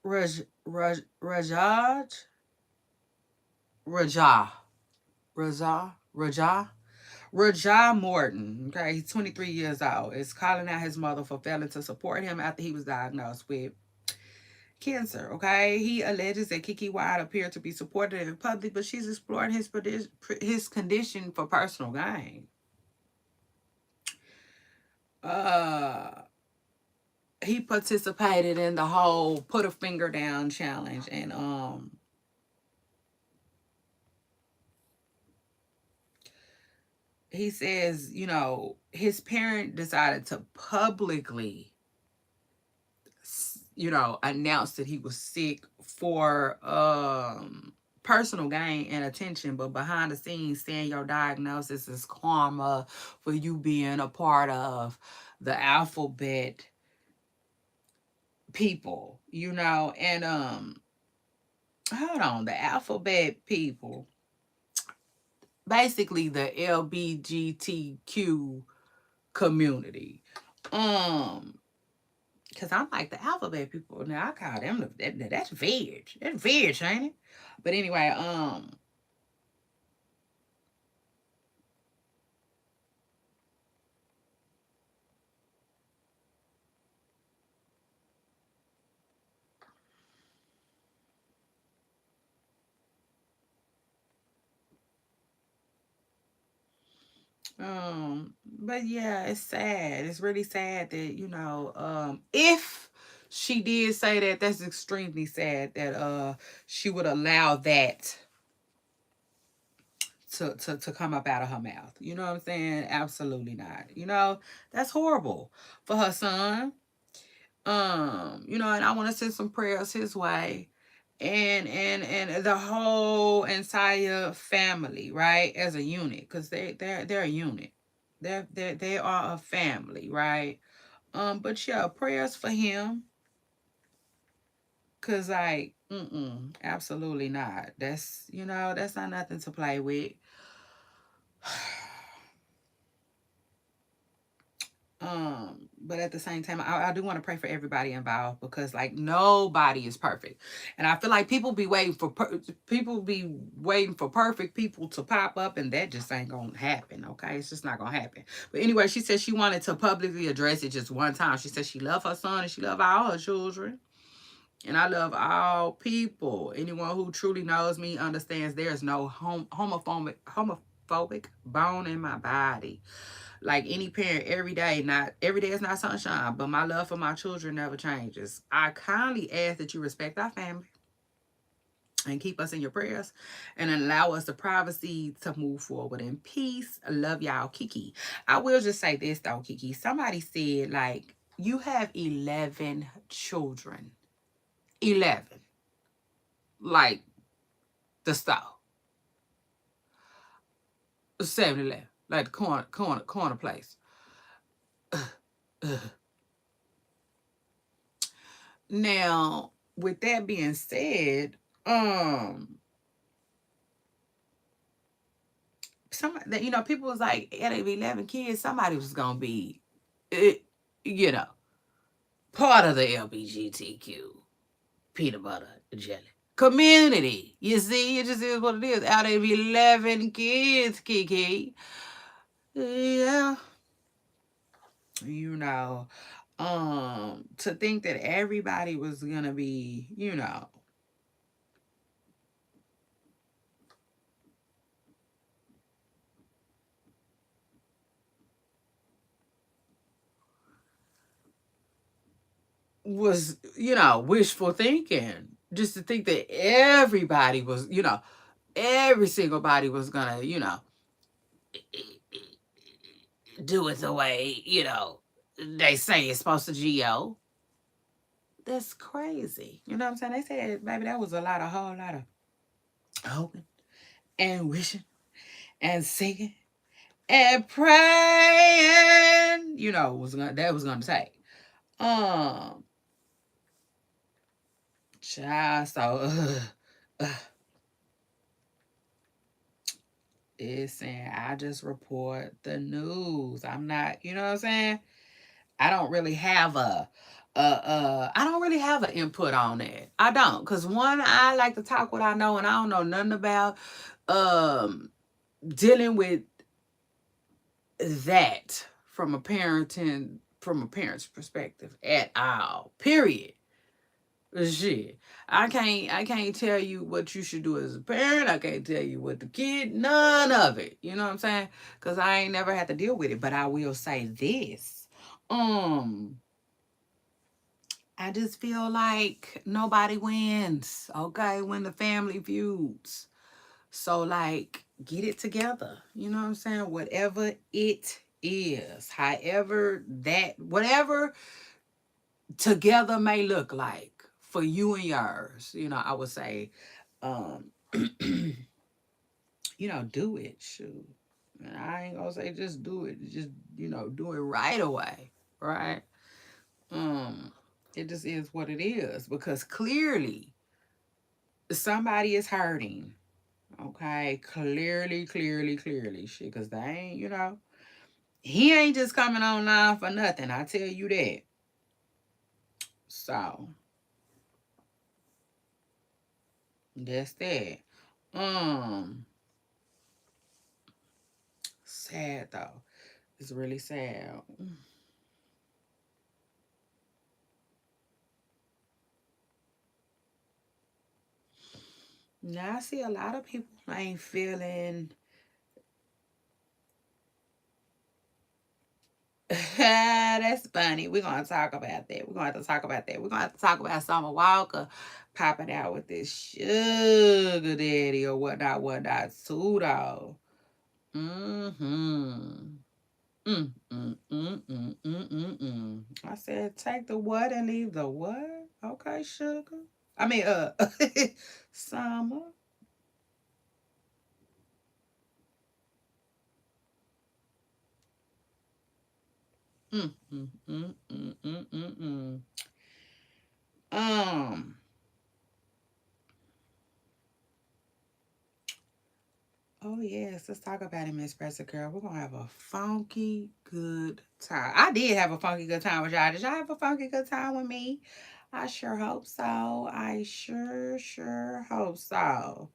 Rajaj Rajah Rajah Morton, okay, he's 23 years old, is calling out his mother for failing to support him after he was diagnosed with cancer, okay? He alleges that Kiki White appeared to be supportive in public, but she's exploring his condition for personal gain. Uh, he participated in the whole put a finger down challenge, and he says, his parent decided to publicly, announce that he was sick for personal gain and attention, but behind the scenes saying your diagnosis is karma for you being a part of the alphabet people, and hold on, the alphabet people, basically the LBGTQ community. Because I'm like the alphabet people. Now I call them that's veg. That's veg, ain't it? But anyway, but yeah, it's sad. It's really sad that, if she did say that, that's extremely sad that she would allow that to come up out of her mouth. You know what I'm saying? Absolutely not. That's horrible for her son. And I want to send some prayers his way, and the whole entire family, right, as a unit, because they're a unit. They are a family, right? But yeah, prayers for him, cause like, absolutely not. That's not nothing to play with. But at the same time, I do want to pray for everybody involved, because like nobody is perfect, and I feel like people be waiting for perfect people to pop up, and that just ain't gonna happen. Okay, it's just not gonna happen. But anyway, she said she wanted to publicly address it just one time. She said she loved her son and she loved all her children, and I love all people. Anyone who truly knows me understands there is no homophobic bone in my body. Like any parent, not every day is not sunshine, but my love for my children never changes. I kindly ask that you respect our family and keep us in your prayers and allow us the privacy to move forward in peace. I love y'all, Kiki. I will just say this though, Kiki. Somebody said, like, you have 11 children. 11. Like the store. 7-Eleven. Like the corner place. Now, with that being said, people was like, out of 11 kids, somebody was gonna be, it, you know, part of the LBGTQ peanut butter jelly. community. You see, it just is what it is. Out of 11 kids, Kiki. Yeah, you know, to think that everybody was gonna be, was, wishful thinking. Just to think that everybody was, every single body was gonna, do it the way, they say it's supposed to go. That's crazy. You know what I'm saying? They said, baby, that was a whole lot of hoping and wishing and singing and praying. That was gonna take. Um, child, so it's saying I just report the news. I'm not, you know what I'm saying? I don't really have I don't really have an input on that. I don't, cause one, I like to talk what I know, and I don't know nothing about um dealing with that from a parent's perspective at all. Period. Shit. I can't tell you what you should do as a parent. I can't tell you what the kid, none of it. You know what I'm saying? Cause I ain't never had to deal with it. But I will say this. I just feel like nobody wins, okay, when the family feuds. So, like, get it together. You know what I'm saying? Whatever it is, whatever together may look like for you and yours, I would say, um, do it. Shoot. And I ain't gonna say just do it. Just, do it right away. Right? Um, it just is what it is, because clearly somebody is hurting. Okay, clearly, shit, because they ain't, he ain't just coming online for nothing. I tell you that. So that's that. Um, sad though. It's really sad. Now I see a lot of people ain't feeling. That's funny. We're gonna talk about that. We're gonna have to talk about that. We're gonna have to talk about Summer Walker popping out with this sugar daddy or whatnot too though. Mm-hmm. I said, take the what and leave the what? Okay, sugar. I mean, Summer. Mm, mm, mm, mm, mm, mm, mm. Um. Oh yes, let's talk about it, Miss Presser Girl. We're gonna have a funky good time. I did have a funky good time with y'all. Did y'all have a funky good time with me? I sure hope so. I sure hope so.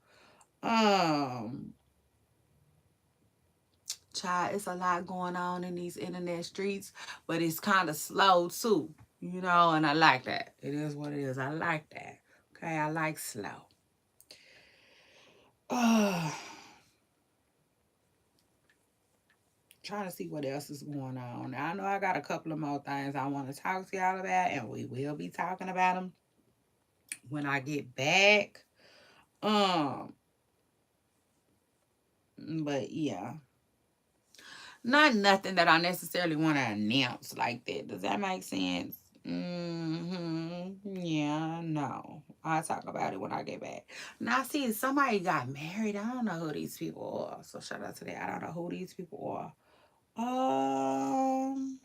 Um, Child, it's a lot going on in these internet streets, but it's kind of slow too, and I like that. It is what it is. I like that. Okay, I like slow. Trying to see what else is going on. Now, I know I got a couple of more things I want to talk to y'all about, and we will be talking about them when I get back. Um, but yeah, not nothing that I necessarily want to announce like that. Does that make sense? Yeah, no. I'll talk about it when I get back. Now, see, somebody got married. I don't know who these people are. So, shout out to that. I don't know who these people are. Um,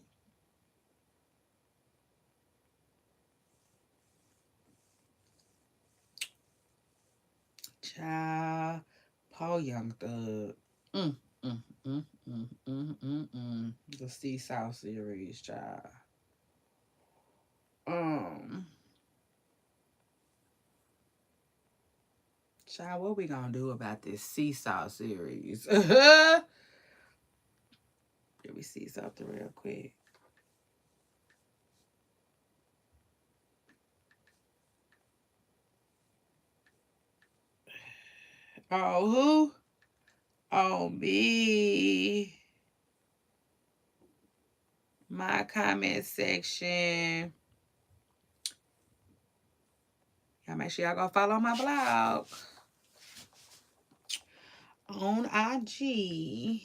Child, Paul Young Thug. Mm, mm, mm, mm, mm, mm, mm. The Seesaw series, child. Um, Child, what we gonna do about this seesaw series? Let me see something real quick. Oh, who? Oh, me. My comment section. Y'all make sure y'all go follow my blog on IG.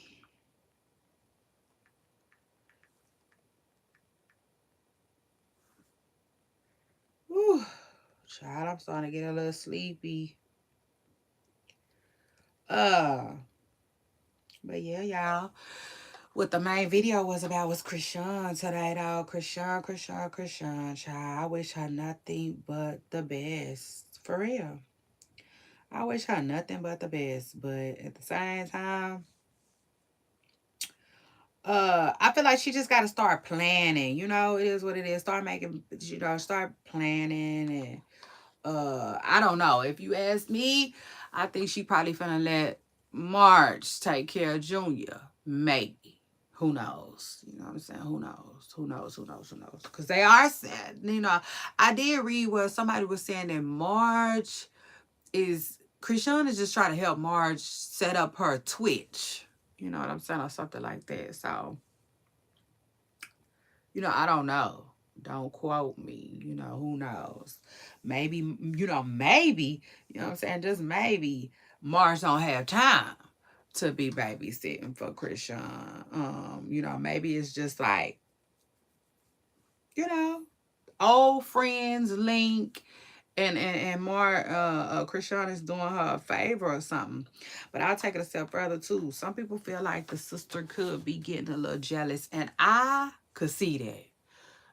Whew. Child, I'm starting to get a little sleepy. But yeah, y'all. What the main video was about was Chrisean today, though. Chrisean. Child, I wish her nothing but the best. For real. I wish her nothing but the best. But at the same time, I feel like she just gotta start planning. You know, it is what it is. Start making, start planning. And I don't know. If you ask me, I think she probably finna let March take care of Junior. Maybe. Who knows? You know what I'm saying? Who knows? Who knows? Who knows? Who knows? Because they are sad. You know, I did read where somebody was saying that March is, Chrisean is just trying to help Marge set up her Twitch. You know what I'm saying? Or something like that. So, I don't know. Don't quote me. Who knows? Maybe, maybe, what I'm saying? Just maybe Marge don't have time to be babysitting for Chrisean. Maybe it's just like, you know, old friends link, and more Chrisean is doing her a favor or something. But I'll take it a step further too. Some people feel like the sister could be getting a little jealous, and I could see that.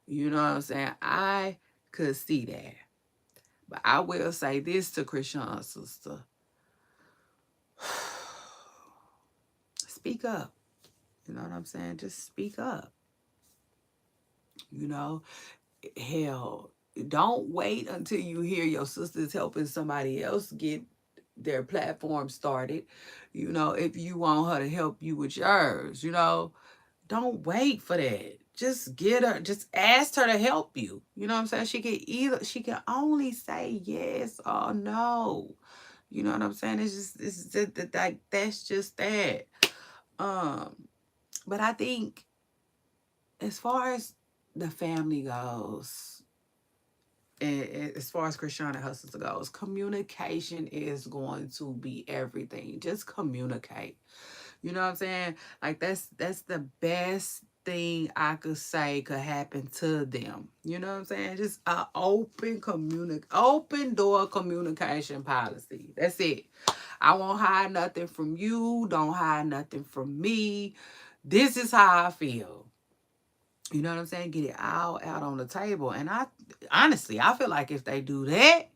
You know what I'm saying? I could see that. But I will say this to Chrisean's sister. Speak up. You know what I'm saying? Just speak up. You know, hell, don't wait until you hear your sister's helping somebody else get their platform started. If you want her to help you with yours, don't wait for that. Just get her, just ask her to help you. You know what I'm saying? She can only say yes or no. You know what I'm saying? It's just like, that's just that. But I think as far as the family goes, as far as Chrisean and her sister goes, communication is going to be everything. Just communicate. You know what I'm saying? Like, that's the best thing I could say could happen to them. You know what I'm saying? Just an open door communication policy. That's it. I won't hide nothing from you. Don't hide nothing from me. This is how I feel. You know what I'm saying? Get it all out on the table. And honestly, I feel like if they do that,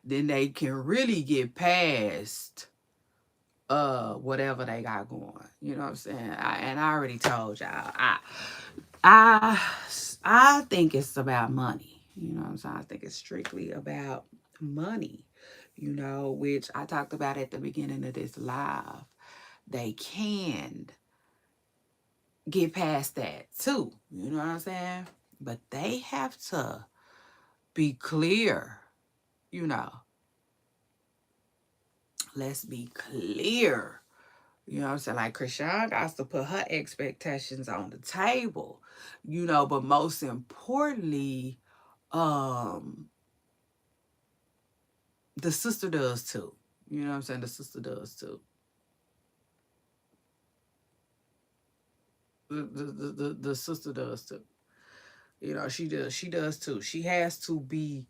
then they can really get past whatever they got going. You know what I'm saying? And I already told y'all, I I think it's about money. You know what I'm saying? I think it's strictly about money. Which I talked about at the beginning of this live. They can get past that too. You know what I'm saying? But they have to be clear. You know, let's be clear. You know what I'm saying? Like, Chrisean got to put her expectations on the table. But most importantly, the sister does too. You know what I'm saying? The sister does too. The sister does too. She does too. She has to be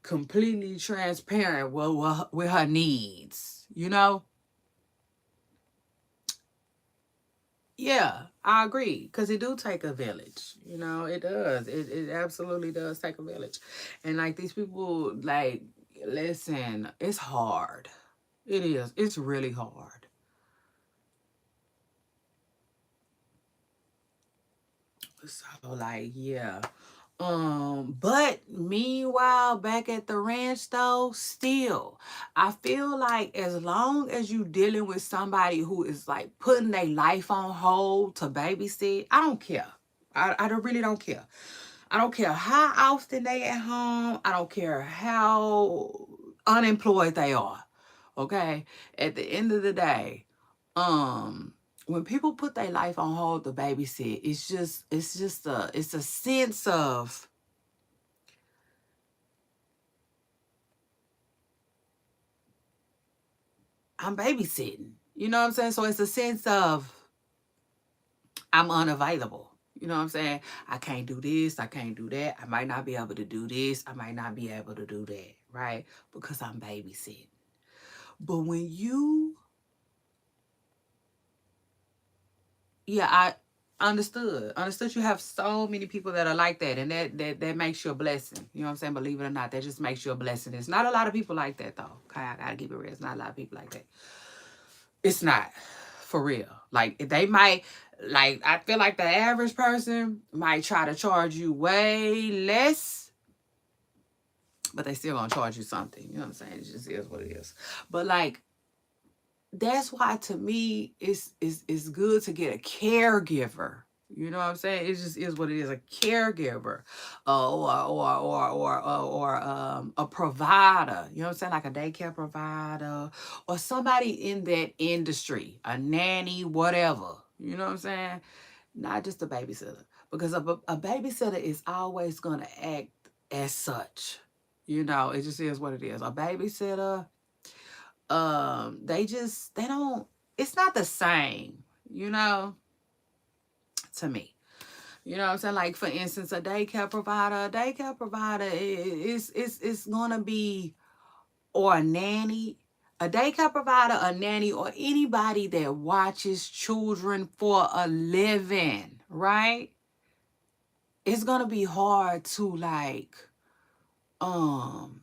completely transparent with her needs. Yeah, I agree. Because it do take a village. It does. It absolutely does take a village. And like, these people, like, listen, it's hard. It is. It's really hard. So, like, yeah. But meanwhile, back at the ranch though, still, I feel like as long as you dealing with somebody who is like putting their life on hold to babysit, I don't care. I really don't care. I don't care how often they at home. I don't care how unemployed they are. Okay. At the end of the day, when people put their life on hold to babysit, it's a sense of I'm babysitting. You know what I'm saying? So it's a sense of I'm unavailable. You know what I'm saying? I can't do this. I can't do that. I might not be able to do this. I might not be able to do that. Right? Because I'm babysitting. But when you, yeah, I understood you have so many people that are like that, and that makes you a blessing. You know what I'm saying? Believe it or not, that just makes you a blessing. It's not a lot of people like that though. Okay, I gotta keep it real. It's not a lot of people like that. It's not, for real. Like they might, like I feel like the average person might try to charge you way less, but they still gonna charge you something. You know what I'm saying? It just is what it is. But like that's why to me it's good to get a caregiver. You know what I'm saying? It just is what it is. A caregiver, a provider. You know what I'm saying? Like a daycare provider, or somebody in that industry, a nanny, whatever. You know what I'm saying? Not just a babysitter, because a babysitter is always gonna act as such. You know, it just is what it is. A babysitter, they don't, it's not the same, you know, to me. You know what I'm saying? Like for instance, a daycare provider is gonna be, or a nanny, a daycare provider, a nanny, or anybody that watches children for a living, right? It's gonna be hard to like, um,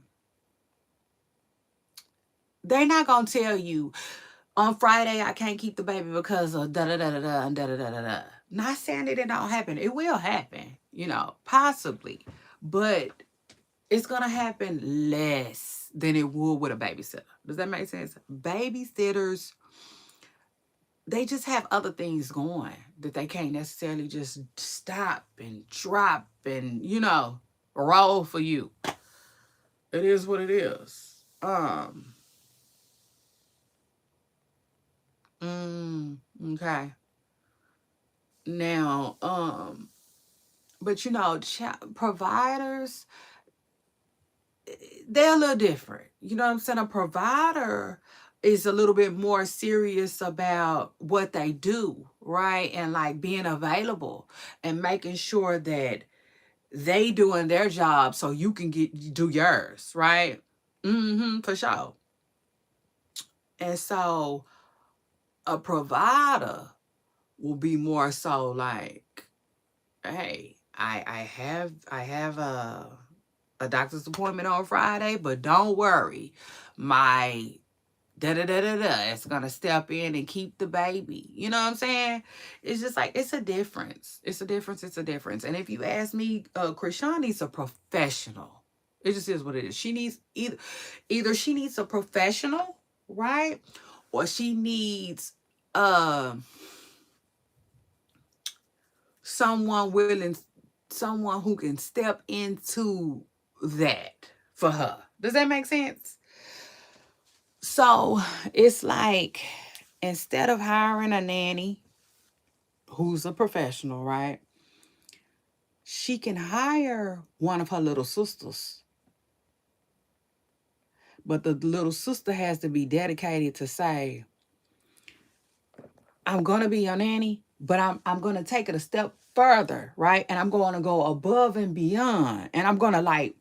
they're not gonna tell you on Friday I can't keep the baby because of da da da da da and da da da da da. Not saying that it don't happen. It will happen, you know, possibly, but it's gonna happen less than it would with a babysitter. Does that make sense? Babysitters, they just have other things going that they can't necessarily just stop and drop and, you know, roll for you. It is what it is. Okay. Now, but you know, providers, they're a little different. You know what I'm saying? A provider is a little bit more serious about what they do, right? And like being available and making sure that they doing their job so you can do yours, right? For sure. And so a provider will be more so like, hey, I have a doctor's appointment on Friday, but don't worry, my da da da da da is gonna step in and keep the baby. You know what I'm saying? It's just like it's a difference. It's a difference. It's a difference. And if you ask me, Chrisean needs a professional. It just is what it is. She needs either she needs a professional, right, or she needs uh someone willing, someone who can step into that for her. Does that make sense? So it's like instead of hiring a nanny who's a professional, right? She can hire one of her little sisters. But the little sister has to be dedicated to say, I'm gonna be your nanny, but I'm gonna take it a step further, right? And I'm gonna go above and beyond. And I'm gonna like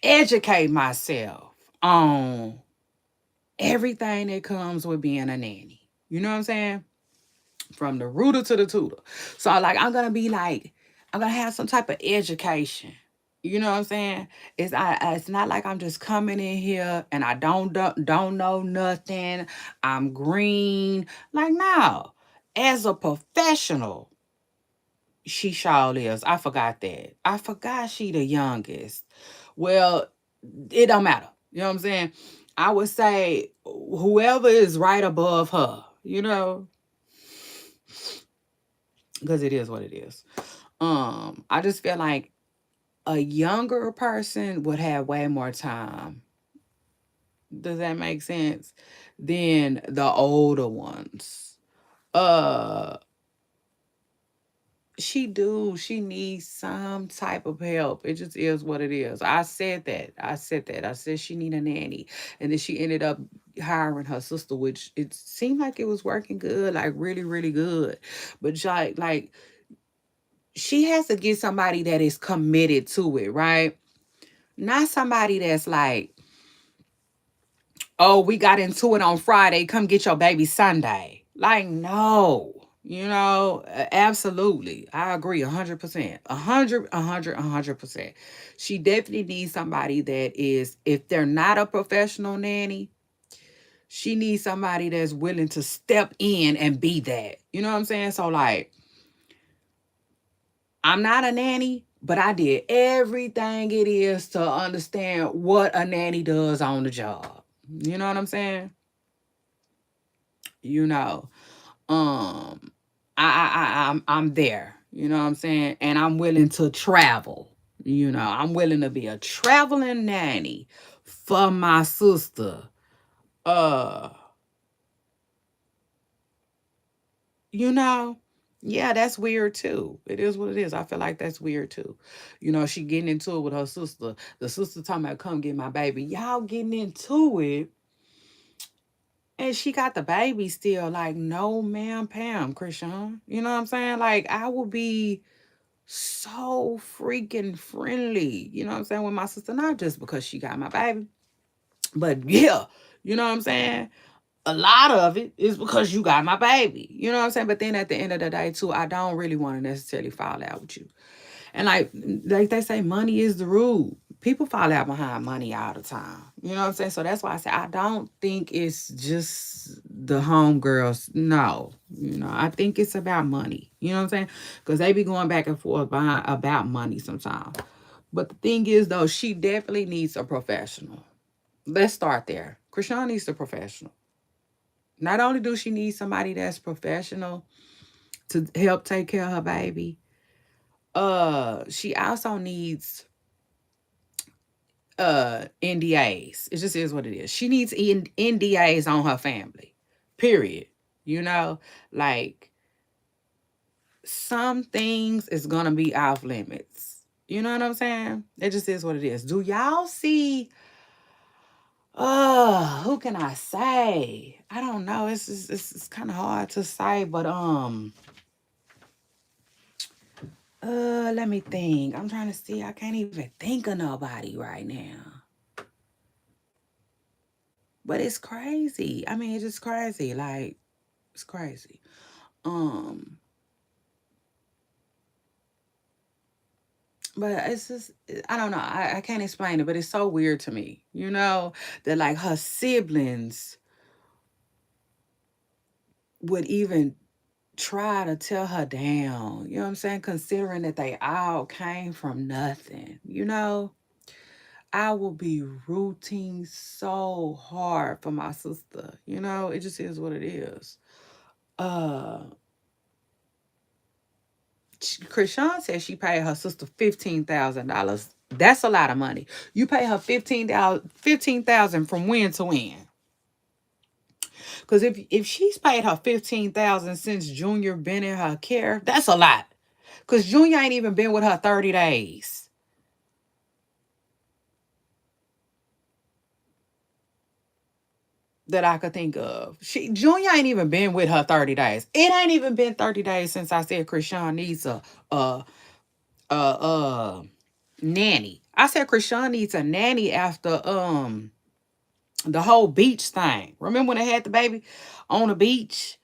educate myself on everything that comes with being a nanny. You know what I'm saying? From the rooter to the tutor. So like I'm gonna be like, I'm gonna have some type of education. You know what I'm saying? It's not like I'm just coming in here and I don't know nothing. I'm green. Like no. As a professional, She sure is. I forgot that. I forgot she the youngest. Well, it don't matter. You know what I'm saying? I would say whoever is right above her, because it is what it is. I just feel like a younger person would have way more time. Does that make sense? Than the older ones. Uh she needs some type of help. It just is what it is. I said she need a nanny, and then she ended up hiring her sister, which it seemed like it was working good, like really really good. But like she has to get somebody that is committed to it, right? Not somebody that's like, oh, we got into it on Friday, come get your baby Sunday. Like, no. Absolutely. I agree 100%. 100%. She definitely needs somebody that is, if they're not a professional nanny, she needs somebody that's willing to step in and be that. You know what I'm saying? So, like, I'm not a nanny, but I did everything it is to understand what a nanny does on the job. You know what I'm saying? You know. um I'm there, you know what I'm saying, and I'm willing to travel. I'm willing to be a traveling nanny for my sister. uh you know yeah, that's weird too. It is what it is. I feel like that's weird too. She getting into it with her sister, the sister talking about come get my baby, y'all getting into it, and she got the baby still. Like, no ma'am, Pam, Chrisean, you know what I'm saying? Like, I will be so freaking friendly, you know what I'm saying, with my sister, not just because she got my baby, but yeah, you know what I'm saying? A lot of it is because you got my baby, you know what I'm saying? But then at the end of the day, too, I don't really want to necessarily fall out with you. And like they say, money is the rule. People fall out behind money all the time. You know what I'm saying? So that's why I say I don't think it's just the homegirls. No. I think it's about money. You know what I'm saying? Because they be going back and forth behind about money sometimes. But the thing is, though, she definitely needs a professional. Let's start there. Chrisean needs a professional. Not only do she need somebody that's professional to help take care of her baby, she also needs NDAs. It just is what it is. She needs NDAs on her family. Period. You know, like some things is gonna be off limits. You know what I'm saying? It just is what it is. Do y'all see who can I say? I don't know. It's kind of hard to say, but let me think. I'm trying to see. I can't even think of nobody right now. But it's crazy. I mean, it's just crazy. Like, it's crazy. Um, but it's just, I don't know. I can't explain it, but it's so weird to me, that like her siblings would even try to tear her down. You know what I'm saying? Considering that they all came from nothing, I will be rooting so hard for my sister. It just is what it is. Uh Chrisean said she paid her sister $15,000. That's a lot of money. You pay her 15,000 from when to when? Because if she's paid her 15,000 since Junior been in her care, that's a lot. Because Junior ain't even been with her 30 days that I could think of. Junior ain't even been with her 30 days. It ain't even been 30 days since I said Chrisean needs a a, a nanny. I said Chrisean needs a nanny after the whole beach thing. Remember when they had the baby on the beach?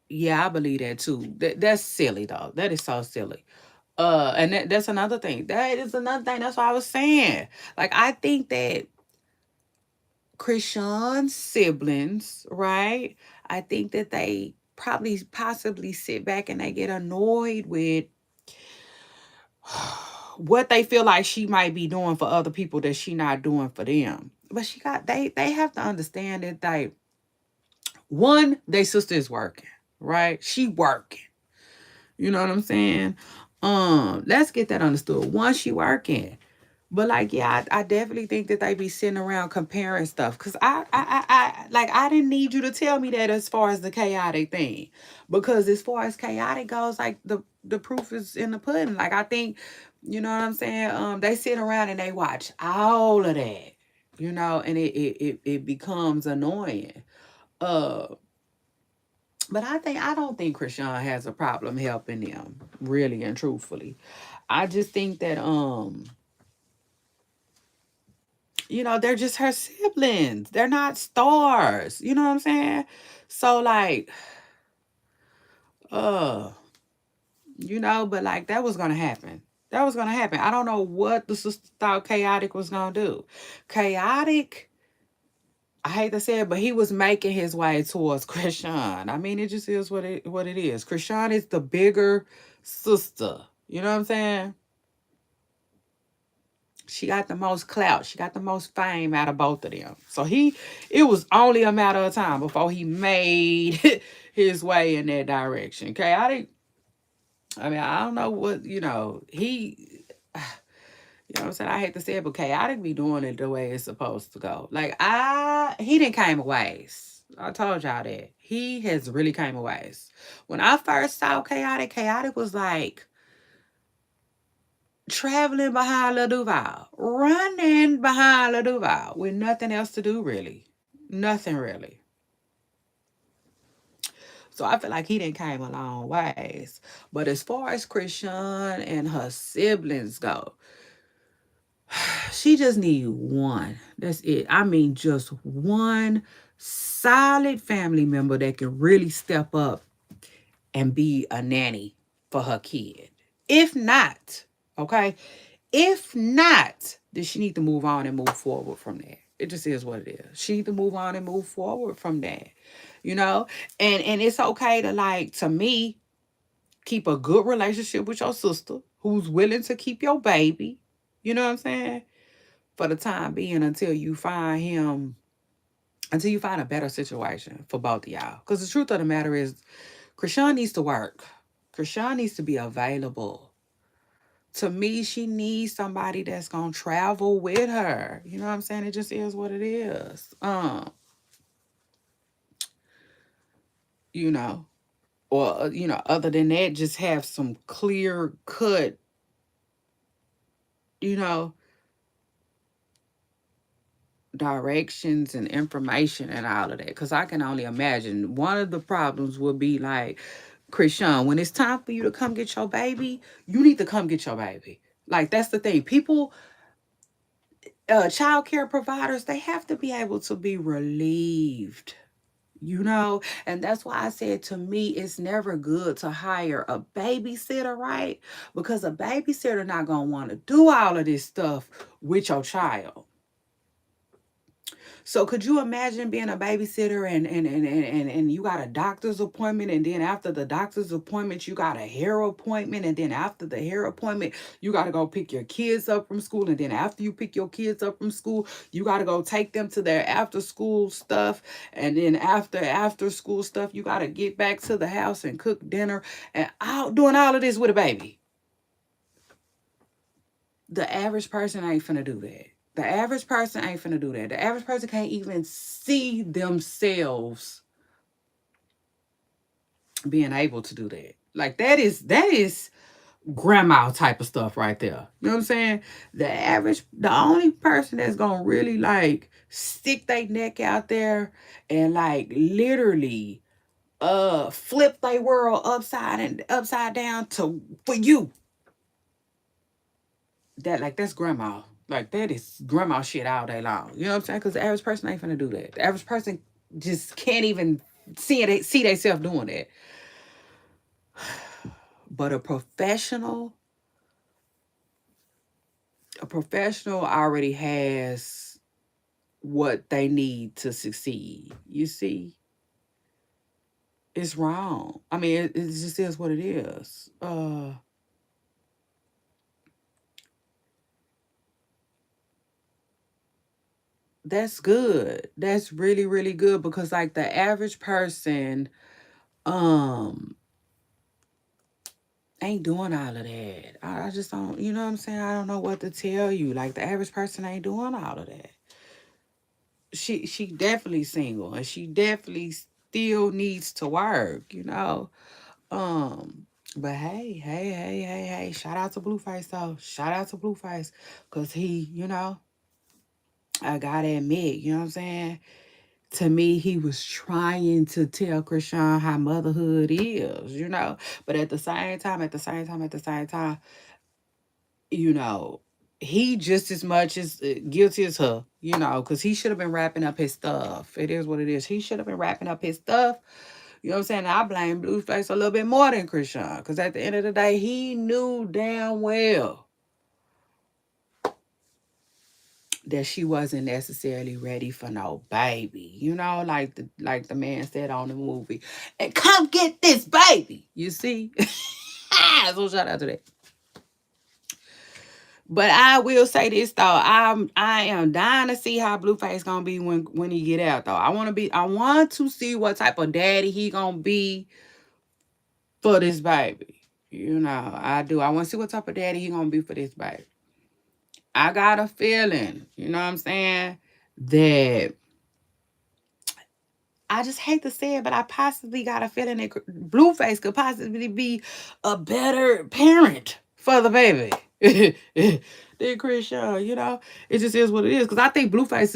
Yeah, I believe that too. That's silly though. That is so silly. And that's another thing. That is another thing. That's what I was saying. Like, I think that Chrisean's siblings, right? I think that they probably possibly sit back and they get annoyed with what they feel like she might be doing for other people that she not doing for them. But they have to understand that one, their sister is working, right? She working. You know what I'm saying? Let's get that understood. One, she working. But like, yeah, I definitely think that they be sitting around comparing stuff. Cause I didn't need you to tell me that as far as the chaotic thing, because as far as chaotic goes, like the proof is in the pudding. Like I think, you know what I'm saying? They sit around and they watch all of that, and it becomes annoying. Uh, but I don't think Chrisean has a problem helping them, really and truthfully. I just think that they're just her siblings. They're not stars. You know what I'm saying? So like, uh, but like that was gonna happen. That was gonna happen. I don't know what the sister thought Chaotic was gonna do. Chaotic, I hate to say it, but he was making his way towards Chrisean. I mean, it just is what it is. Chrisean is the bigger sister. You know what I'm saying? She got the most clout. She got the most fame out of both of them. So it was only a matter of time before he made his way in that direction. Okay, I mean, I don't know what you know what I'm saying. I hate to say it, but Chaotic be doing it the way it's supposed to go. Like he didn't came a ways. I told y'all that he has really came a ways. When I first saw Chaotic was like traveling behind Lil Duval, running behind Lil Duval with nothing else to do, really. Nothing really. So I feel like he didn't came a long ways. But as far as Chrisean and her siblings go, she just need one. That's it. I mean, just one solid family member that can really step up and be a nanny for her kid. If not, okay, if not, then she need to move on and move forward from that. It just is what it is. She need to move on and move forward from that. You know? And it's okay to, like, to me, keep a good relationship with your sister who's willing to keep your baby. You know what I'm saying? For the time being until you find a better situation for both of y'all. Because the truth of the matter is, Chrisean needs to work. Chrisean needs to be available. To me, she needs somebody that's gonna travel with her. You know what I'm saying? It just is what it is. You know, or other than that, just have some clear cut, you know, directions and information and all of that. Because I can only imagine one of the problems would be like, Chrisean, when it's time for you to come get your baby, you need to come get your baby. Like that's the thing. People, child care providers, they have to be able to be relieved. And that's why I said, to me it's never good to hire a babysitter, right? Because a babysitter not gonna want to do all of this stuff with your child. So could you imagine being a babysitter and you got a doctor's appointment, and then after the doctor's appointment you got a hair appointment, and then after the hair appointment you got to go pick your kids up from school, and then after you pick your kids up from school you got to go take them to their after school stuff, and then after school stuff you got to get back to the house and cook dinner, and out doing all of this with a baby. The average person ain't finna do that. The average person ain't finna do that. The average person can't even see themselves being able to do that. Like that is grandma type of stuff right there. You know what I'm saying? The only person that's gonna really like stick their neck out there and like literally flip their world upside down to for you. That's grandma. Like that is grandma shit all day long. You know what I'm saying? Because the average person ain't finna do that. The average person just can't even see themselves doing that. But a professional already has what they need to succeed. You see, it's wrong. I mean, it just is what it is. That's good. That's really, really good because like the average person um ain't doing all of that. I just don't, you know what I'm saying? I don't know what to tell you. Like the average person ain't doing all of that. She definitely single and she definitely still needs to work. Um but hey, shout out to Blueface though. Shout out to Blueface. Cause he, I gotta admit, you know what I'm saying? To me, he was trying to tell Chrisean how motherhood is. But at the same time, you know, he just as much as guilty as her, because he should have been wrapping up his stuff. It is what it is. He should have been wrapping up his stuff. You know what I'm saying? I blame Blueface a little bit more than Chrisean, because at the end of the day, he knew damn well that she wasn't necessarily ready for no baby. Like the man said on the movie. And come get this baby. You see? So shout out to that. But I will say this though, I am dying to see how Blueface gonna be when he get out though. I want to see what type of daddy he gonna be for this baby. I do. I want to see what type of daddy he gonna be for this baby. I got a feeling, you know what I'm saying, that I just hate to say it, but I possibly got a feeling that Blueface could possibly be a better parent for the baby than Chrisean. It just is what it is. Because I think Blueface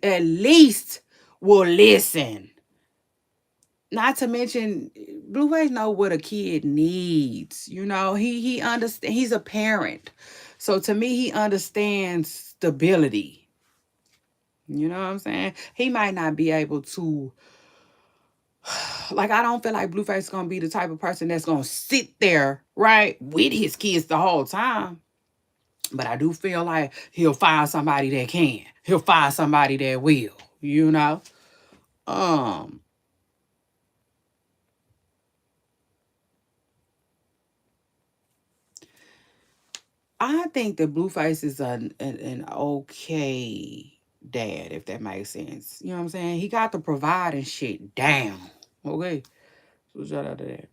at least will listen. Not to mention, Blueface know what a kid needs. He understand. He's a parent, so to me, he understands stability. You know what I'm saying? He might not be able to, like, I don't feel like Blueface is gonna be the type of person that's gonna sit there, right, with his kids the whole time. But I do feel like he'll find somebody that can. He'll find somebody that will, you know? Um, I think that Blueface is an okay dad, if that makes sense. You know what I'm saying? He got the providing shit down. Okay. So shout out to that.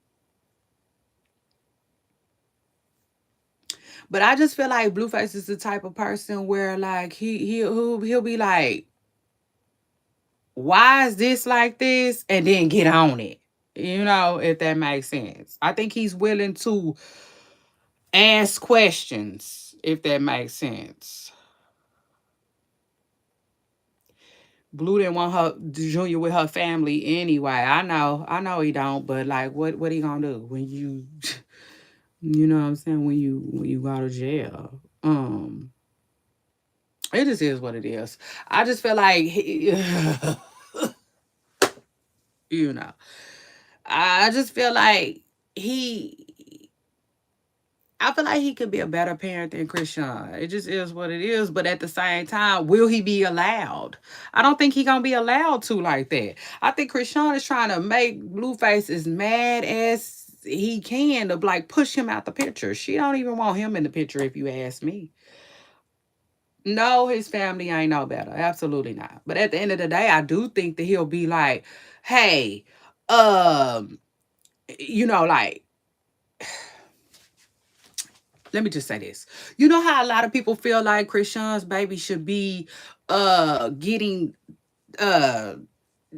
But I just feel like Blueface is the type of person where like he'll be like, why is this like this? And then get on it. If that makes sense. I think he's willing to ask questions, if that makes sense. Blue didn't want her Junior with her family anyway. I know he don't, but like what he gonna do when you you know what I'm saying, when you go to jail? It just is what it is. I just feel like you know. I just feel like he I feel like he could be a better parent than Chrisean. It just is what it is. But at the same time, will he be allowed? I don't think he gonna be allowed to like that. I think Chrisean is trying to make Blueface as mad as he can to like push him out the picture. She don't even want him in the picture, if you ask me. No, his family ain't no better. Absolutely not. But at the end of the day, I do think that he'll be like, hey, um, like, let me just say this. You know how a lot of people feel like Chrisean's baby should be getting uh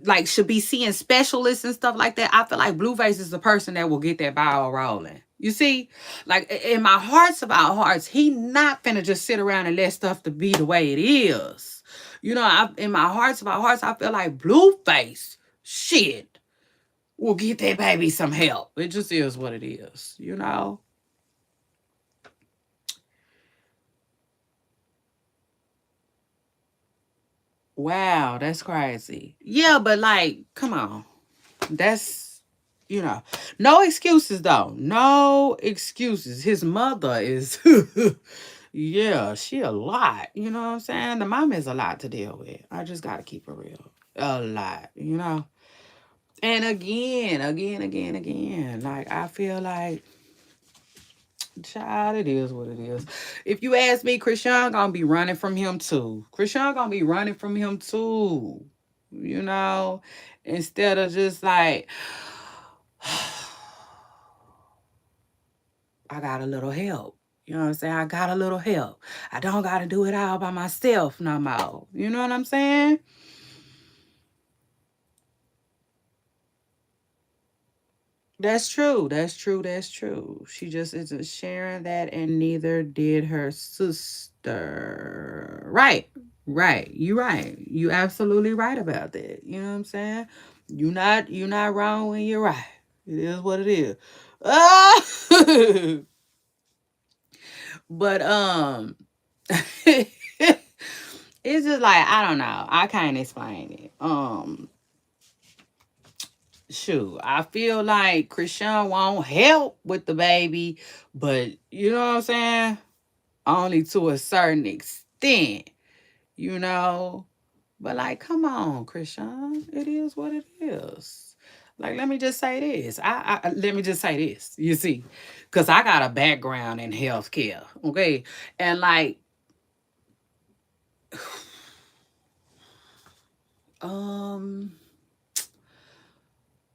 like should be seeing specialists and stuff like that. I feel like Blueface is the person that will get that ball rolling. You see, like in my hearts of our hearts, he not finna just sit around and let stuff to be the way it is. In my hearts of our hearts, I feel like Blueface, shit, will get that baby some help. It just is what it is. Wow, that's crazy. Yeah, but like, come on. That's, no excuses though. No excuses. His mother is Yeah, she a lot. You know what I'm saying? The mom is a lot to deal with. I just gotta keep it real. A lot, you know? And again. Like, I feel like, child, it is what it is. If you ask me, Chrisean gonna be running from him too. Chrisean gonna be running from him too. You know? Instead of just like, I got a little help. You know what I'm saying? I got a little help. I don't gotta do it all by myself no more. You know what I'm saying? That's true. That's true. That's true. She just isn't sharing that, and neither did her sister. Right. Right. You right. You absolutely right about that. You know what I'm saying? You not wrong when you're right. It is what it is. Ah! But it's just like, I don't know. I can't explain it. Shoot, I feel like Chrisean won't help with the baby, but you know what I'm saying? Only to a certain extent, you know. But like, come on, Chrisean, it is what it is. Like, let me just say this. Let me just say this. You see, because I got a background in healthcare, okay, and like, um,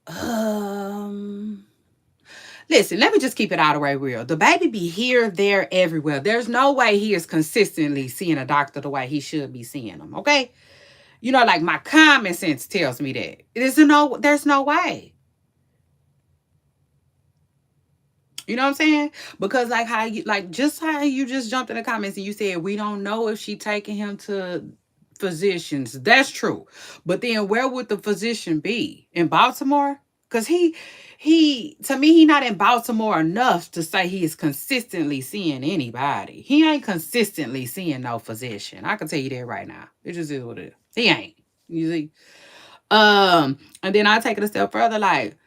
um. Listen, let me just keep it all the way real. The baby be here, there, everywhere. There's no way he is consistently seeing a doctor the way he should be seeing them. Okay, you know, like my common sense tells me that there's no way. You know what I'm saying? Because like how you like just how you just jumped in the comments and you said we don't know if she taking him to physicians. That's true. But then where would the physician be? In Baltimore? Because he to me he not in Baltimore enough to say he is consistently seeing anybody. He ain't consistently seeing no physician. I can tell you that right now. It just is what it is. He ain't. You see? And then I take it a step further, like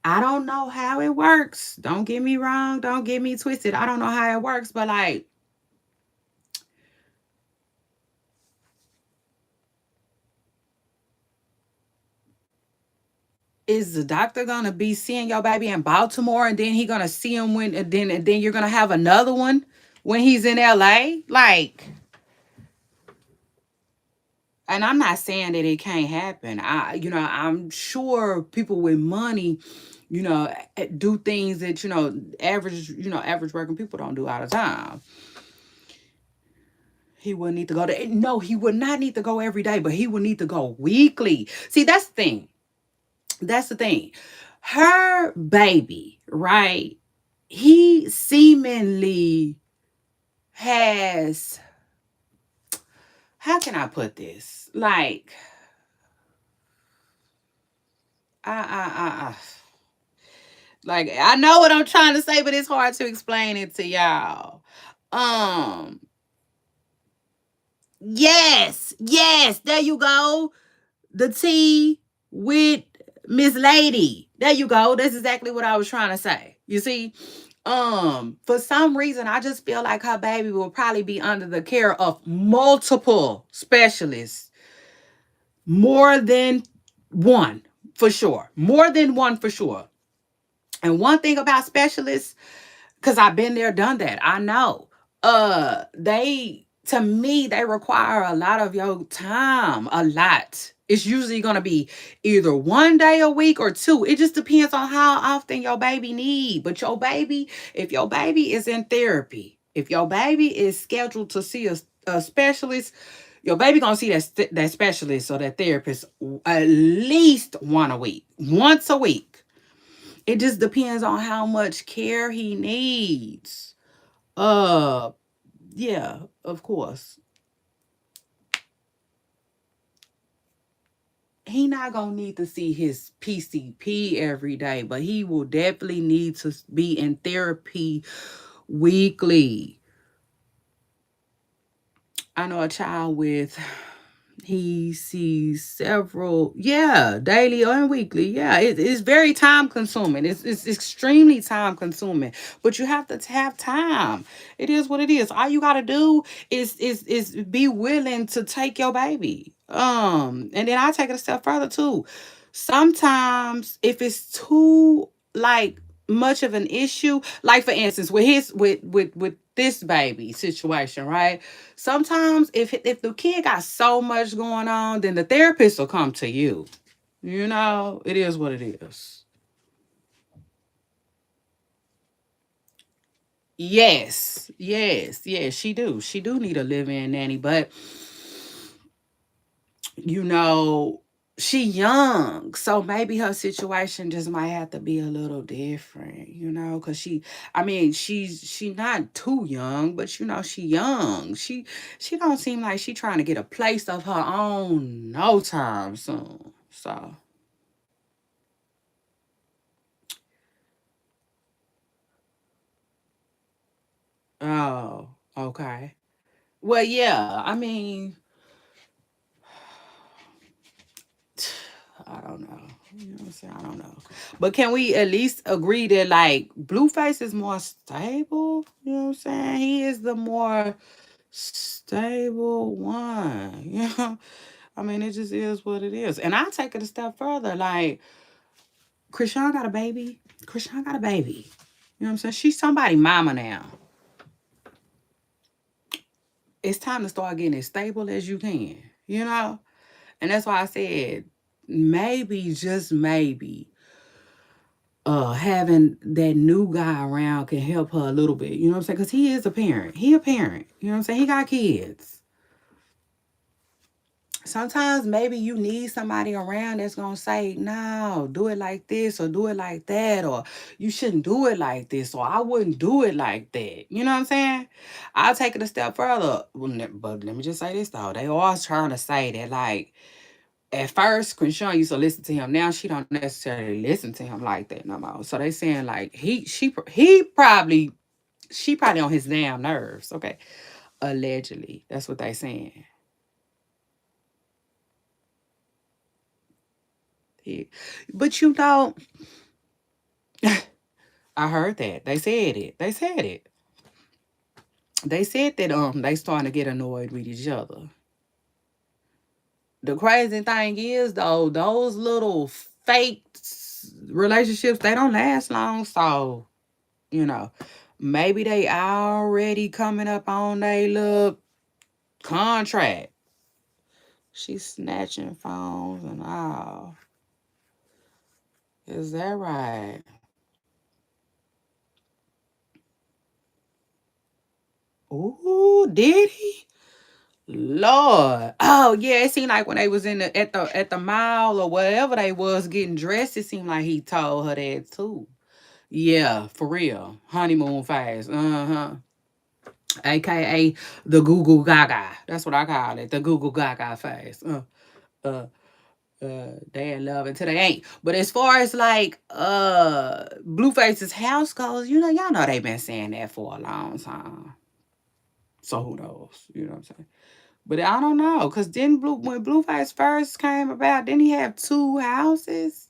I don't know how it works. Don't get me wrong. Don't get me twisted. I don't know how it works, but like, is the doctor gonna be seeing your baby in Baltimore, and then he gonna see him when, and then you're gonna have another one when he's in LA? Like, and I'm not saying that it can't happen. I'm sure people with money, do things that average working people don't do all the time. He would need to go to no, he would not need to go every day, but he would need to go weekly. See, that's the thing. That's the thing. Her baby, right? He seemingly has, how can I put this? Like, I like I know what I'm trying to say, but it's hard to explain it to y'all. Um, yes, there you go. The tea with Miss Lady. There you go. That's exactly what I was trying to say. You see, for some reason, I just feel like her baby will probably be under the care of multiple specialists, more than one for sure. More than one for sure. And one thing about specialists, because I've been there, done that. I know. They to me, they require a lot of your time. A lot. It's usually gonna be either one day a week or two. It just depends on how often your baby need. But your baby, if your baby is in therapy, if your baby is scheduled to see a specialist, your baby gonna see that specialist or that therapist at least once a week. It just depends on how much care he needs. Uh, yeah, of course. He not gonna need to see his PCP every day, but he will definitely need to be in therapy weekly. I know a child with He sees several, yeah, daily and weekly. Yeah, it's very time consuming. It's extremely time consuming. But you have to have time. It is what it is. All you gotta do is be willing to take your baby. And then I take it a step further too. Sometimes if it's too like much of an issue, like for instance with his with this baby situation, right? Sometimes if the kid got so much going on, then the therapist will come to you. You know, it is what it is. Yes, yes, yes, she do need a live-in nanny, but you know, she young, so maybe her situation just might have to be a little different, you know, because I mean, she not too young, but you know, she young. She don't seem like she trying to get a place of her own no time soon. So, oh, okay. Well, yeah, I mean, I don't know. You know what I'm saying? I don't know. But can we at least agree that like Blueface is more stable? You know what I'm saying? He is the more stable one. You know? I mean, it just is what it is. And I take it a step further. Like, Chrisean got a baby. Chrisean got a baby. You know what I'm saying? She's somebody mama now. It's time to start getting as stable as you can. You know? And that's why I said maybe, just maybe, having that new guy around can help her a little bit. You know what I'm saying? Because he is a parent. He a parent. You know what I'm saying? He got kids. Sometimes maybe you need somebody around that's gonna say, no, do it like this or do it like that, or you shouldn't do it like this, or I wouldn't do it like that. You know what I'm saying? I'll take it a step further. But let me just say this though. They always trying to say that like at first, Chrisean used to listen to him. Now she don't necessarily listen to him like that no more. So they saying like she probably on his damn nerves. Okay, allegedly, that's what they saying. He, but you know, I heard that they said it. They said it. They said that they starting to get annoyed with each other. The crazy thing is though, those little fake relationships they don't last long. So you know, maybe they already coming up on their little contract. She's snatching phones and all. Is that right? Ooh, did he? Lord. Oh yeah, it seemed like when they was in the mall or wherever they was getting dressed, it seemed like he told her that too. Yeah, for real. Honeymoon phase. Uh-huh. AKA the Google Gaga. That's what I call it. The Google Gaga phase. Uh, they in love until they ain't. But as far as like Blueface's house goes, you know, y'all know they been saying that for a long time. So who knows? You know what I'm saying? But I don't know, cause didn't when Blueface first came about, didn't he have two houses?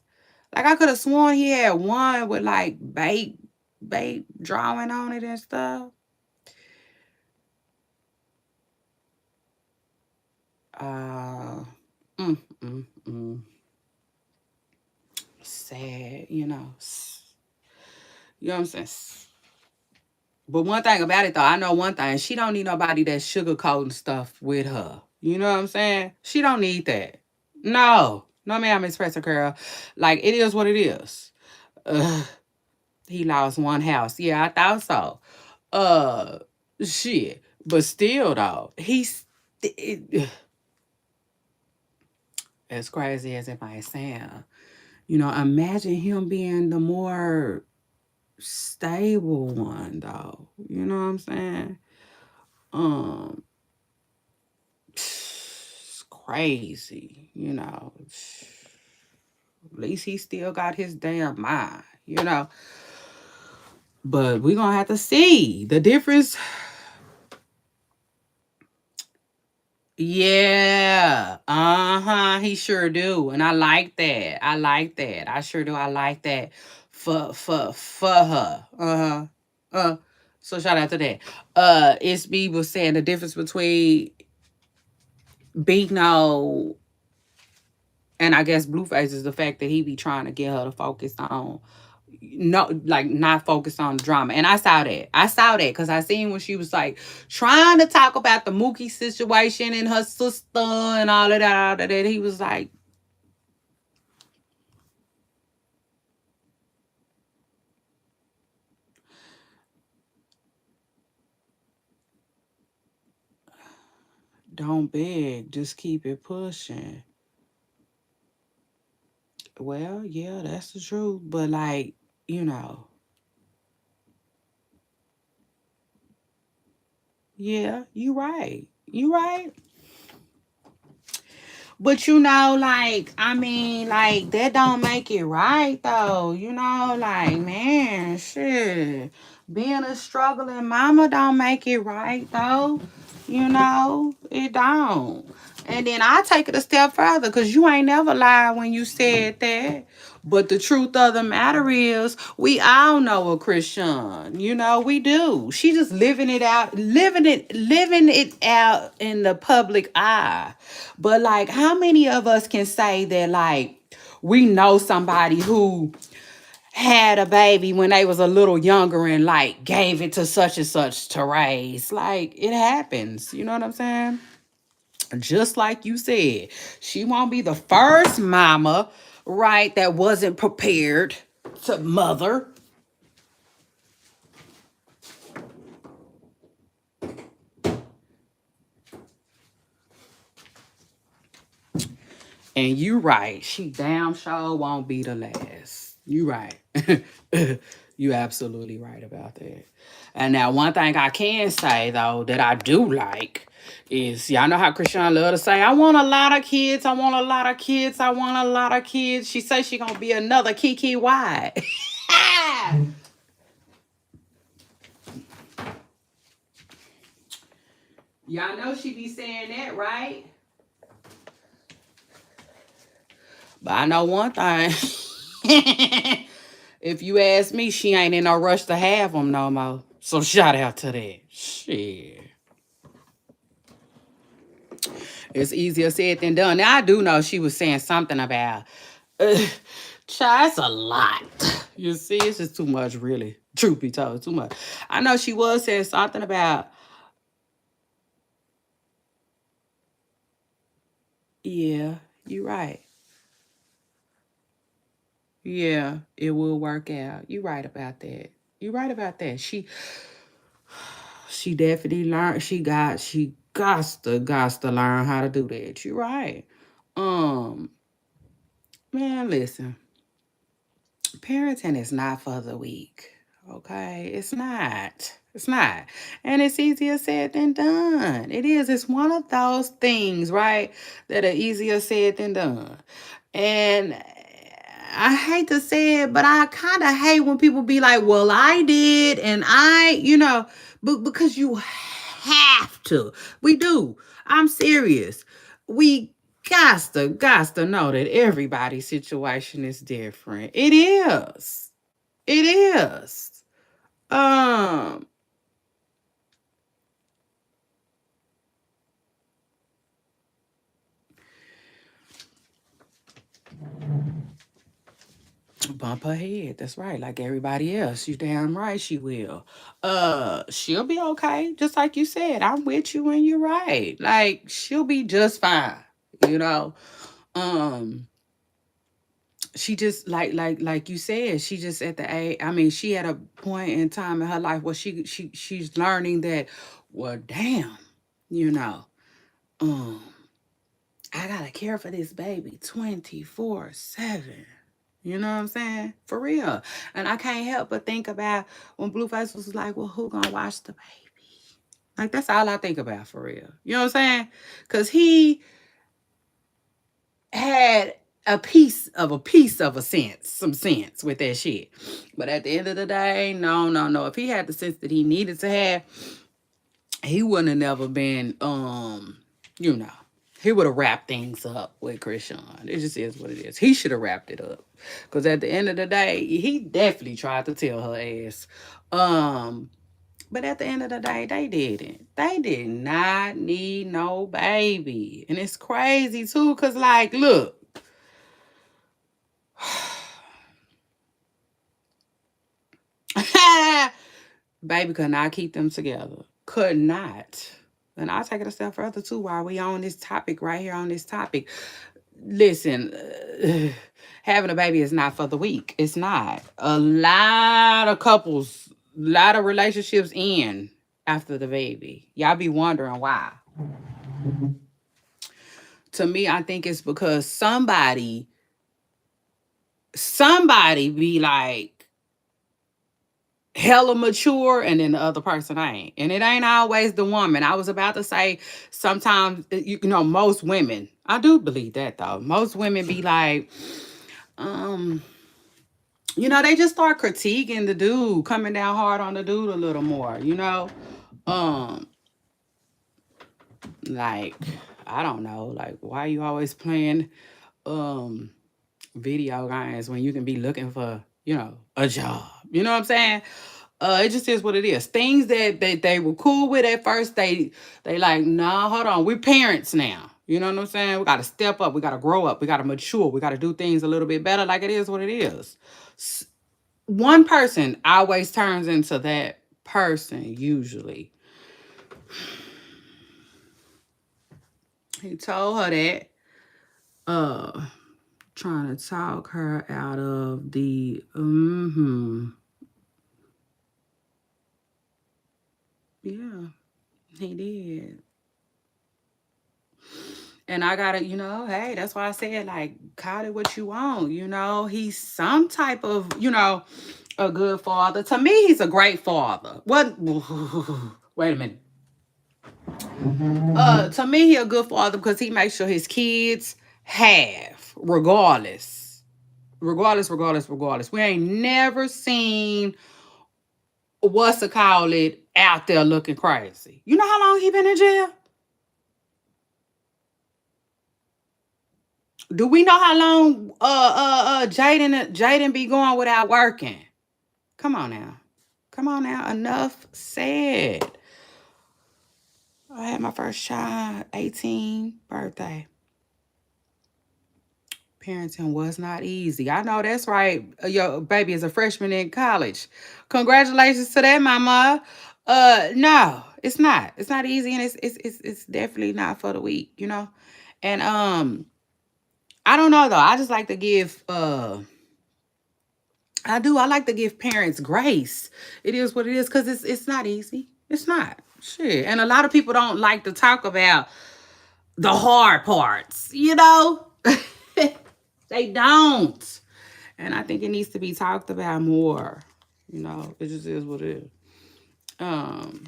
Like I could have sworn he had one with like bait drawing on it and stuff. Uh, mm, mm, mm. Sad, you know. You know what I'm saying? But one thing about it though, I know one thing. She don't need nobody that's sugarcoating stuff with her. You know what I'm saying? She don't need that. No. No ma'am, Miss Presser Girl. Like it is what it is. Ugh, he lost one house. Yeah, I thought so. Uh shit. But still though, as crazy as it might sound. You know, imagine him being the more stable one though. You know what I'm saying? Um it's crazy, you know. At least he still got his damn mind, you know. But we're gonna have to see. The difference Yeah. Uh-huh. He sure do. And I like that. I like that. I sure do. I like that for her. Uh-huh. Uh so shout out to that. It's me was saying the difference between Big and I guess Blueface is the fact that he be trying to get her to focus on no, like not focused on the drama. And I saw that. I saw that because I seen when she was like trying to talk about the Mookie situation and her sister and all of that, all of that. He was like, don't beg, just keep it pushing. Well, yeah, that's the truth. But like, you know, yeah, you right. You right. But like, I mean, like, that don't make it right though. Like, man, shit. Being a struggling mama don't make it right though. It don't. And then I take it a step further because you ain't never lied when you said that. But the truth of the matter is, we all know a Christian. We do. She just living it out in the public eye. But like, how many of us can say that like we know somebody who had a baby when they was a little younger and like gave it to such and such to raise? Like, it happens. You know what I'm saying? Just like you said, she won't be the first mama, right, that wasn't prepared to mother. And you right. She damn sure won't be the last. You right. You absolutely right about that. And now one thing I can say though that I do like is y'all know how Chrisean love to say, I want a lot of kids, I want a lot of kids, I want a lot of kids. She say she gonna be another Kiki White. Y'all know she be saying that, right? But I know one thing. If you ask me, she ain't in no rush to have them no more. So shout out to that. Shit. It's easier said than done. Now I do know she was saying something about child, it's a lot. You see, it's just too much, really. Truth be told, too much. I know she was saying something about, yeah, you're right. Yeah, it will work out. You're right about that. You're right about that. She definitely learned. She got to learn how to do that. You're right. Um, man, listen. Parenting is not for the weak. Okay, it's not. It's not. And it's easier said than done. It is. It's one of those things, right, that are easier said than done. And I hate to say it, but I kind of hate when people be like, well, I did, and but because you have to. We do. I'm serious. We got to know that everybody's situation is different. It is. It is. Um, Bump her head. That's right. Like everybody else. You damn right she will. She'll be okay. Just like you said. I'm with you and you're right. Like, she'll be just fine. You know? Um, she just like you said, she just at the age, I mean, she had a point in time in her life where she's learning that, well, damn, you know, um, I gotta care for this baby 24/7. You know what I'm saying? For real. And I can't help but think about when Blueface was like, well, who gonna watch the baby? Like, that's all I think about, for real. You know what I'm saying? Because he had a piece of a sense, some sense with that shit. But at the end of the day, no, no, no. If he had the sense that he needed to have, he wouldn't have never been you know, he would have wrapped things up with Chrisean. It just is what it is. He should have wrapped it up. Because at the end of the day, he definitely tried to tell her ass. Um, but at the end of the day, they didn't. They did not need no baby. And it's crazy too, because like, look. Baby could not keep them together. Could not. And I'll take it a step further too while we on this topic right here on this topic. Listen, having a baby is not for the weak. It's not. A lot of couples, a lot of relationships end after the baby. Y'all be wondering why. To me, I think it's because somebody be like hella mature and then the other person ain't. And it ain't always the woman. I was about to say sometimes, you know, most women, I do believe that though. Most women be like, um, you know, they just start critiquing the dude, coming down hard on the dude a little more, you know? Um, like, I don't know, like, why you always playing um video games when you can be looking for, you know, a job? You know what I'm saying? It just is what it is. Things that they were cool with at first, they like, nah, hold on, we're parents now. You know what I'm saying? We gotta step up, we gotta grow up, we gotta mature, we gotta do things a little bit better. Like it is what it is. One person always turns into that person usually. He told her that, uh trying to talk her out of the yeah, he did. And I gotta, you know, hey, that's why I said, like, call it what you want. You know, he's some type of, you know, a good father. To me, he's a great father. What? Wait a minute. To me, he a good father because he makes sure his kids have, regardless. We ain't never seen what's to call it out there looking crazy. You know how long he been in jail? Do we know how long Jaden be going without working? Come on now. Come on now. Enough said. I had my first child, 18th birthday. Parenting was not easy. I know that's right. Your baby is a freshman in college. Congratulations to that, mama. No, it's not. It's not easy, and it's definitely not for the weak, you know. And I don't know though. I just like to give I do. I like to give parents grace. It is what it is because it's not easy. It's not. Shit. And a lot of people don't like to talk about the hard parts, you know? They don't. And I think it needs to be talked about more. You know, it just is what it is. Um,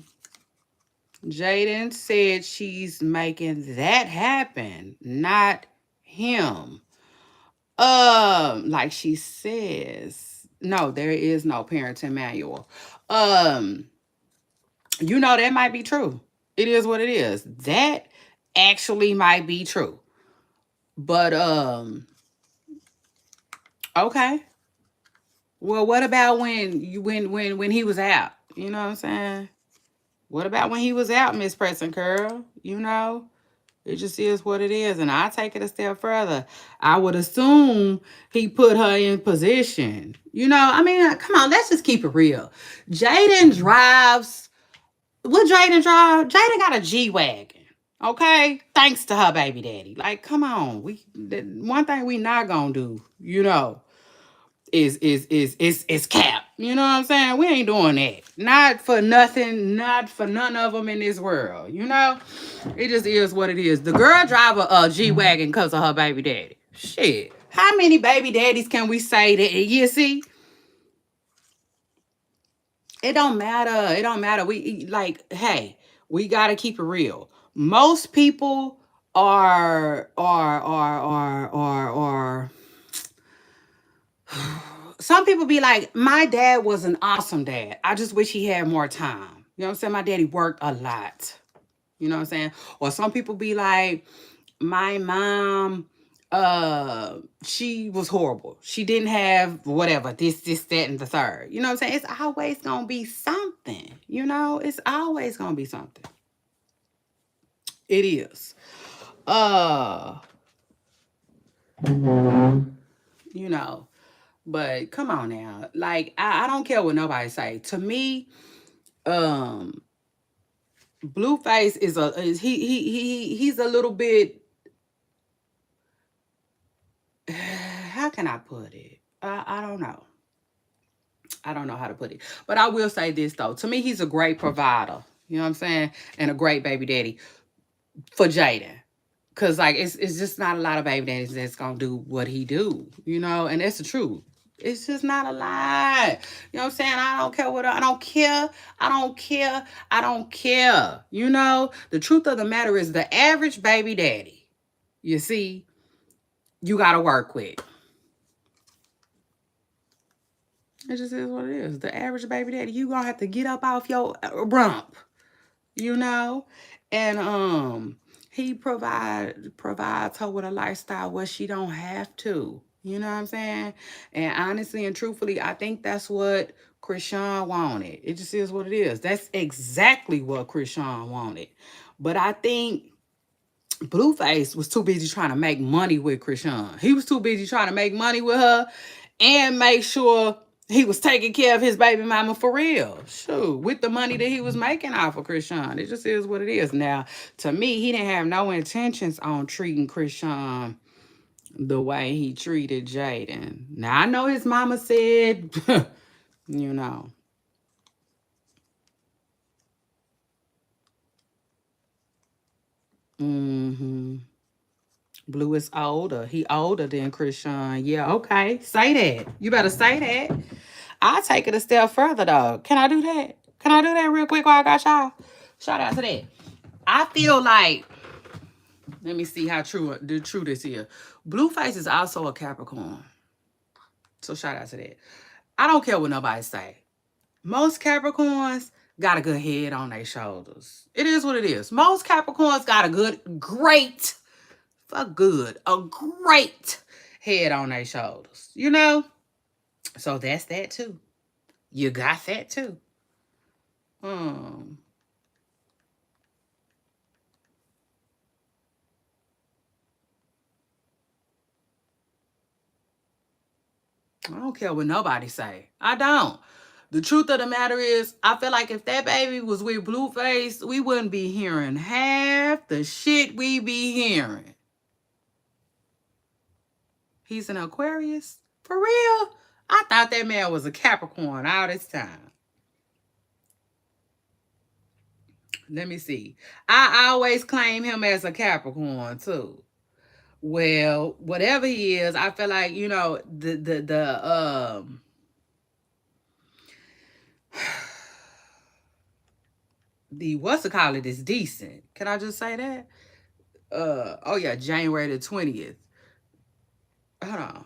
Jaden said she's making that happen, not him. Like she says, no, there is no parenting manual. Um, you know, that might be true. It is what it is. That actually might be true. But okay. Well, what about when he was out? You know what I'm saying? What about when he was out, Miss Preston Curl? You know? It just is what it is. And I take it a step further. I would assume he put her in position. You know, I mean, come on, let's just keep it real. Jaden drives. What Jaden drive? Jaden got a G Wagon. Okay? Thanks to her baby daddy. Like, come on. One thing we not gonna do, you know, is cap. You know what I'm saying? We ain't doing that. Not for nothing, not for none of them in this world. You know? It just is what it is. The girl drive a G-Wagon because of her baby daddy. Shit. How many baby daddies can we say that? You see? It don't matter. It don't matter. We like, hey, we gotta keep it real. Most people are some people be like, my dad was an awesome dad. I just wish he had more time. You know what I'm saying? My daddy worked a lot. You know what I'm saying? Or some people be like, my mom, she was horrible. She didn't have whatever, this, that, and the third. You know what I'm saying? It's always gonna be something. You know, it's always gonna be something. It is. Uh, you know, but come on now. Like, I don't care what nobody say. To me, um, Blueface he's a little bit, how can I put it? I don't know. I don't know how to put it. But I will say this though. To me, he's a great provider. You know what I'm saying? And a great baby daddy for Jaden. Cause like it's just not a lot of baby daddies that's gonna do what he do, you know, and that's the truth. It's just not a lot. You know what I'm saying? I don't care what I don't care. I don't care. I don't care. You know, the truth of the matter is the average baby daddy, you see, you gotta work with. It just is what it is. The average baby daddy, you gonna have to get up off your rump, you know, and he provides her with a lifestyle where she don't have to. You know what I'm saying? And honestly and truthfully, I think that's what Chrisean wanted. It just is what it is. That's exactly what Chrisean wanted. But I think Blueface was too busy trying to make money with Chrisean. He was too busy trying to make money with her and make sure he was taking care of his baby mama for real. Shoot, with the money that he was making off of Chrisean. It just is what it is. Now, to me, he didn't have no intentions on treating Chrisean the way he treated Jaden. Now, I know his mama said, you know. Mm-hmm. Blue is older. He older than Chrisean. Yeah, okay. Say that. You better say that. I'll take it a step further, though. Can I do that? Can I do that real quick while I got y'all? Shout out to that. I feel like, let me see how true this is. Blueface is also a Capricorn. So shout out to that. I don't care what nobody say. Most Capricorns got a good head on their shoulders. It is what it is. Most Capricorns got a great a great head on their shoulders. You know? So that's that too. You got that too. Um, I don't care what nobody say. I don't. The truth of the matter is, I feel like if that baby was with Blueface, we wouldn't be hearing half the shit we be hearing. He's an Aquarius? For real? I thought that man was a Capricorn all this time. Let me see. I always claim him as a Capricorn too. Well, whatever he is, I feel like, you know, the what's the call it is decent. Can I just say that? Oh yeah, January the 20th. Hold on.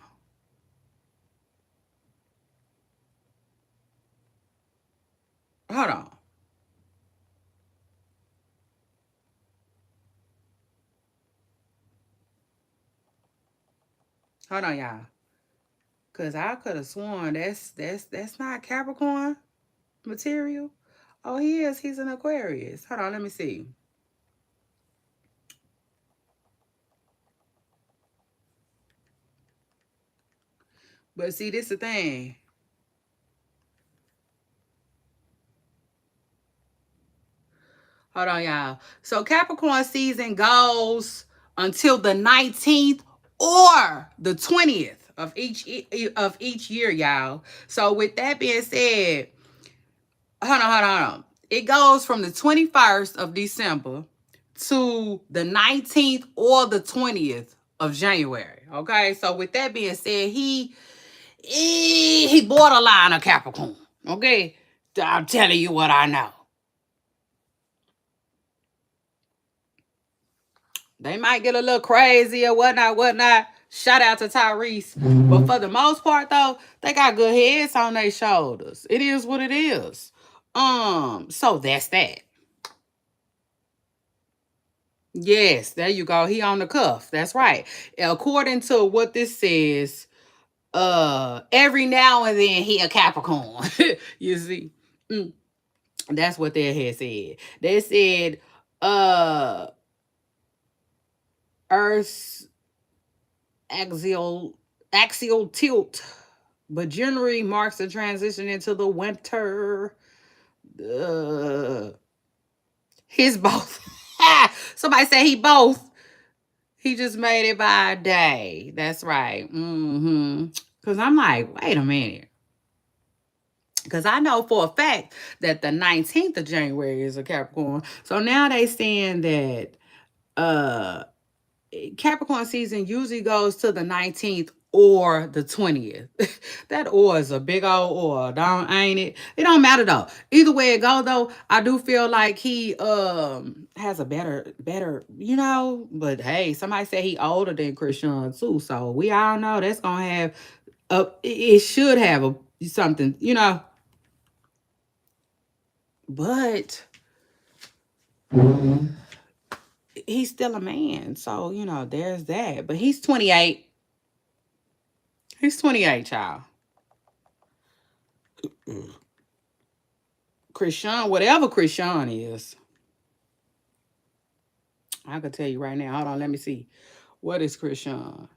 Hold on. Hold on, y'all. Cause I could have sworn that's not Capricorn material. Oh, he is. He's an Aquarius. Hold on, let me see. But see, this the thing. Hold on, y'all. So Capricorn season goes until the 19th or the 20th of each year, y'all. So with that being said, hold on. It goes from the 21st of December to the 19th or the 20th of January. Okay, so with that being said, he borderline a Capricorn. Okay, I'm telling you what I know. They might get a little crazy or whatnot. Shout out to Tyrese. But for the most part, though, they got good heads on their shoulders. It is what it is. So that's that. Yes, there you go. He on the cuff. That's right. According to what this says, every now and then he a Capricorn. You see? Mm, that's what they had said. They said uh Earth's axial axial tilt, but January marks the transition into the winter. Uh, his both. Somebody said he both. He just made it by a day. That's right. Mm-hmm. Because I'm like, wait a minute. Because I know for a fact that the 19th of January is a Capricorn. So now they saying that uh Capricorn season usually goes to the 19th or the 20th. That or is a big old or, don't ain't it? It don't matter though. Either way it go though, I do feel like he has a better, but hey, somebody said he older than Chrisean too. So we all know that's gonna have it should have something, but he's still a man. So, there's that. But he's 28. He's 28, child. Chrisean, whatever Chrisean is, I can tell you right now. Hold on, let me see. What is Chrisean?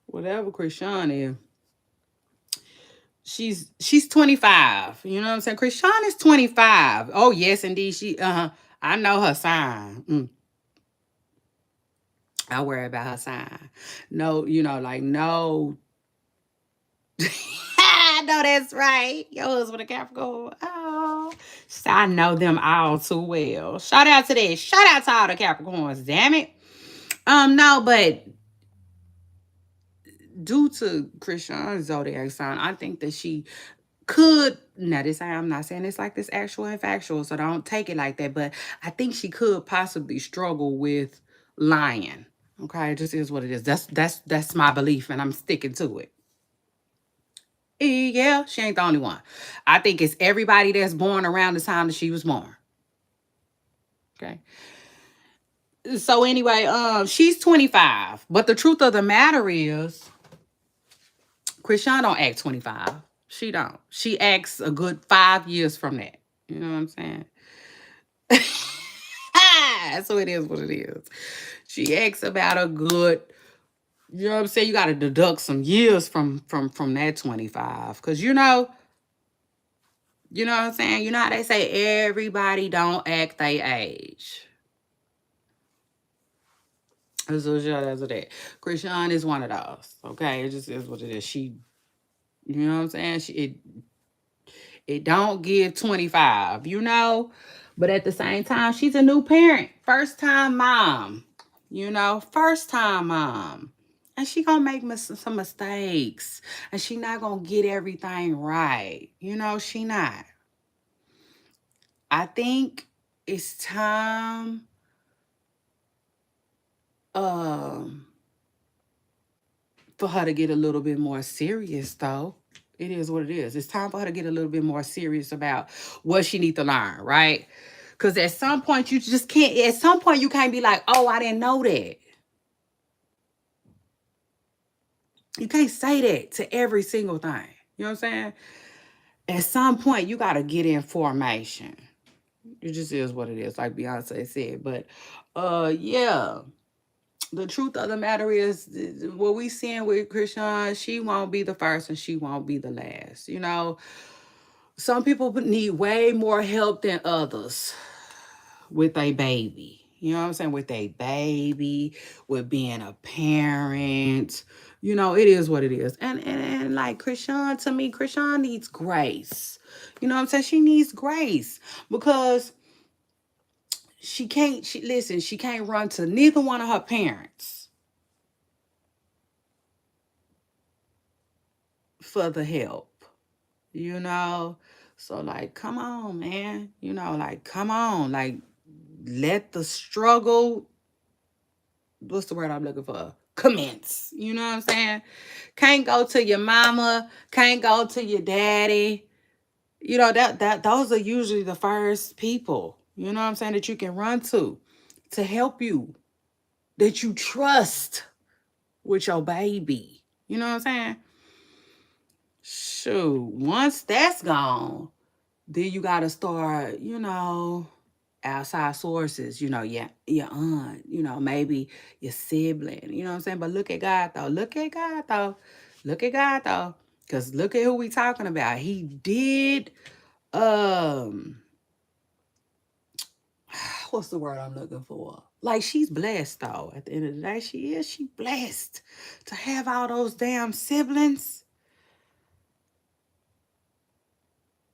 Whatever Chrisean is, she's 25. You know what I'm saying? Chrisean is 25. Oh yes, indeed. I know her sign. I worry about her sign. No, like no. I know that's right. Your husband a Capricorn. Oh, I know them all too well. Shout out to that. Shout out to all the Capricorns. Damn it. No, but due to Chrisean's zodiac sign, I think that she could. Now, I'm not saying it's like this actual and factual, so don't take it like that. But I think she could possibly struggle with lying. Okay, it just is what it is. That's my belief, and I'm sticking to it. Yeah, she ain't the only one. I think it's everybody that's born around the time that she was born. Okay. So anyway, she's 25. But the truth of the matter is, Chrisean don't act 25. She don't. She acts a good 5 years from that. You know what I'm saying? So it is what it is. She acts about a good, you know what I'm saying? You gotta deduct some years from that 25. Cause you know what I'm saying? You know how they say everybody don't act their age. So shout out to that. Chrisean is one of those. Okay, it just is what it is. You know what I'm saying? It don't give 25. But at the same time, she's a new parent, first time mom. First time mom. And she gonna make some mistakes, and she not gonna get everything right. She not. I think it's time um for her to get a little bit more serious, though. It is what it is. It's time for her to get a little bit more serious about what she need to learn, right? Because at some point you just can't. At some point you can't be like, "Oh, I didn't know that." You can't say that to every single thing. You know what I'm saying? At some point you gotta get information. It just is what it is, like Beyonce said. But, yeah. The truth of the matter is, what we seeing with Chrisean, she won't be the first and she won't be the last. Some people need way more help than others with a baby. You know what I'm saying? With a baby, with being a parent. It is what it is. And like Chrisean, to me, Chrisean needs grace. You know what I'm saying? She needs grace because she can't run to neither one of her parents for the help. you know. So like, come on, man. Like, come on. Like, let the struggle, what's the word I'm looking for? Commence. You know what I'm saying? Can't go to your mama, can't go to your daddy. That those are usually the first people, what I'm saying, that you can run to help you, that you trust with your baby. You know what I'm saying? Shoot, once that's gone, then you gotta start, outside sources, your aunt, maybe your sibling, you know what I'm saying? But look at God though. Look at God though. Look at God though. Cause look at who we talking about. He did um what's the word I'm looking for? Like, she's blessed though. At the end of the day, she blessed to have all those damn siblings.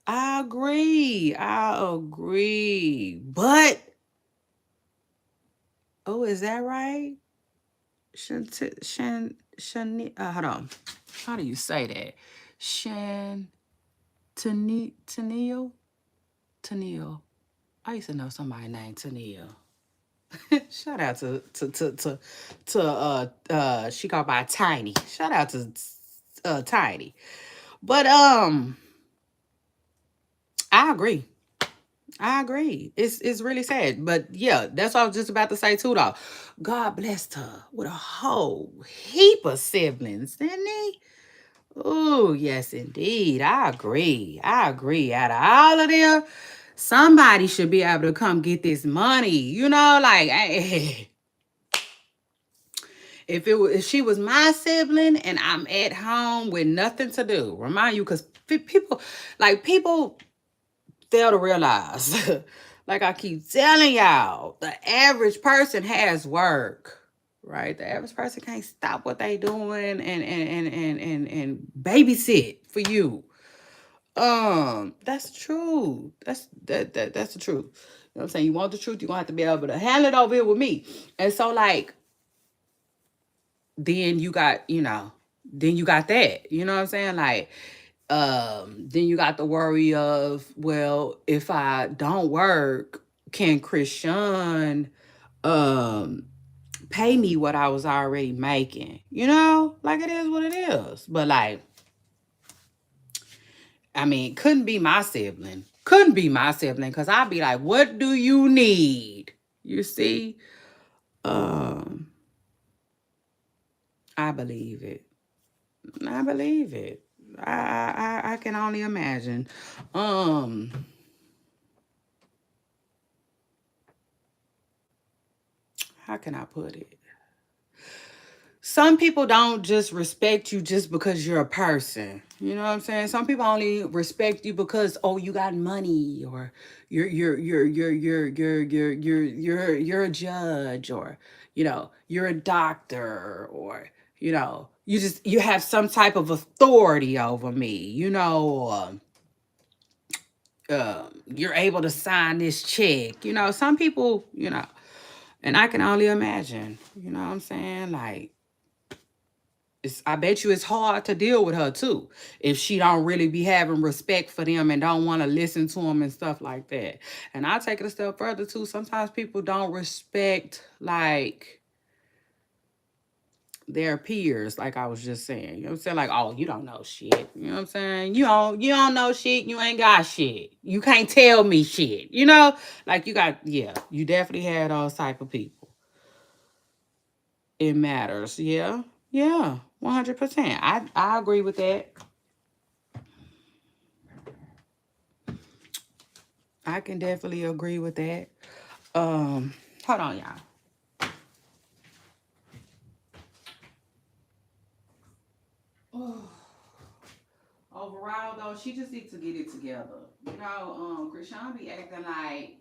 I agree. I agree. But oh, is that right? Hold on. How do you say that? Shan, Tennille? Tennille. I used to know somebody named Tennille. Shout out to she called by Tiny. Shout out to Tiny. But I agree. I agree. It's really sad. But yeah, that's what I was just about to say too though. God blessed her with a whole heap of siblings, didn't he? Oh, yes, indeed. I agree. I agree. Out of all of them, somebody should be able to come get this money. Like, if she was my sibling and I'm at home with nothing to do, remind you, because people fail to realize, like I keep telling y'all, the average person has work. Right, the average person can't stop what they doing and babysit for you. That's true. That's the truth. You know what I'm saying? You want the truth, you're gonna have to be able to handle it over here with me. And so, like, then you got, then you got that. You know what I'm saying? Like, then you got the worry of, well, if I don't work, can Chrisean pay me what I was already making? Like, it is what it is. But like, I mean, couldn't be my sibling. Couldn't be my sibling, because I'd be like, what do you need? You see? Um, I believe it. I believe it. I can only imagine. Um, how can I put it? Some people don't just respect you just because you're a person. You know what I'm saying? Some people only respect you because, oh, you got money, or you're a judge, or you're a doctor, or you have some type of authority over me. You're able to sign this check. Some people, and I can only imagine. You know what I'm saying? Like, I bet you it's hard to deal with her too, if she don't really be having respect for them and don't want to listen to them and stuff like that. And I'll take it a step further too. Sometimes people don't respect, like, their peers, like I was just saying. You know what I'm saying? Like, oh, you don't know shit. You know what I'm saying? You don't know shit. You ain't got shit. You can't tell me shit. Like, you definitely had those type of people. It matters. Yeah. Yeah. 100%. I agree with that. I can definitely agree with that. Hold on, y'all. Overall, though, she just needs to get it together. Chrisean be acting like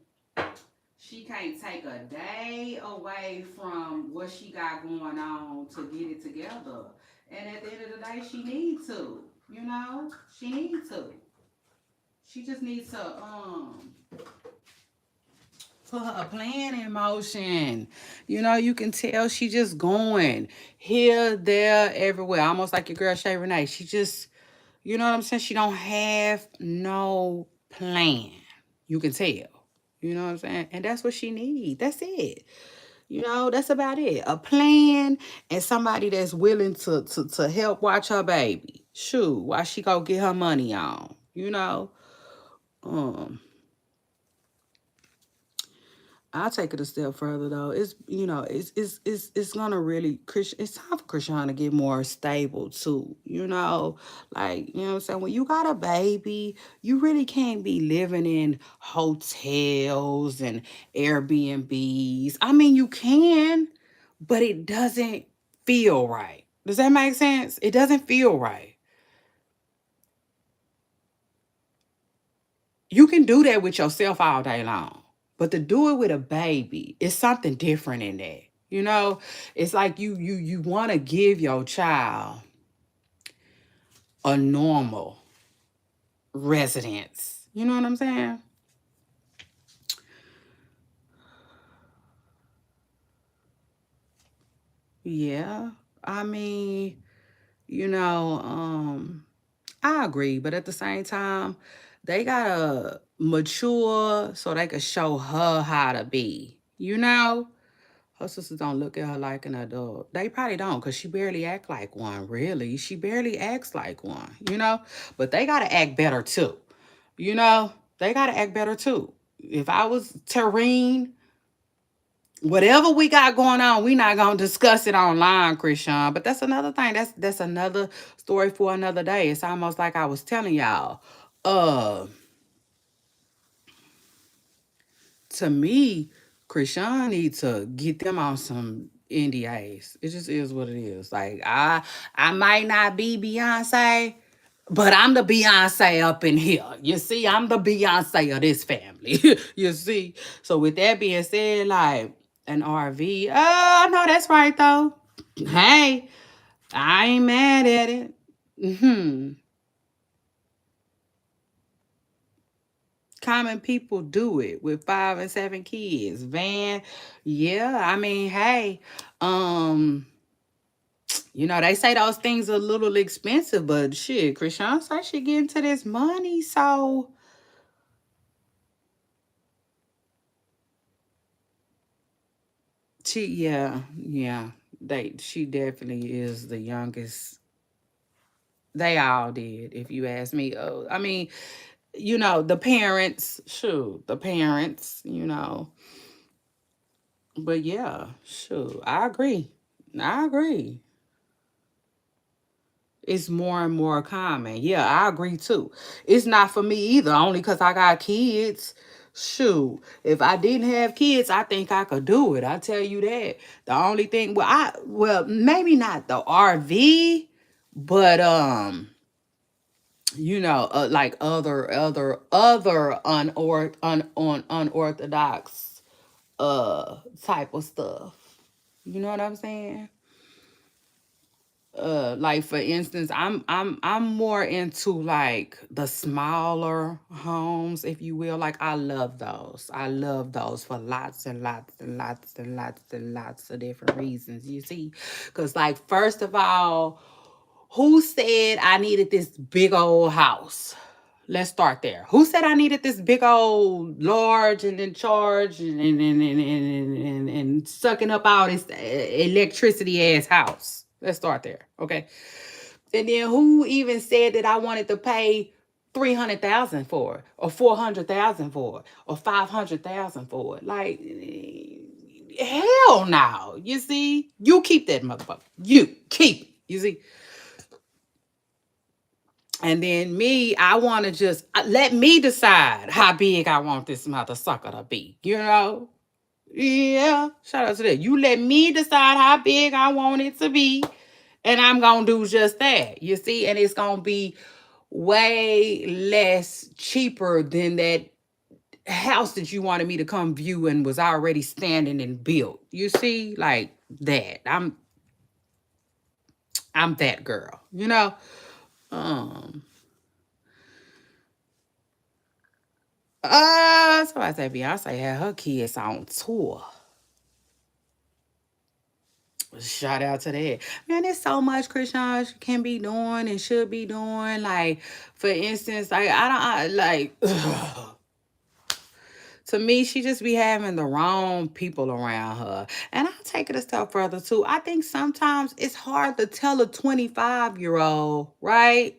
she can't take a day away from what she got going on to get it together. And at the end of the day, she needs to. She needs to. She just needs to put her plan in motion. You can tell she just going here, there, everywhere. Almost like your girl Shay Renee. She just, you know what I'm saying? She don't have no plan. You can tell. You know what I'm saying? And that's what she needs. That's it. That's about it. A plan, and somebody that's willing to help watch her baby. Shoot, while she go get her money on. Um, I'll take it a step further though. It's gonna really Christian. It's time for Christian to get more stable too. Like what I'm saying. When you got a baby, you really can't be living in hotels and Airbnbs. I mean, you can, but it doesn't feel right. Does that make sense? It doesn't feel right. You can do that with yourself all day long. But to do it with a baby, it's something different in that. It's like you want to give your child a normal residence. You know what I'm saying? Yeah. I mean, you know, um, I agree, but at the same time, they gotta mature so they can show her how to be. Her sisters don't look at her like an adult. They probably don't, because she barely act like one, really. She barely acts like one. But they gotta act better too. You know? They gotta act better too. If I was Terrine, whatever we got going on, we not gonna discuss it online, Chrisean. But that's another thing. That's another story for another day. It's almost like I was telling y'all. Uh to me, Krishan need to get them on some NDAs. It just is what it is. Like I might not be Beyonce, but I'm the Beyonce up in here. You see, I'm the Beyonce of this family. You see. So with that being said, like an RV, I know that's right though. Hey, I ain't mad at it. Hmm. Common people do it with 5 and 7 kids. Van, yeah. I mean, hey, um, they say those things are a little expensive, but shit, Krishan say she getting to this money, so yeah. She definitely is the youngest. They all did, if you ask me. Oh, I mean, the parents, shoot, the parents. But yeah, sure. I agree. I agree. It's more and more common. Yeah, I agree too. It's not for me either, only because I got kids. Shoot, if I didn't have kids, I think I could do it. I tell you that. The only thing, well, maybe not the RV, but like other unorthodox type of stuff. You know what I'm saying? Like for instance, I'm more into like the smaller homes, if you will. Like I love those for lots and lots and lots and lots and lots of different reasons, you see. Because like first of all, who said I needed this big old house? Let's start there. Who said I needed this big old large and in charge and sucking up all this electricity ass house? Let's start there. Okay. And then who even said that I wanted to pay 300,000 for it, or 400,000 for it, or 500,000 for it? Like, hell no. You see, you keep that motherfucker. You keep it. You see, and then me, I want to just let me decide how big I want this mother sucker to be. Yeah, shout out to that. You let me decide how big I want it to be, and I'm gonna do just that. You see, and it's gonna be way less cheaper than that house that you wanted me to come view and was already standing and built. You see, like that. I'm that girl. Um. Somebody said Beyonce had her kids on tour. Shout out to that. Man, there's so much Christian can be doing and should be doing. Like, for instance, like to me, she just be having the wrong people around her. And I'll take it a step further too. I think sometimes it's hard to tell a 25-year-old, right?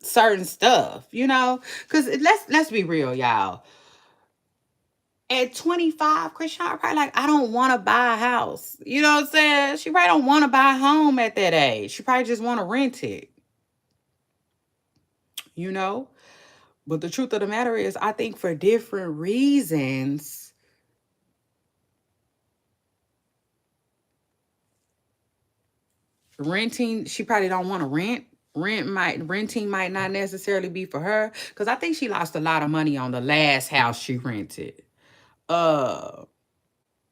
certain stuff, you know? Because let's be real, y'all. At 25, Chrisean probably like, I don't want to buy a house. You know what I'm saying? She probably don't want to buy a home at that age. She probably just want to rent it, you know? But the truth of the matter is, I think for different reasons, renting, she probably don't want to rent. Renting might not necessarily be for her. Cause I think she lost a lot of money on the last house she rented. Uh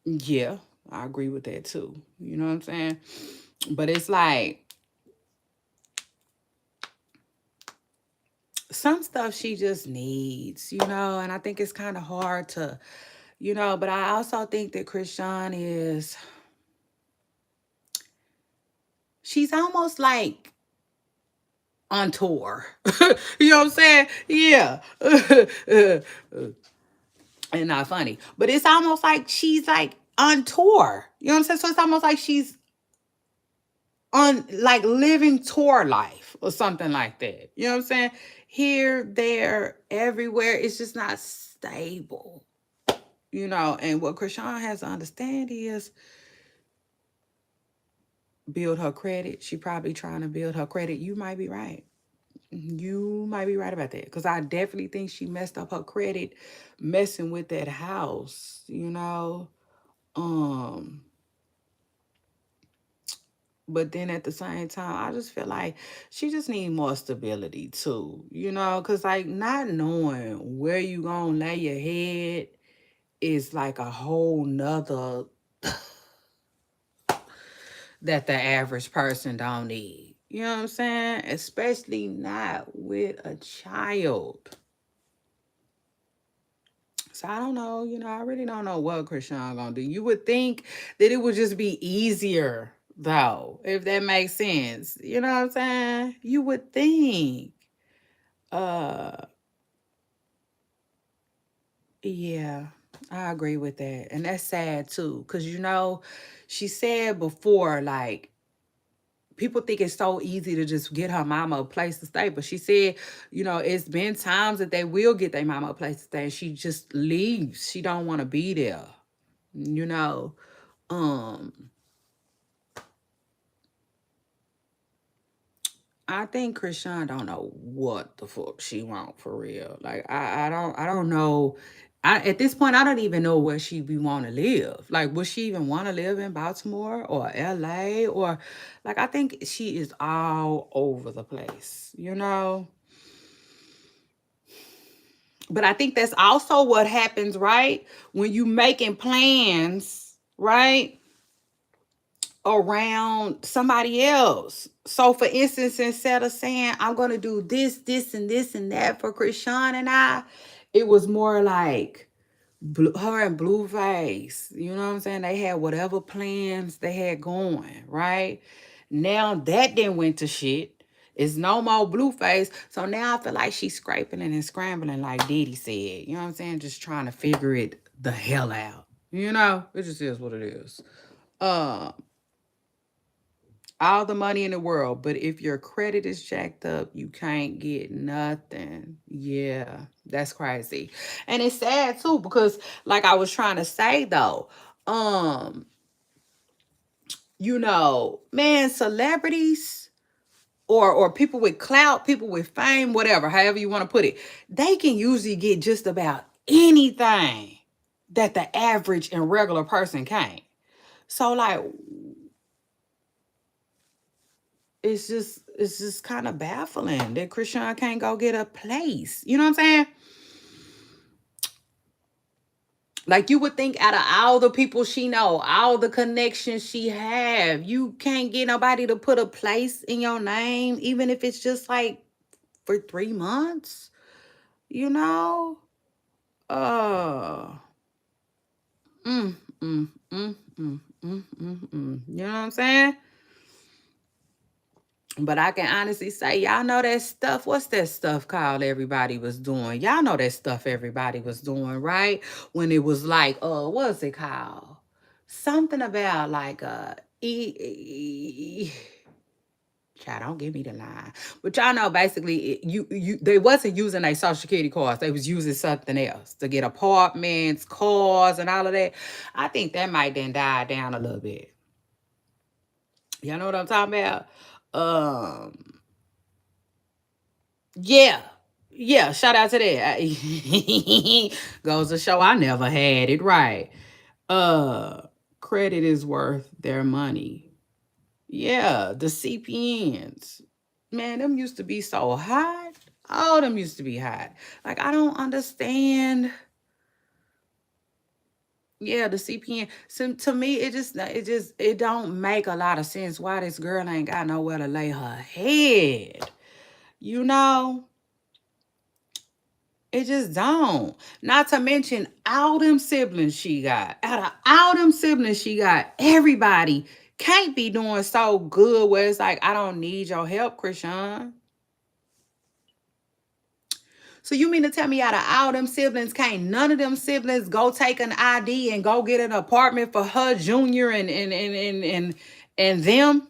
yeah, I agree with that too. You know what I'm saying? But it's like some stuff she just needs, you know, and I think it's kind of hard to, you know, but I also think that Chrisean is, she's almost like on tour. You know what I'm saying? Yeah. And not funny. But it's almost like she's like on tour. You know what I'm saying? So it's almost like she's on like living tour life or something like that. You know what I'm saying? Here, there, everywhere. It's just not stable. You know, and what Chrisean has to understand is build her credit. She probably trying to build her credit. You might be right. You might be right about that. Because I definitely think she messed up her credit messing with that house, you know. Um, but then at the same time, I just feel like she just need more stability too, you know, because like not knowing where you gonna lay your head is like a whole nother that the average person don't need. You know what I'm saying? Especially not with a child. So I don't know, you know, I really don't know what Chrisean gonna do. You would think that it would just be easier though, if that makes sense. You know what I'm saying? You would think. Uh yeah, I agree with that. And that's sad too. Cause you know, she said before, like, people think it's so easy to just get her mama a place to stay. But she said, you know, it's been times that they will get their mama a place to stay and she just leaves. She don't want to be there. You know. Um, I think Chrisean don't know what the fuck she want for real. Like I don't know. At this point I don't even know where she be want to live. Like would she even want to live in Baltimore or LA or like I think she is all over the place, you know? But I think that's also what happens, right? When you making plans, right? Around somebody else. So for instance, instead of saying I'm gonna do this, this, and this and that for Chrisean and I, it was more like her and Blueface. You know what I'm saying? They had whatever plans they had going, right? Now that then went to shit. It's no more Blueface. So now I feel like she's scraping and scrambling like Diddy said. You know what I'm saying? Just trying to figure it the hell out. You know? It just is what it is. Um all the money in the world, but if your credit is jacked up, you can't get nothing. Yeah, that's crazy. And it's sad too because like I was trying to say though, um, you know, man, celebrities or people with clout, people with fame, whatever, however you want to put it, they can usually get just about anything that the average and regular person can't. So like it's just kind of baffling that Chrisean can't go get a place. You know what I'm saying? Like you would think out of all the people she know, all the connections she have, you can't get nobody to put a place in your name, even if it's just like for 3 months. You know? Uh mm, mm, mm, mm, You know what I'm saying? But I can honestly say, y'all know that stuff. What's that stuff called everybody was doing? Y'all know that stuff everybody was doing, right? When it was like, what's it called? Something about like Child, don't give me the line. But y'all know basically they wasn't using their social security cards. They was using something else to get apartments, cars, and all of that. I think that might then die down a little bit. Y'all know what I'm talking about? Um, yeah. Yeah, shout out to that. Goes to show I never had it right. Uh Credit is worth their money. Yeah, the CPNs. Man, them used to be so hot. All them used to be hot. Like I don't understand. Yeah, the CPN. So to me, it don't make a lot of sense why this girl ain't got nowhere to lay her head. You know, it just don't. Not to mention all them siblings she got. Out of all them siblings she got, everybody can't be doing so good where it's like, I don't need your help, Chrisean. So you mean to tell me out of all them siblings, can't none of them siblings go take an ID and go get an apartment for her junior and them?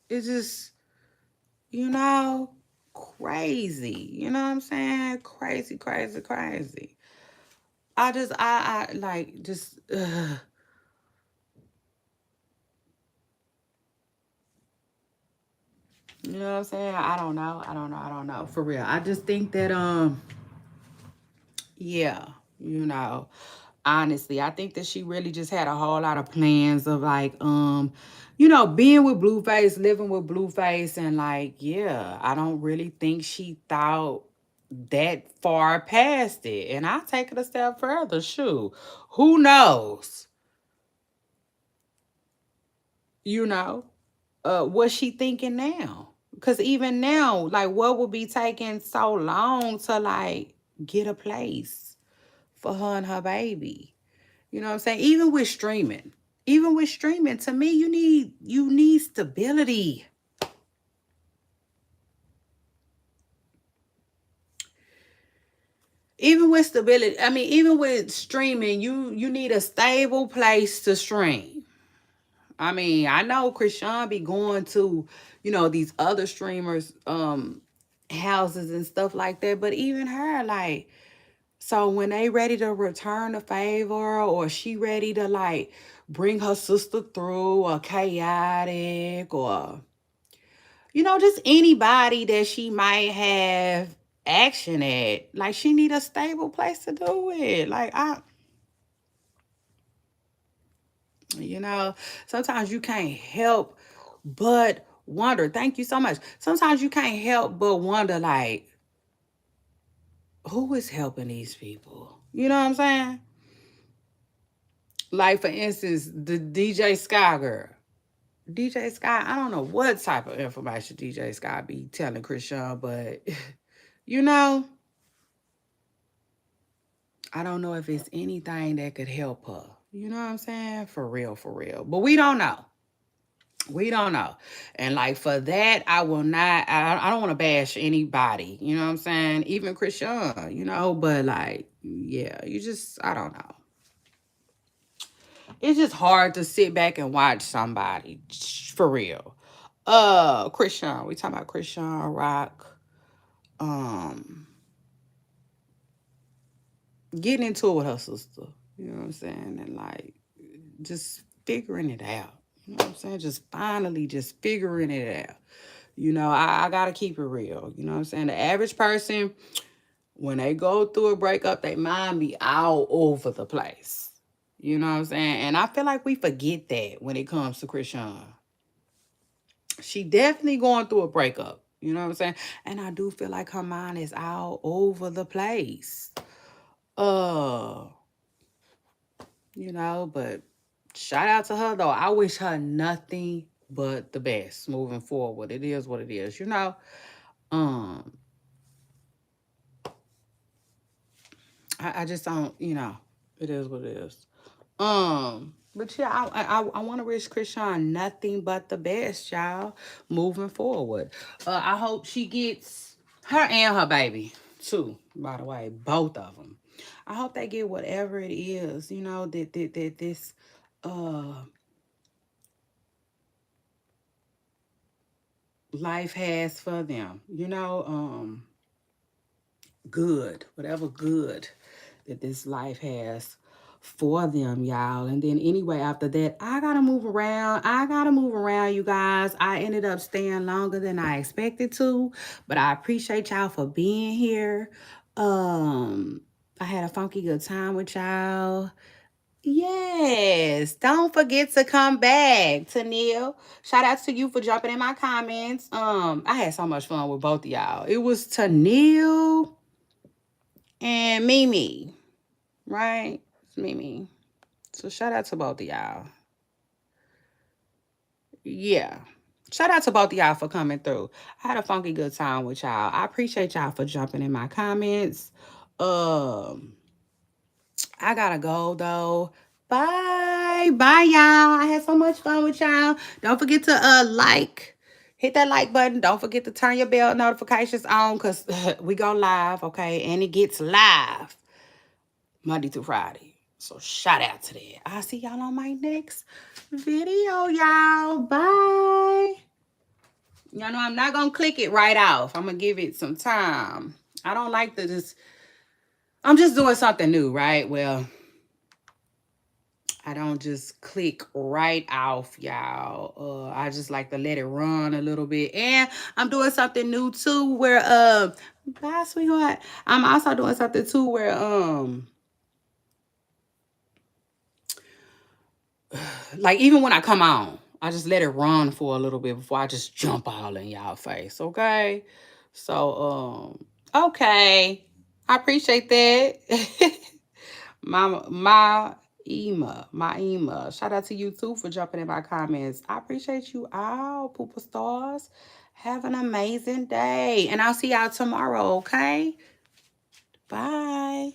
It's just, you know, crazy. You know what I'm saying? Crazy, crazy, crazy. I like just you know what I'm saying? I don't know. I don't know. For real. I just think that yeah, you know, honestly, I think that she really just had a whole lot of plans of like being with Blueface, living with Blueface, and like, yeah, I don't really think she thought that far past it. And I'll take it a step further. Shoot. Who knows? You know? What's she thinking now? Because even now, like, what would be taking so long to like get a place for her and her baby? You know what I'm saying? Even with streaming, to me, you need stability. Even with stability, I mean, even with streaming, you need a stable place to stream. I mean, I know Chrisean be going to, these other streamers houses and stuff like that, but even her, like, so when they ready to return the favor or she ready to like bring her sister through or chaotic or just anybody that she might have action at, like she need a stable place to do it. Like you know, sometimes you can't help but wonder. Thank you so much. Sometimes you can't help but wonder, like, who is helping these people? You know what I'm saying? Like, for instance, the DJ Sky girl. DJ Sky, I don't know what type of information DJ Sky be telling Chrisean, but, you know, I don't know if it's anything that could help her. You know what I'm saying? For real, for real. But we don't know. We don't know. And like for that, I will not, I don't want to bash anybody. You know what I'm saying? Even Chrisean, but like, yeah, I don't know. It's just hard to sit back and watch somebody for real. Chrisean, we talking about Chrisean Rock. Um, Getting into it with her sister. You know what I'm saying? And like just figuring it out. You know what I'm saying? Just finally just figuring it out. I gotta keep it real. You know what I'm saying? The average person, when they go through a breakup, they mind be all over the place. You know what I'm saying? And I feel like we forget that when it comes to Chrisean. She definitely going through a breakup. You know what I'm saying? And I do feel like her mind is all over the place. Uh, but shout out to her though. I wish her nothing but the best moving forward. It is what it is. Um, I just don't, it is what it is. But yeah, I want to wish Chrisean nothing but the best, y'all, moving forward. I hope she gets her and her baby. too, by the way, both of them. I hope they get whatever it is, that this uh life has for them. Good, whatever good that this life has for them, y'all. And then anyway, after that, I gotta move around. You guys. I ended up staying longer than I expected to, but I appreciate y'all for being here. Um, I had a funky good time with y'all. Yes, don't forget to come back, Tanil. Shout out to you for jumping in my comments. I had so much fun with both of y'all. It was Tanil and Mimi, right? It's Mimi. So shout out to both of y'all. Yeah. Shout out to both of y'all for coming through. I had a funky good time with y'all. I appreciate y'all for jumping in my comments. Um, I gotta go though. Bye. Bye, y'all. I had so much fun with y'all. Don't forget to hit that like button. Don't forget to turn your bell notifications on because we go live, okay? And it gets live Monday through Friday. So shout out to that. I'll see y'all on my next video, y'all. Bye. Y'all know I'm not gonna click it right off. I'm gonna give it some time. I don't like to just I'm just doing something new, right? Well, I don't just click right off, y'all. I just like to let it run a little bit. And I'm doing something new too where bye sweetheart. I'm also doing something too where like even when I come on, I just let it run for a little bit before I just jump all in y'all face, okay? So okay. I appreciate that. my Ema. Shout out to you too for jumping in my comments. I appreciate you all, Pooper Stars. Have an amazing day. And I'll see y'all tomorrow, okay? Bye.